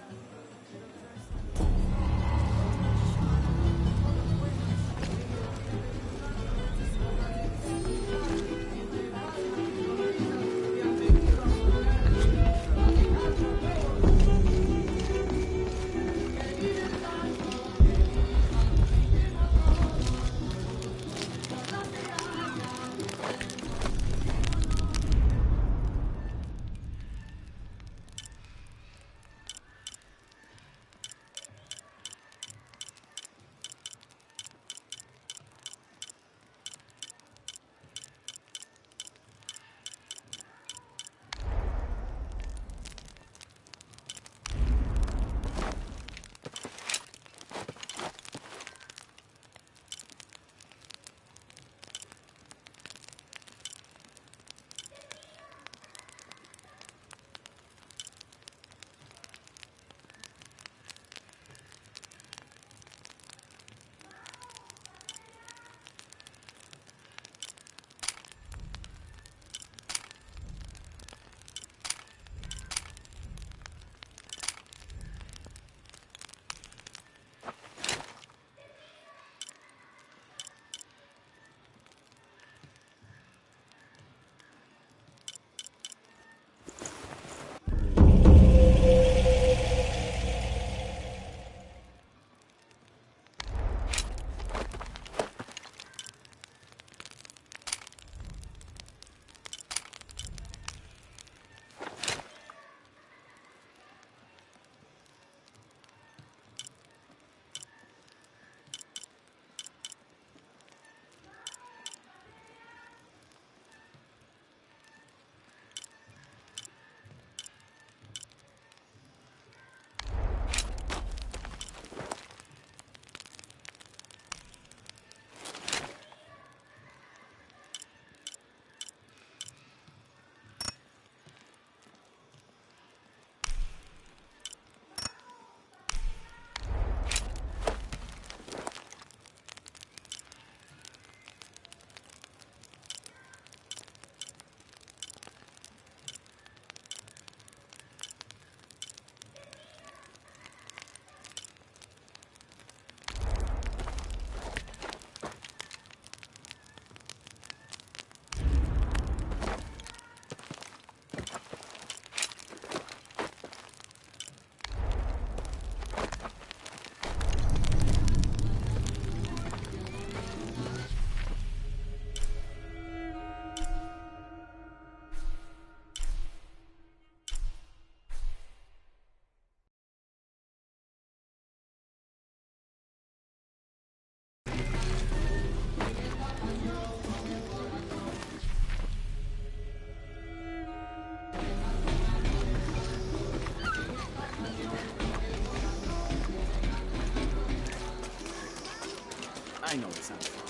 know it sounds fun.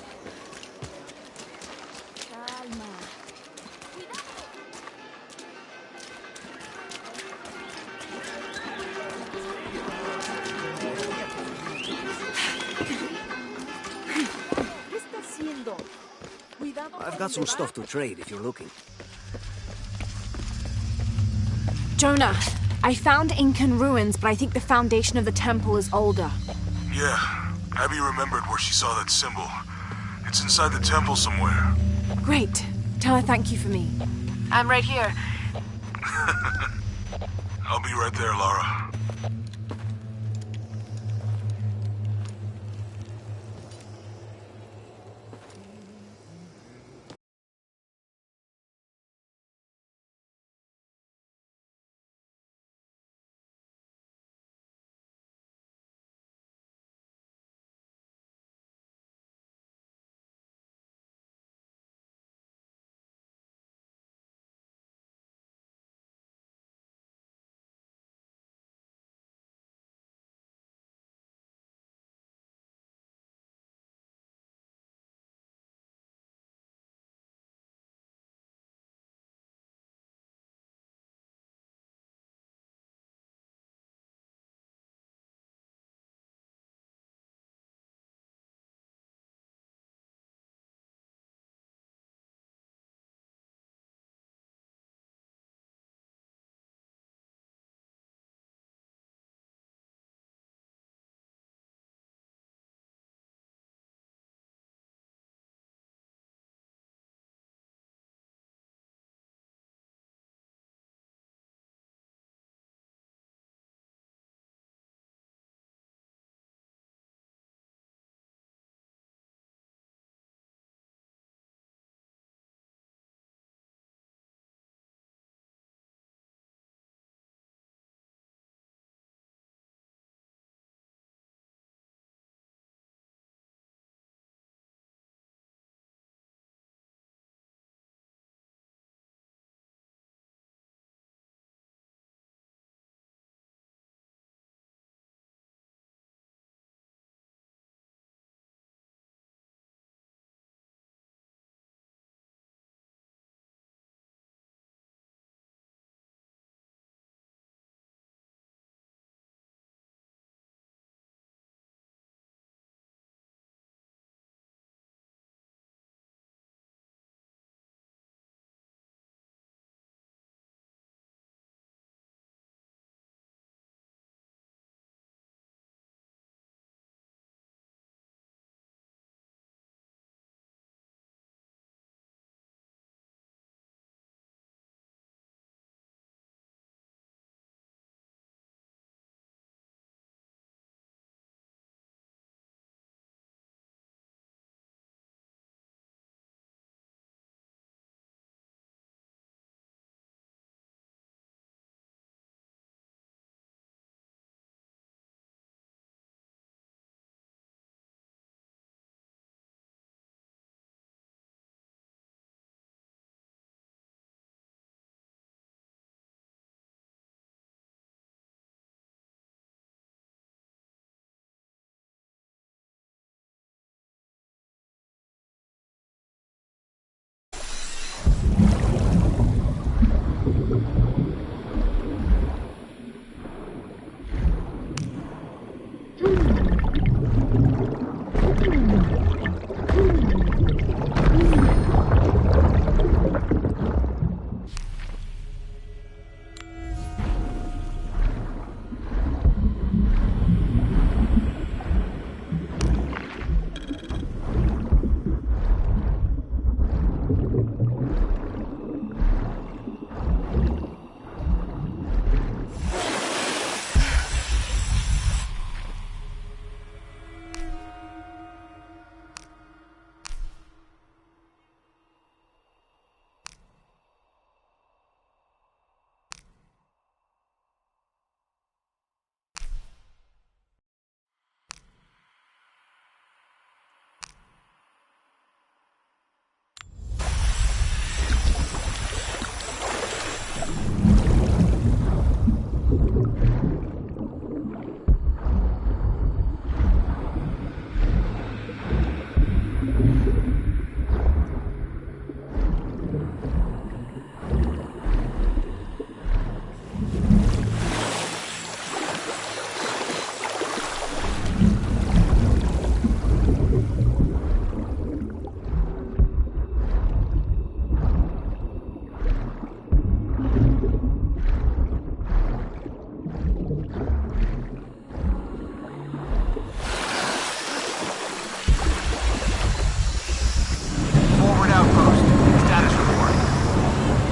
I've got some stuff to trade if you're looking. Jonah, I found Incan ruins, but I think the foundation of the temple is older. Yeah, Abby remembered where she saw that symbol. It's inside the temple somewhere. Great. Tell her thank you for me. I'm right here. I'll be right there, Lara.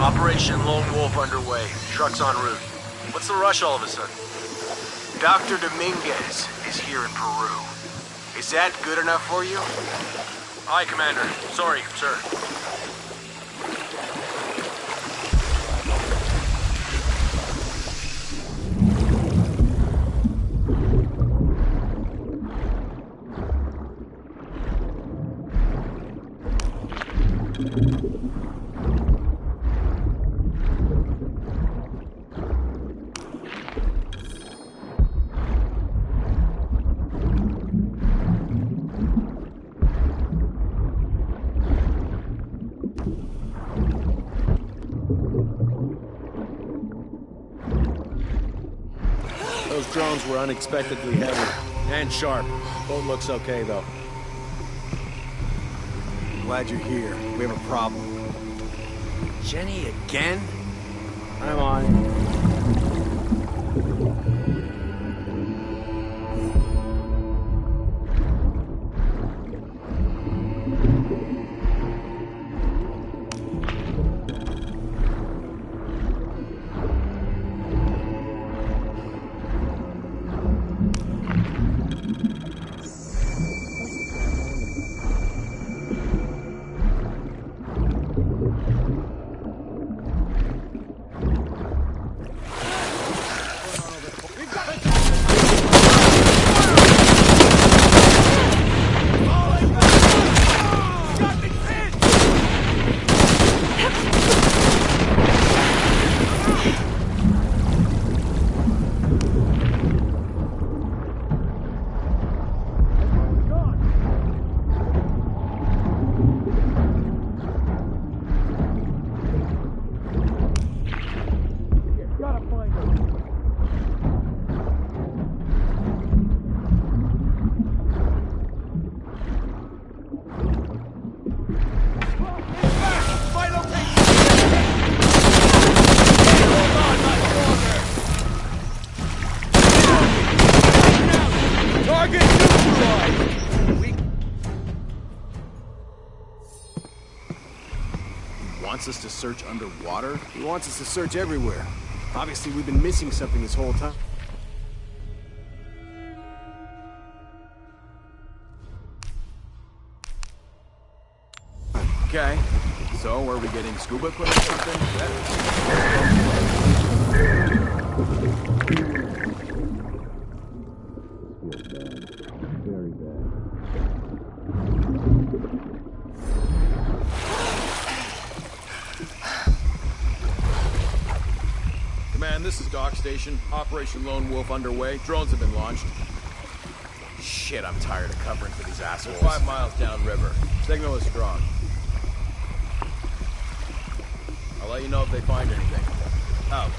Operation Lone Wolf underway. Trucks en route. What's the rush all of a sudden? Dr. Dominguez is here in Peru. Is that good enough for you? Aye, Commander. Sorry, sir. Those drones were unexpectedly heavy and sharp. Boat looks okay, though. Glad you're here. We have a problem. Jenny again? I'm on it. Wants us to search underwater? He wants us to search everywhere. Obviously, we've been missing something this whole time. Okay, so are we getting scuba equipment or something? Very bad. Command, this is Dock Station. Operation Lone Wolf underway. Drones have been launched. Shit, I'm tired of covering for these assholes. We're 5 miles downriver. Signal is strong. I'll let you know if they find anything. Out.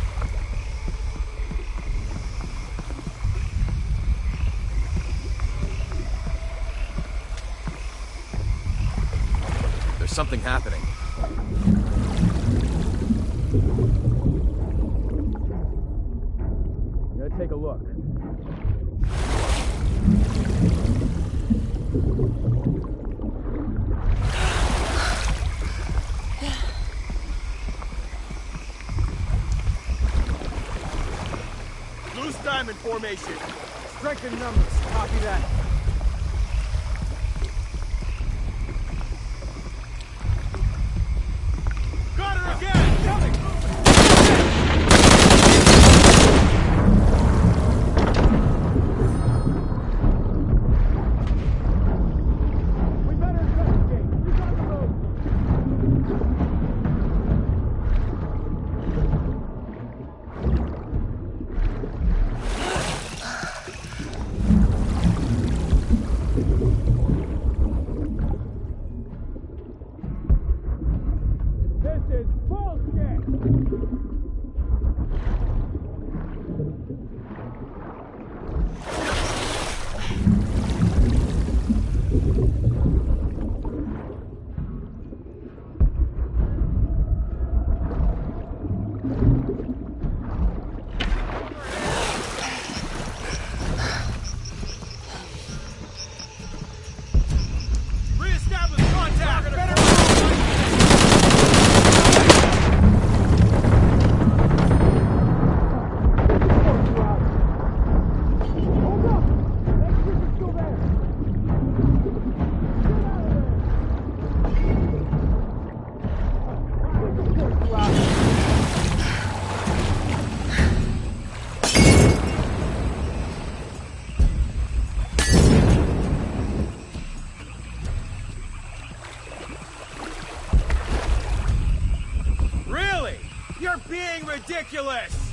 There's something happening. Take a look. Loose diamond formation. Strength in numbers. Copy that. Got her again! Coming! You're being ridiculous!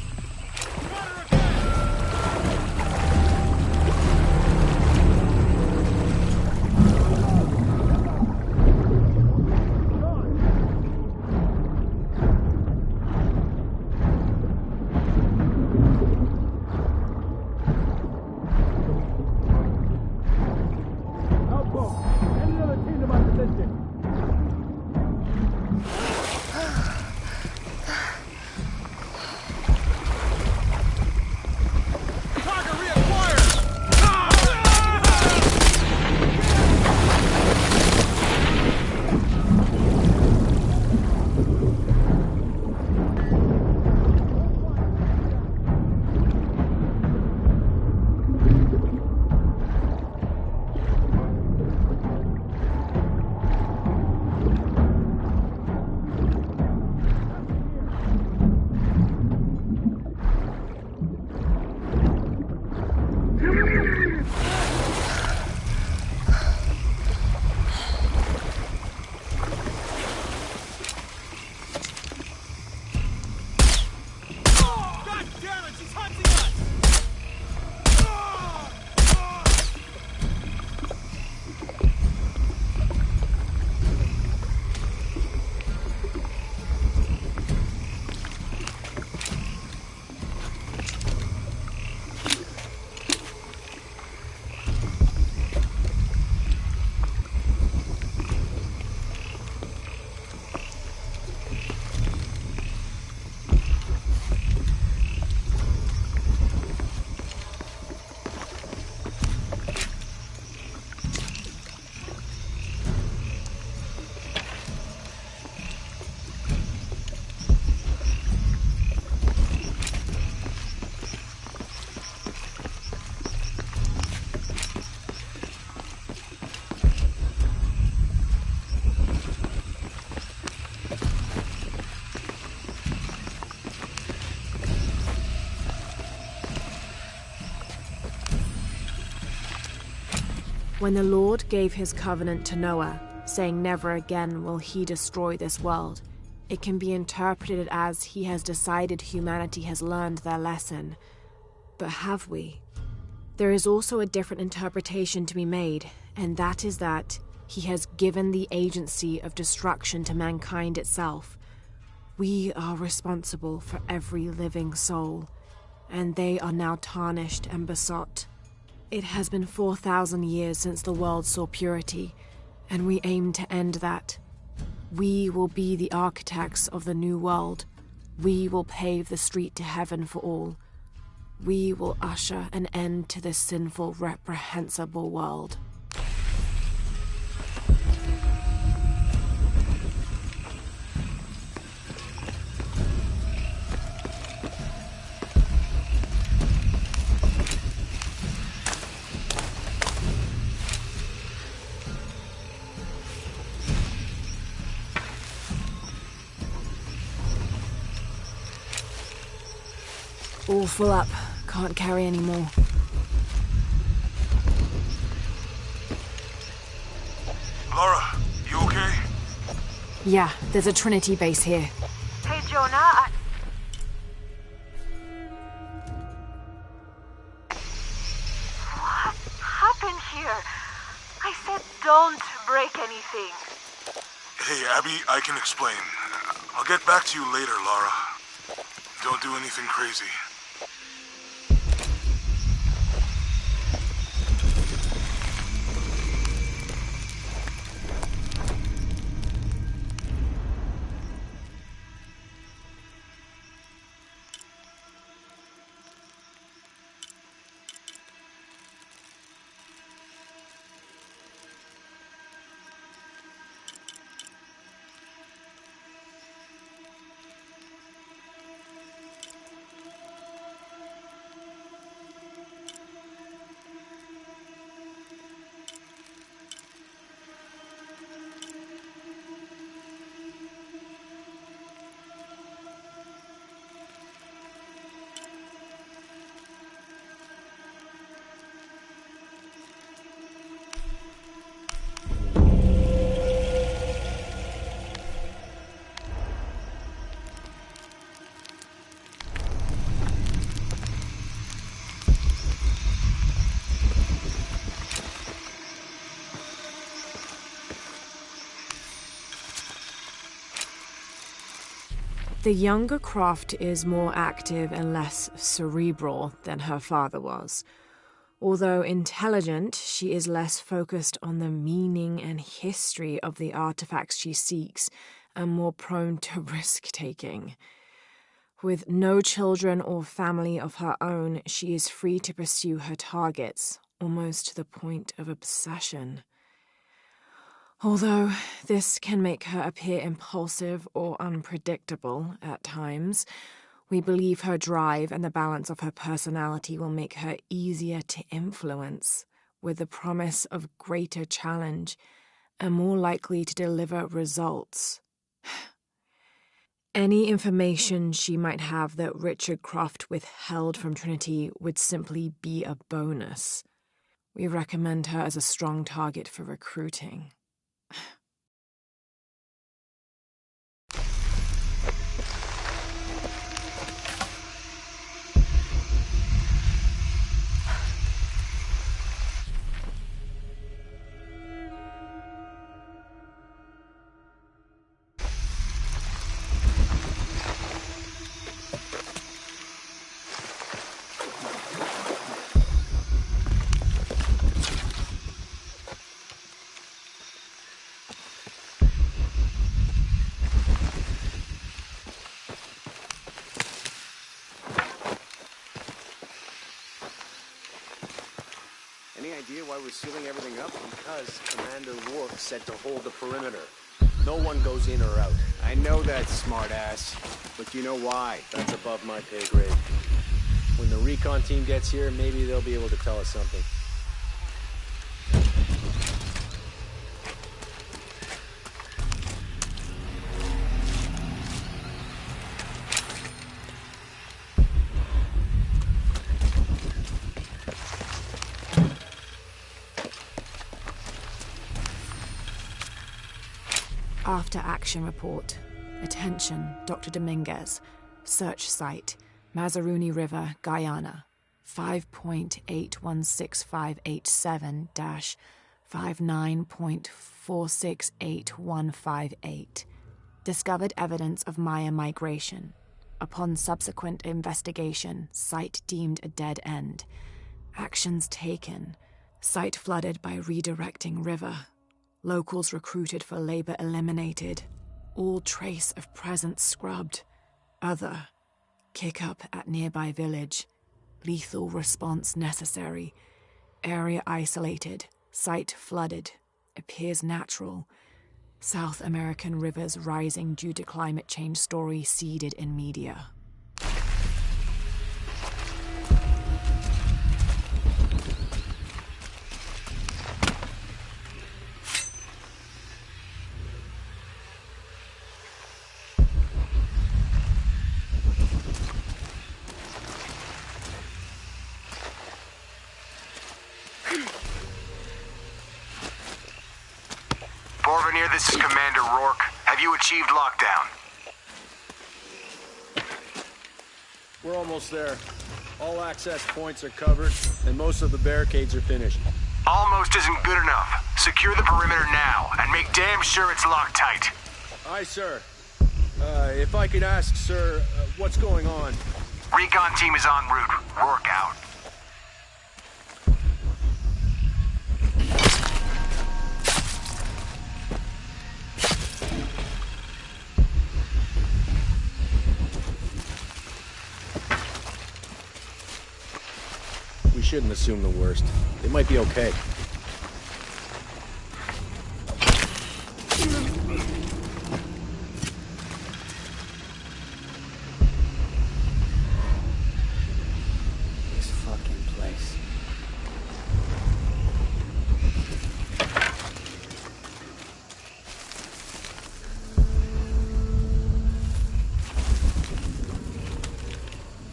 When the Lord gave his covenant to Noah, saying never again will he destroy this world, it can be interpreted as he has decided humanity has learned their lesson. But have we? There is also a different interpretation to be made, and that is that he has given the agency of destruction to mankind itself. We are responsible for every living soul, and they are now tarnished and besought. It has been 4,000 years since the world saw purity, and we aim to end that. We will be the architects of the new world. We will pave the street to heaven for all. We will usher an end to this sinful, reprehensible world. All full up. Can't carry any more. Lara, you okay? Yeah, there's a Trinity base here. Hey, Jonah, What happened here? I said don't break anything. Hey, Abby, I can explain. I'll get back to you later, Lara. Don't do anything crazy. The younger Croft is more active and less cerebral than her father was. Although intelligent, she is less focused on the meaning and history of the artifacts she seeks and more prone to risk-taking. With no children or family of her own, she is free to pursue her targets, almost to the point of obsession. Although this can make her appear impulsive or unpredictable at times, we believe her drive and the balance of her personality will make her easier to influence, with the promise of greater challenge and more likely to deliver results. Any information she might have that Richard Croft withheld from Trinity would simply be a bonus. We recommend her as a strong target for recruiting. Any idea why we're sealing everything up? Because Commander Rourke said to hold the perimeter. No one goes in or out. I know that, smartass. But you know why? That's above my pay grade. When the recon team gets here, maybe they'll be able to tell us something. After action report. Attention, Dr. Dominguez. Search site, Mazaruni River, Guyana. 5.81657-59.468158. Discovered evidence of Maya migration. Upon subsequent investigation, site deemed a dead end. Actions taken. Site flooded by redirecting river. Locals recruited for labor eliminated. All trace of presence scrubbed. Other. Kick up at nearby village. Lethal response necessary. Area isolated. Site flooded. Appears natural. South American rivers rising due to climate change story seeded in media. Porvenir, this is Commander Rourke. Have you achieved lockdown? We're almost there. All access points are covered, and most of the barricades are finished. Almost isn't good enough. Secure the perimeter now, and make damn sure it's locked tight. Aye, sir. If I could ask, sir, what's going on? Recon team is en route. Rourke out. We shouldn't assume the worst. They might be okay. This fucking place.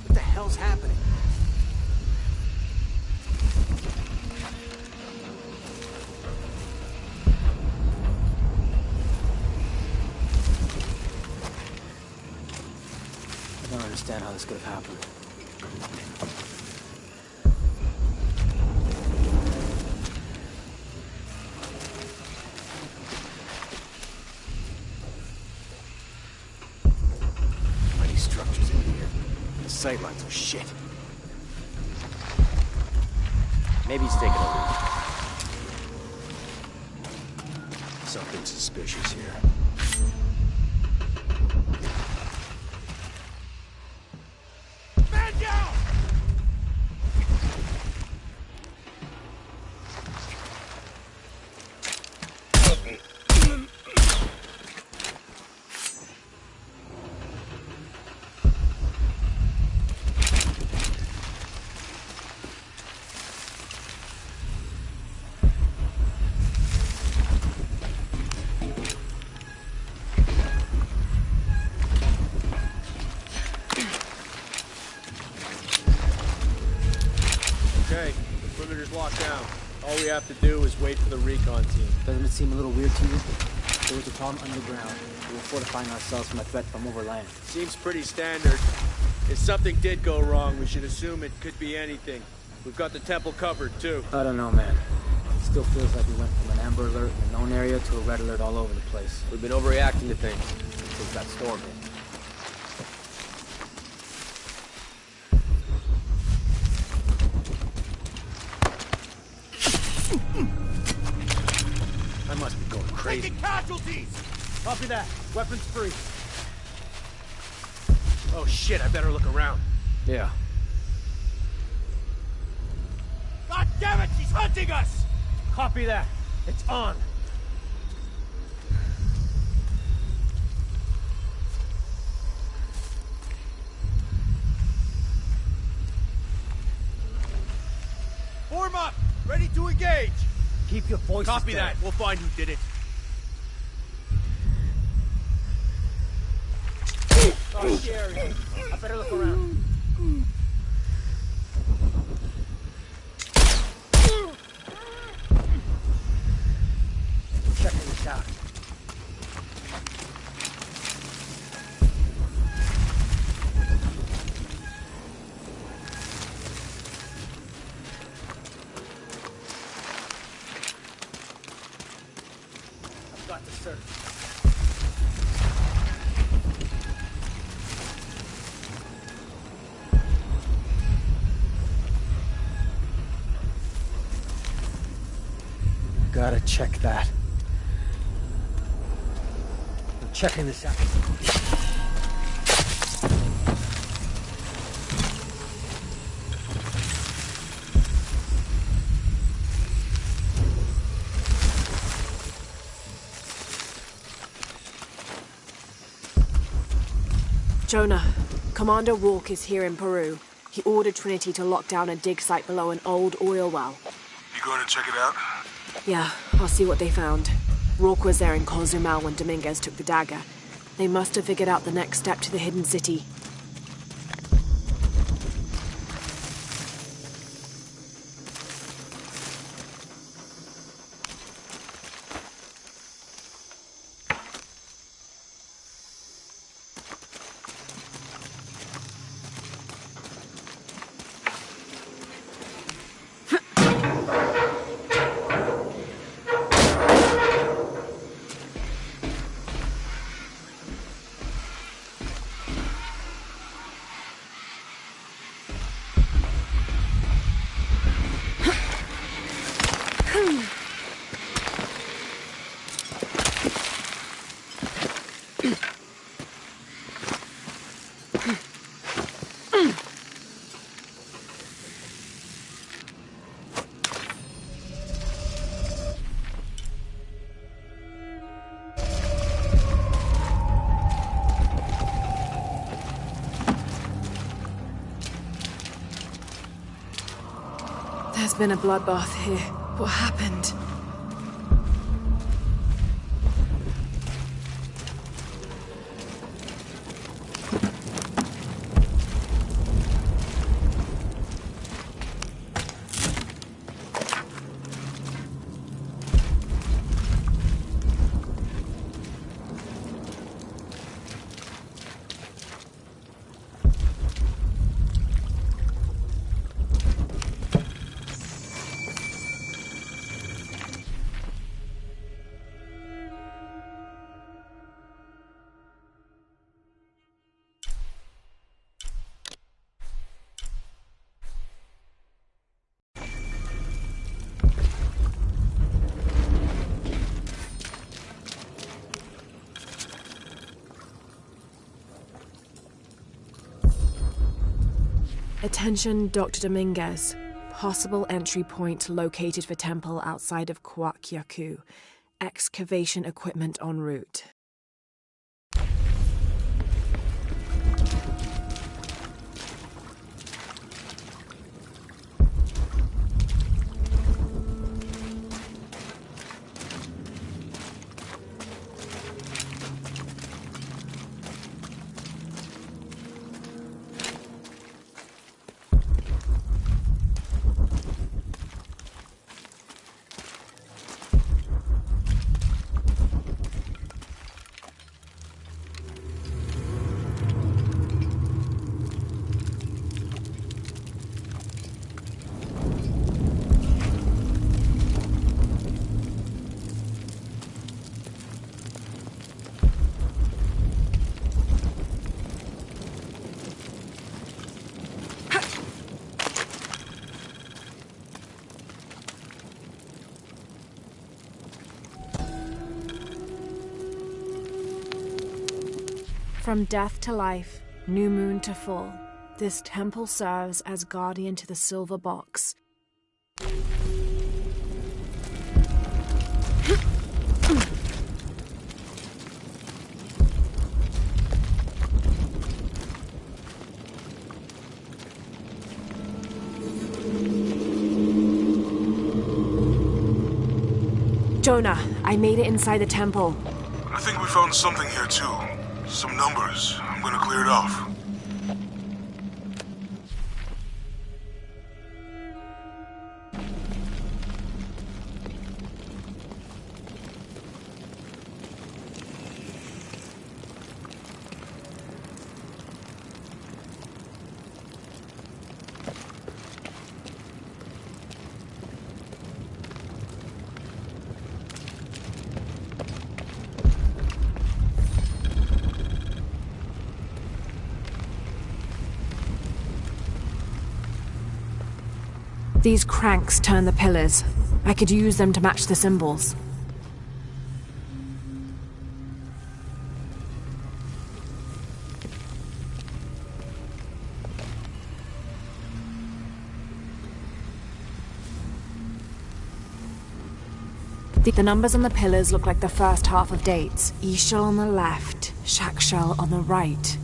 What the hell's happening? I don't understand how this could have happened. sightlines are shit. Maybe he's taking a leak. Something suspicious here. Man down! Okay, the perimeter's locked down. All we have to do is wait for the recon team. Doesn't it seem a little weird to you? There was a problem underground. We were fortifying ourselves from a threat from overland. Seems pretty standard. If something did go wrong, we should assume it could be anything. We've got the temple covered, too. I don't know, man. It still feels like we went from an amber alert in a known area to a red alert all over the place. We've been overreacting to things since that storm hit. I must be going crazy. Taking casualties! Copy that. Weapons free. Oh shit, I better look around. Yeah. God damn it, she's hunting us! Copy that. It's on. Form up! Ready to engage! Keep your voices Copy down. that. We'll find who did it. Oh, Sherry. I better look around. Checking this out. I've got to search. Gotta check that. I'm checking this out. Jonah, Commander Rourke is here in Peru. He ordered Trinity to lock down a dig site below an old oil well. You going to check it out? Yeah, I'll see what they found. Rourke was there in Cozumel when Dominguez took the dagger. They must have figured out the next step to the hidden city. There's been a bloodbath here. What happened? Attention, Dr. Dominguez. Possible entry point located for temple outside of Kwakyaku. Excavation equipment en route. From death to life, new moon to full, this temple serves as guardian to the silver box. Jonah, I made it inside the temple. I think we found something here too. Some numbers. I'm gonna clear it off. These cranks turn the pillars. I could use them to match the symbols. The numbers on the pillars look like the first half of dates. Ishal on the left, Shakshal on the right.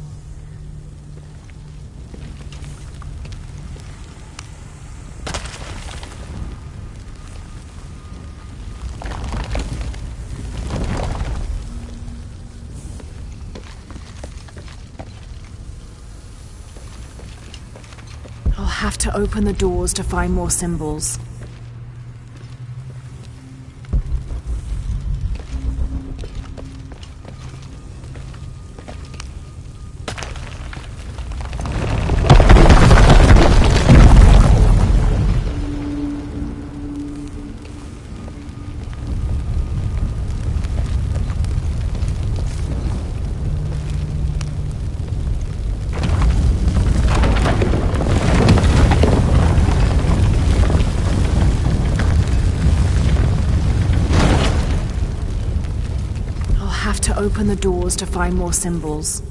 I'll have to open the doors to find more symbols. Open the doors to find more symbols.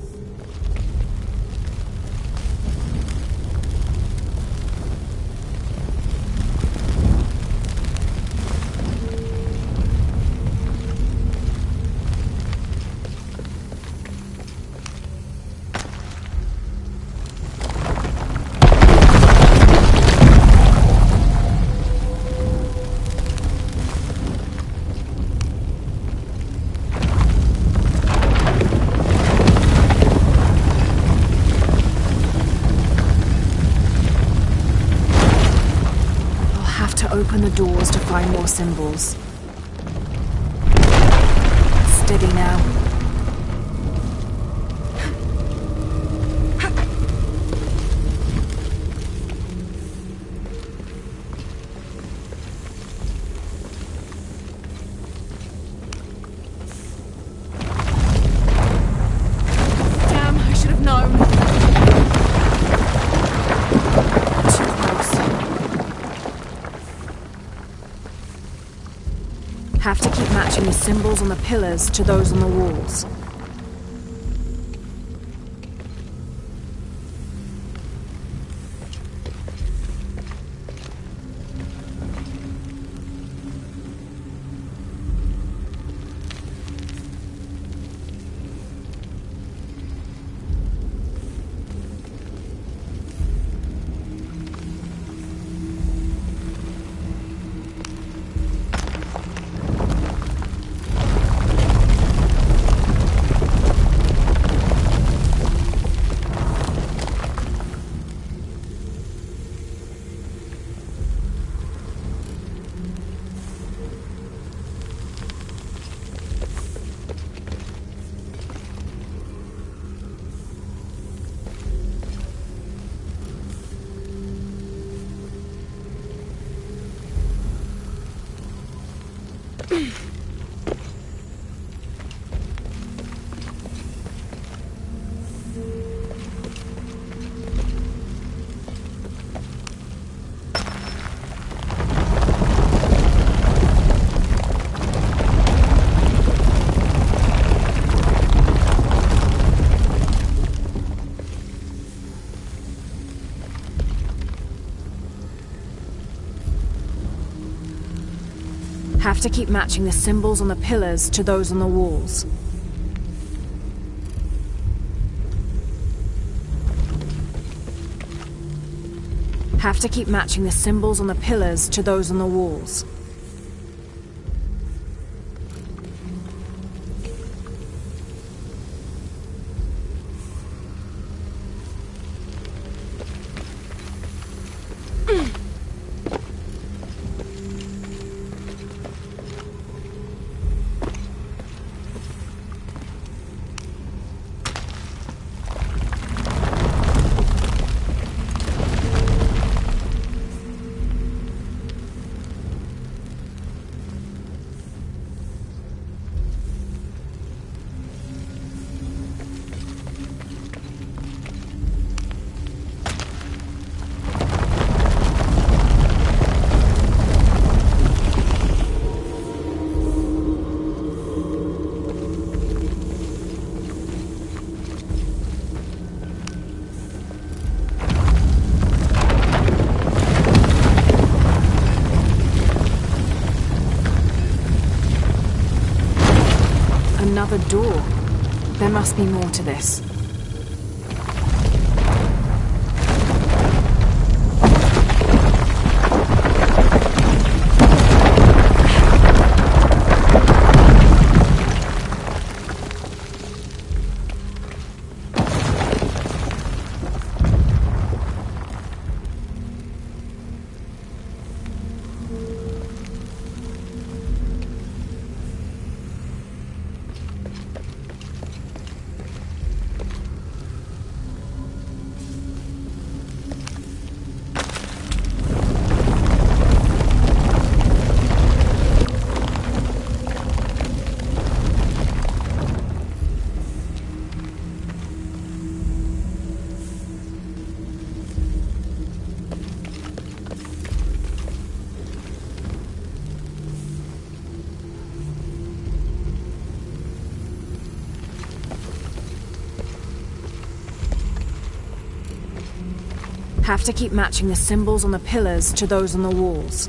Open the doors to find more symbols. Steady now. Damn, I should have known. Have to keep matching the symbols on the pillars to those on the walls. Have to keep matching the symbols on the pillars to those on the walls. Have to keep matching the symbols on the pillars to those on the walls. Another door. There must be more to this. Have to keep matching the symbols on the pillars to those on the walls.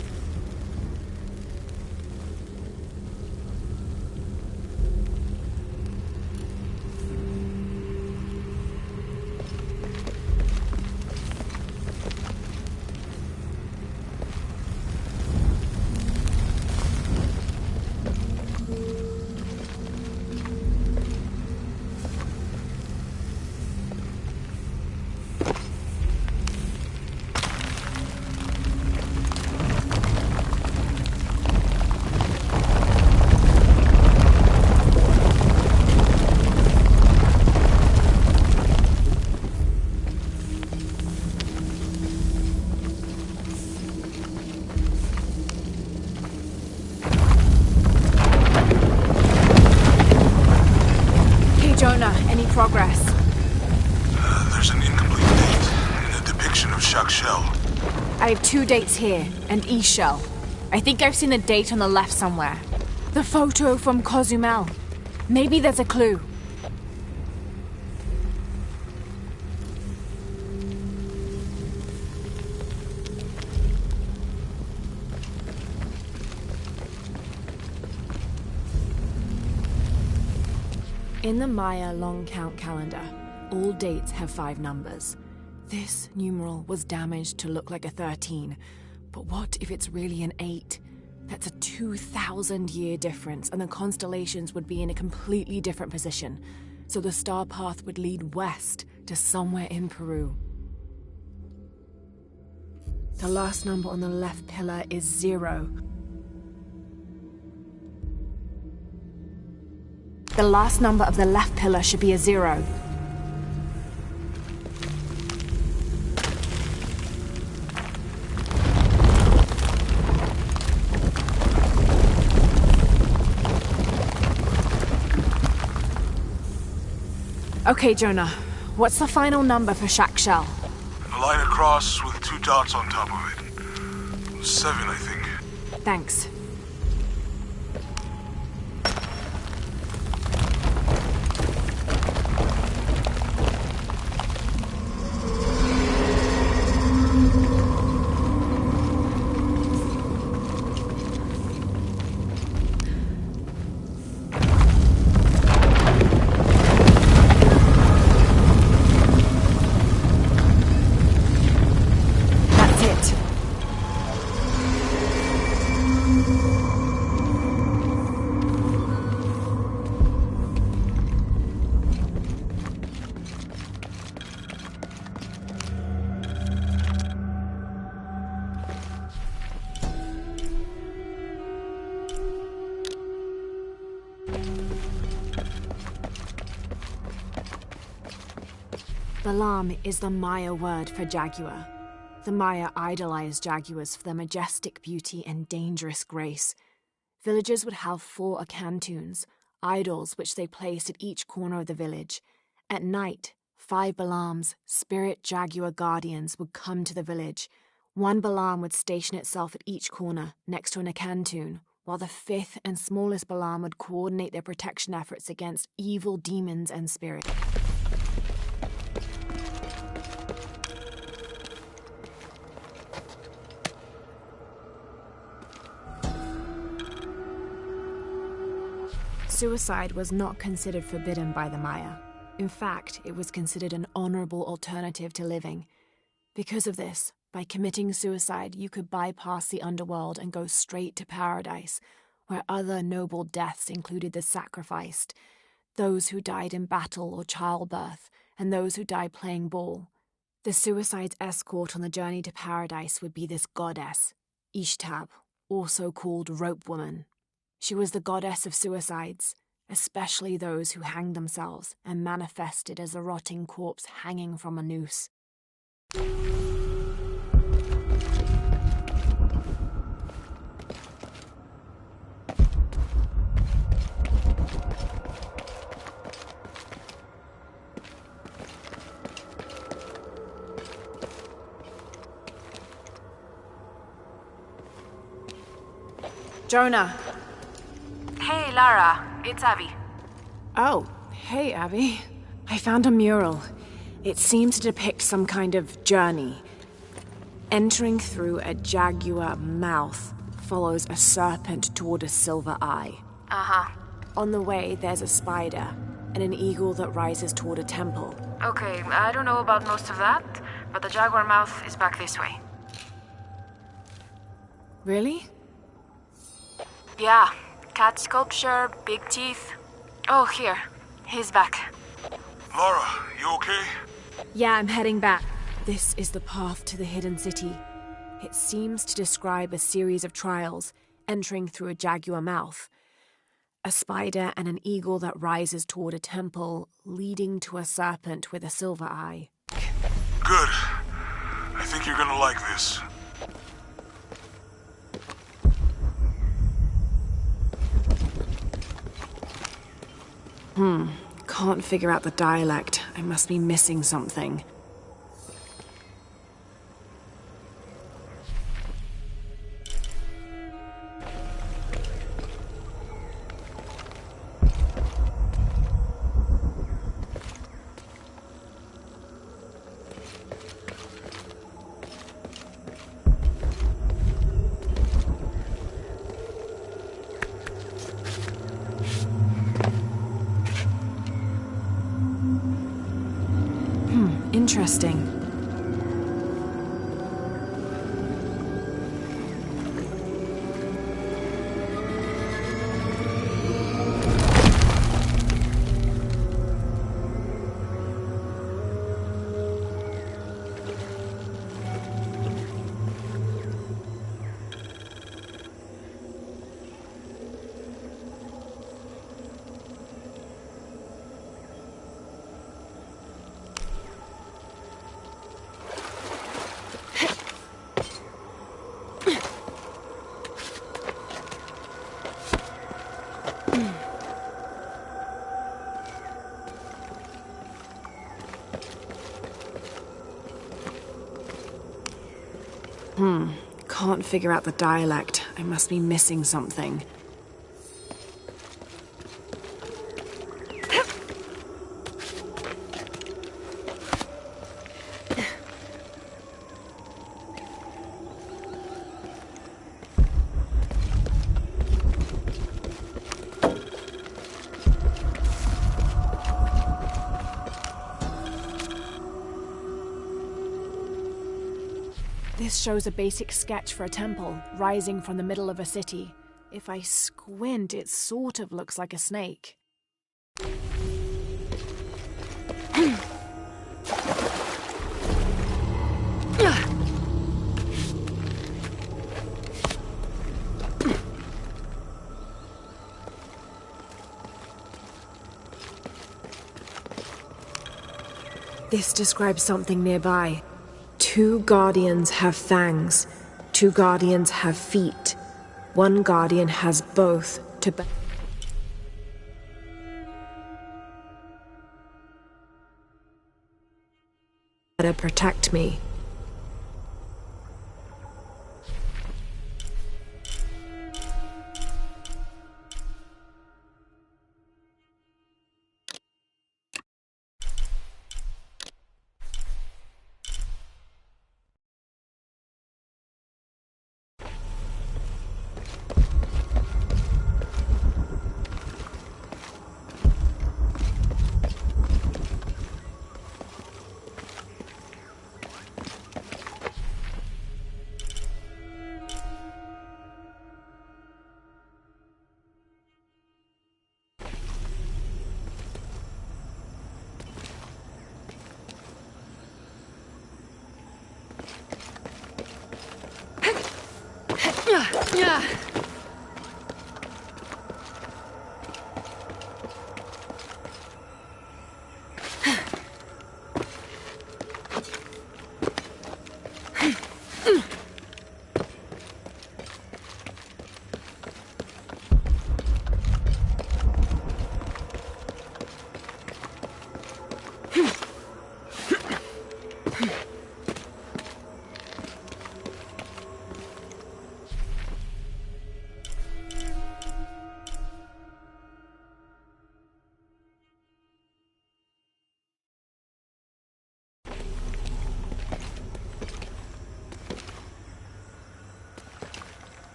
Progress. There's an incomplete date and a depiction of Jacques Shell. I have 2 dates here, and E-Shell. I think I've seen the date on the left somewhere. The photo from Cozumel. Maybe there's a clue. In the Maya long count calendar, all dates have 5 numbers. This numeral was damaged to look like a 13, but what if it's really an 8? That's a 2,000-year difference, and the constellations would be in a completely different position. So the star path would lead west to somewhere in Peru. The last number on the left pillar is 0. The last number of the left pillar should be a 0. Okay, Jonah. What's the final number for Shack Shell? A line across with 2 dots on top of it. 7, I think. Thanks. Balam is the Maya word for jaguar. The Maya idolized jaguars for their majestic beauty and dangerous grace. Villagers would have 4 akantuns, idols which they placed at each corner of the village. At night, 5 Balams, spirit jaguar guardians, would come to the village. 1 Balam would station itself at each corner, next to an akantun, while the 5th and smallest Balam would coordinate their protection efforts against evil demons and spirits. Suicide was not considered forbidden by the Maya. In fact, it was considered an honorable alternative to living. Because of this, by committing suicide, you could bypass the underworld and go straight to paradise, where other noble deaths included the sacrificed, those who died in battle or childbirth, and those who died playing ball. The suicide's escort on the journey to paradise would be this goddess, Ishtab, also called Rope Woman. She was the goddess of suicides, especially those who hanged themselves and manifested as a rotting corpse hanging from a noose. Jonah. Hey, Lara. It's Abby. Oh, hey, Abby. I found a mural. It seems to depict some kind of journey. Entering through a jaguar mouth follows a serpent toward a silver eye. Uh-huh. On the way, there's a spider and an eagle that rises toward a temple. Okay, I don't know about most of that, but the jaguar mouth is back this way. Really? Yeah. Cat sculpture, big teeth. Oh, here. He's back. Lara, you okay? Yeah, I'm heading back. This is the path to the hidden city. It seems to describe a series of trials, entering through a jaguar mouth. A spider and an eagle that rises toward a temple, leading to a serpent with a silver eye. Good. I think you're gonna like this. Can't figure out the dialect. I must be missing something. Interesting. Can't figure out the dialect. I must be missing something. This shows a basic sketch for a temple, rising from the middle of a city. If I squint, it sort of looks like a snake. This describes something nearby. 2 guardians have fangs. 2 guardians have feet. 1 guardian has both to better protect me. Yeah.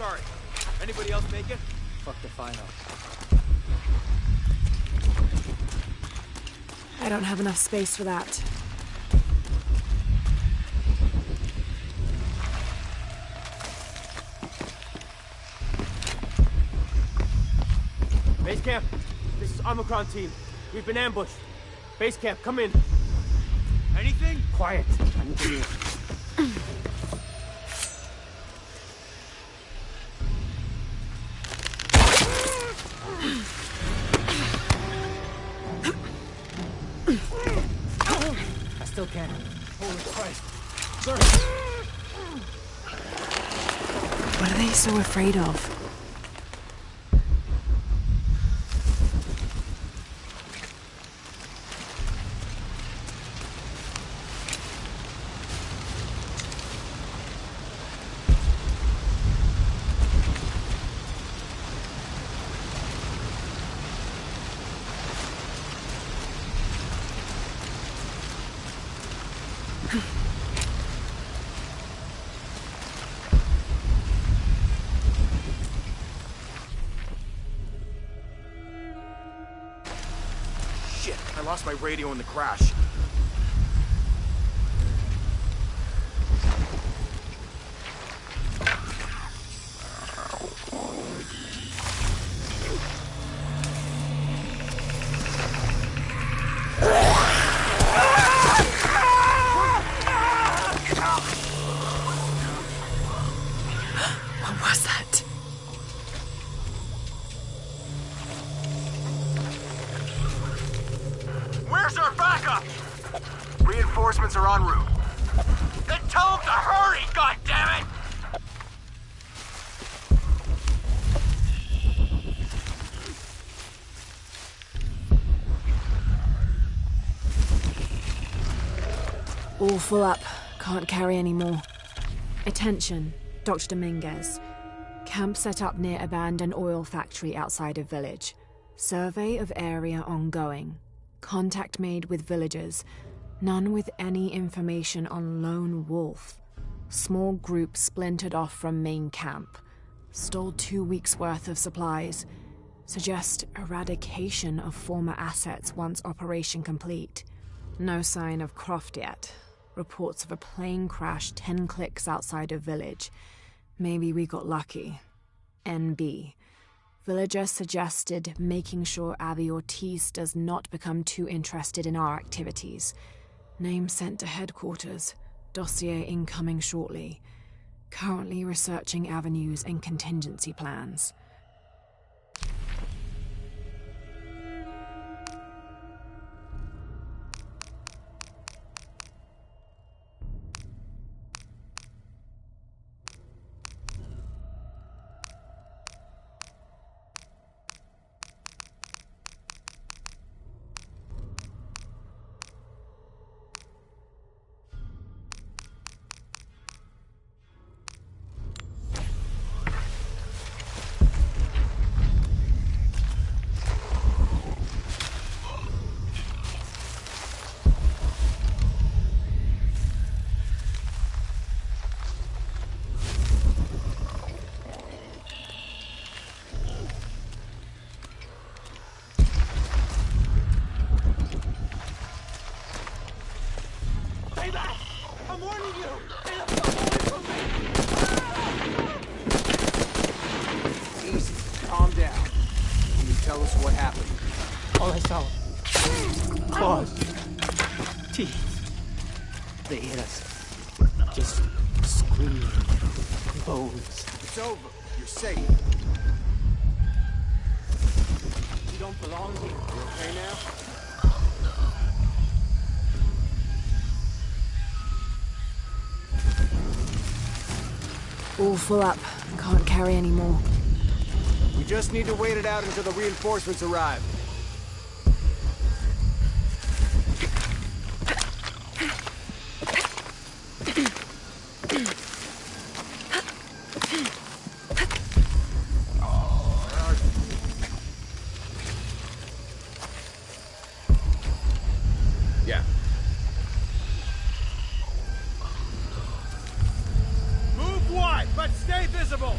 Sorry. Anybody else make it? Fuck the final. I don't have enough space for that. Base camp, this is Omicron team. We've been ambushed. Base camp, come in. Anything? Quiet. I need to hear. I still can't. Holy Christ. Sir! What are they so afraid of? Shit, I lost my radio in the crash. What was that? Where's our backup? Reinforcements are en route. Then tell them to hurry, goddammit! All full up. Can't carry any more. Attention, Dr. Dominguez. Camp set up near abandoned oil factory outside of village. Survey of area ongoing. Contact made with villagers. None with any information on lone wolf. Small group splintered off from main camp. Stole 2 weeks' worth of supplies. Suggest eradication of former assets once operation complete. No sign of Croft yet. Reports of a plane crash 10 clicks outside of village. Maybe we got lucky. NB. Villager suggested making sure Abby Ortiz does not become too interested in our activities. Name sent to headquarters. Dossier incoming shortly. Currently researching avenues and contingency plans. Claws. Teeth. They hit us. Just screaming. Bones. It's over. You're safe. You don't belong here. You okay now? All full up. Can't carry any more. We just need to wait it out until the reinforcements arrive. Yeah. Move wide, but stay visible!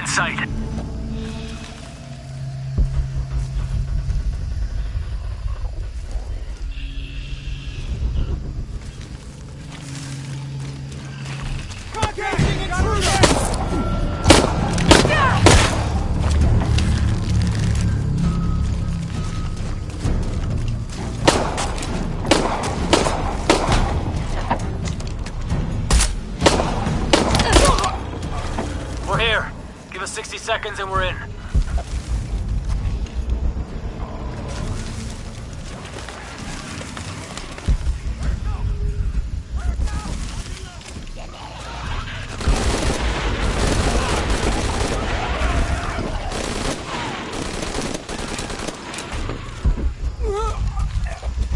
in sight. We're here. Give us 60 seconds and we're in.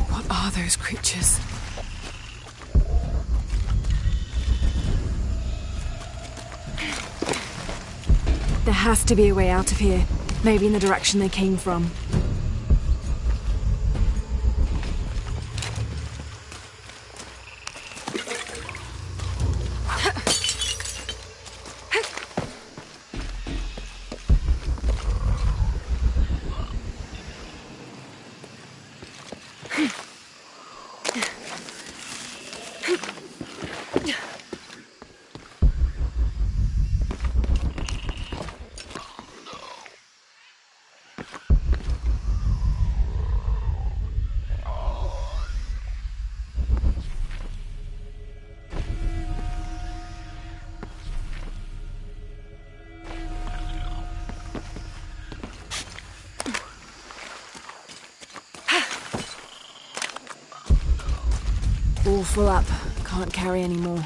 What are those creatures? There has to be a way out of here. Maybe in the direction they came from. All full up. Can't carry any more.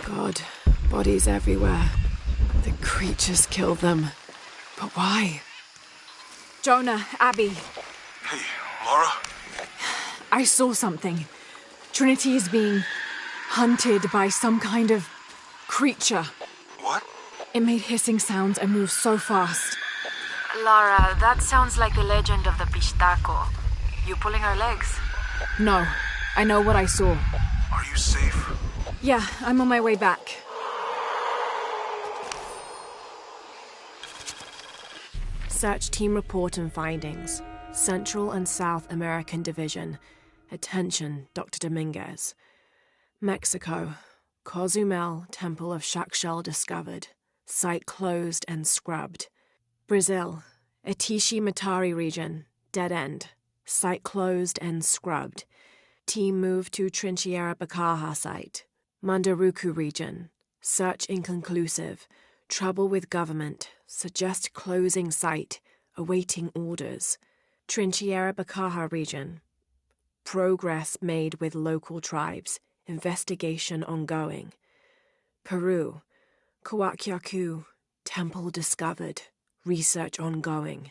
God, bodies everywhere. The creatures killed them. But why? Jonah, Abby. Hey, Lara? I saw something. Trinity is being hunted by some kind of creature. What? It made hissing sounds and moved so fast. Lara, that sounds like the legend of the Pistaco. You pulling our legs? No, I know what I saw. Are you safe? Yeah, I'm on my way back. Search team report and findings. Central and South American Division. Attention, Dr. Dominguez. Mexico. Cozumel, Temple of Shakshel discovered. Site closed and scrubbed. Brazil. Atishi Matari region. Dead end. Site closed and scrubbed. Team moved to Trinchera Bacaja site. Mandaruku region. Search inconclusive. Trouble with government. Suggest closing site. Awaiting orders. Trinchera Bacaja region. Progress made with local tribes. Investigation ongoing. Peru. Coaquiacu. Temple discovered. Research ongoing.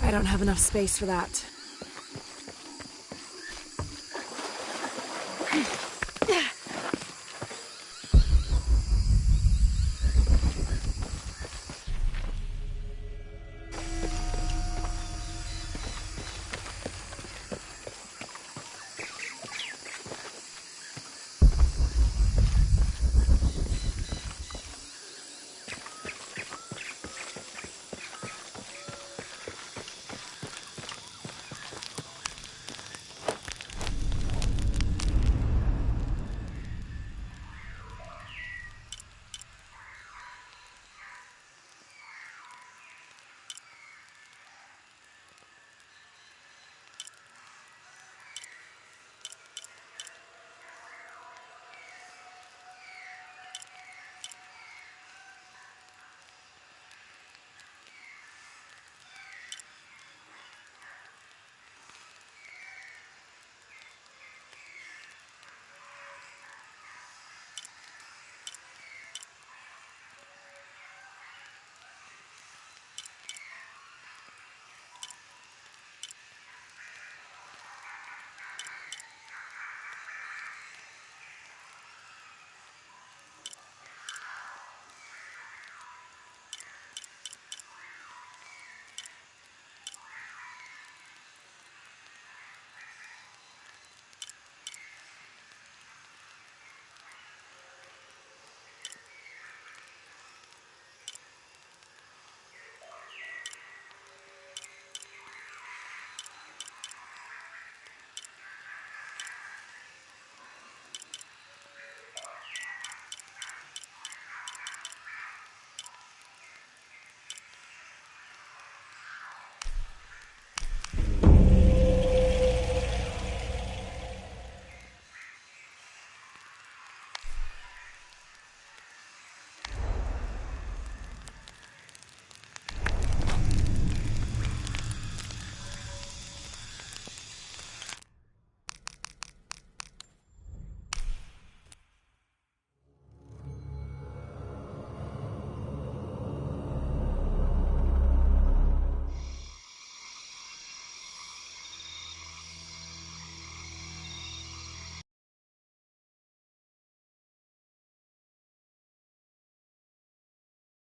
I don't have enough space for that.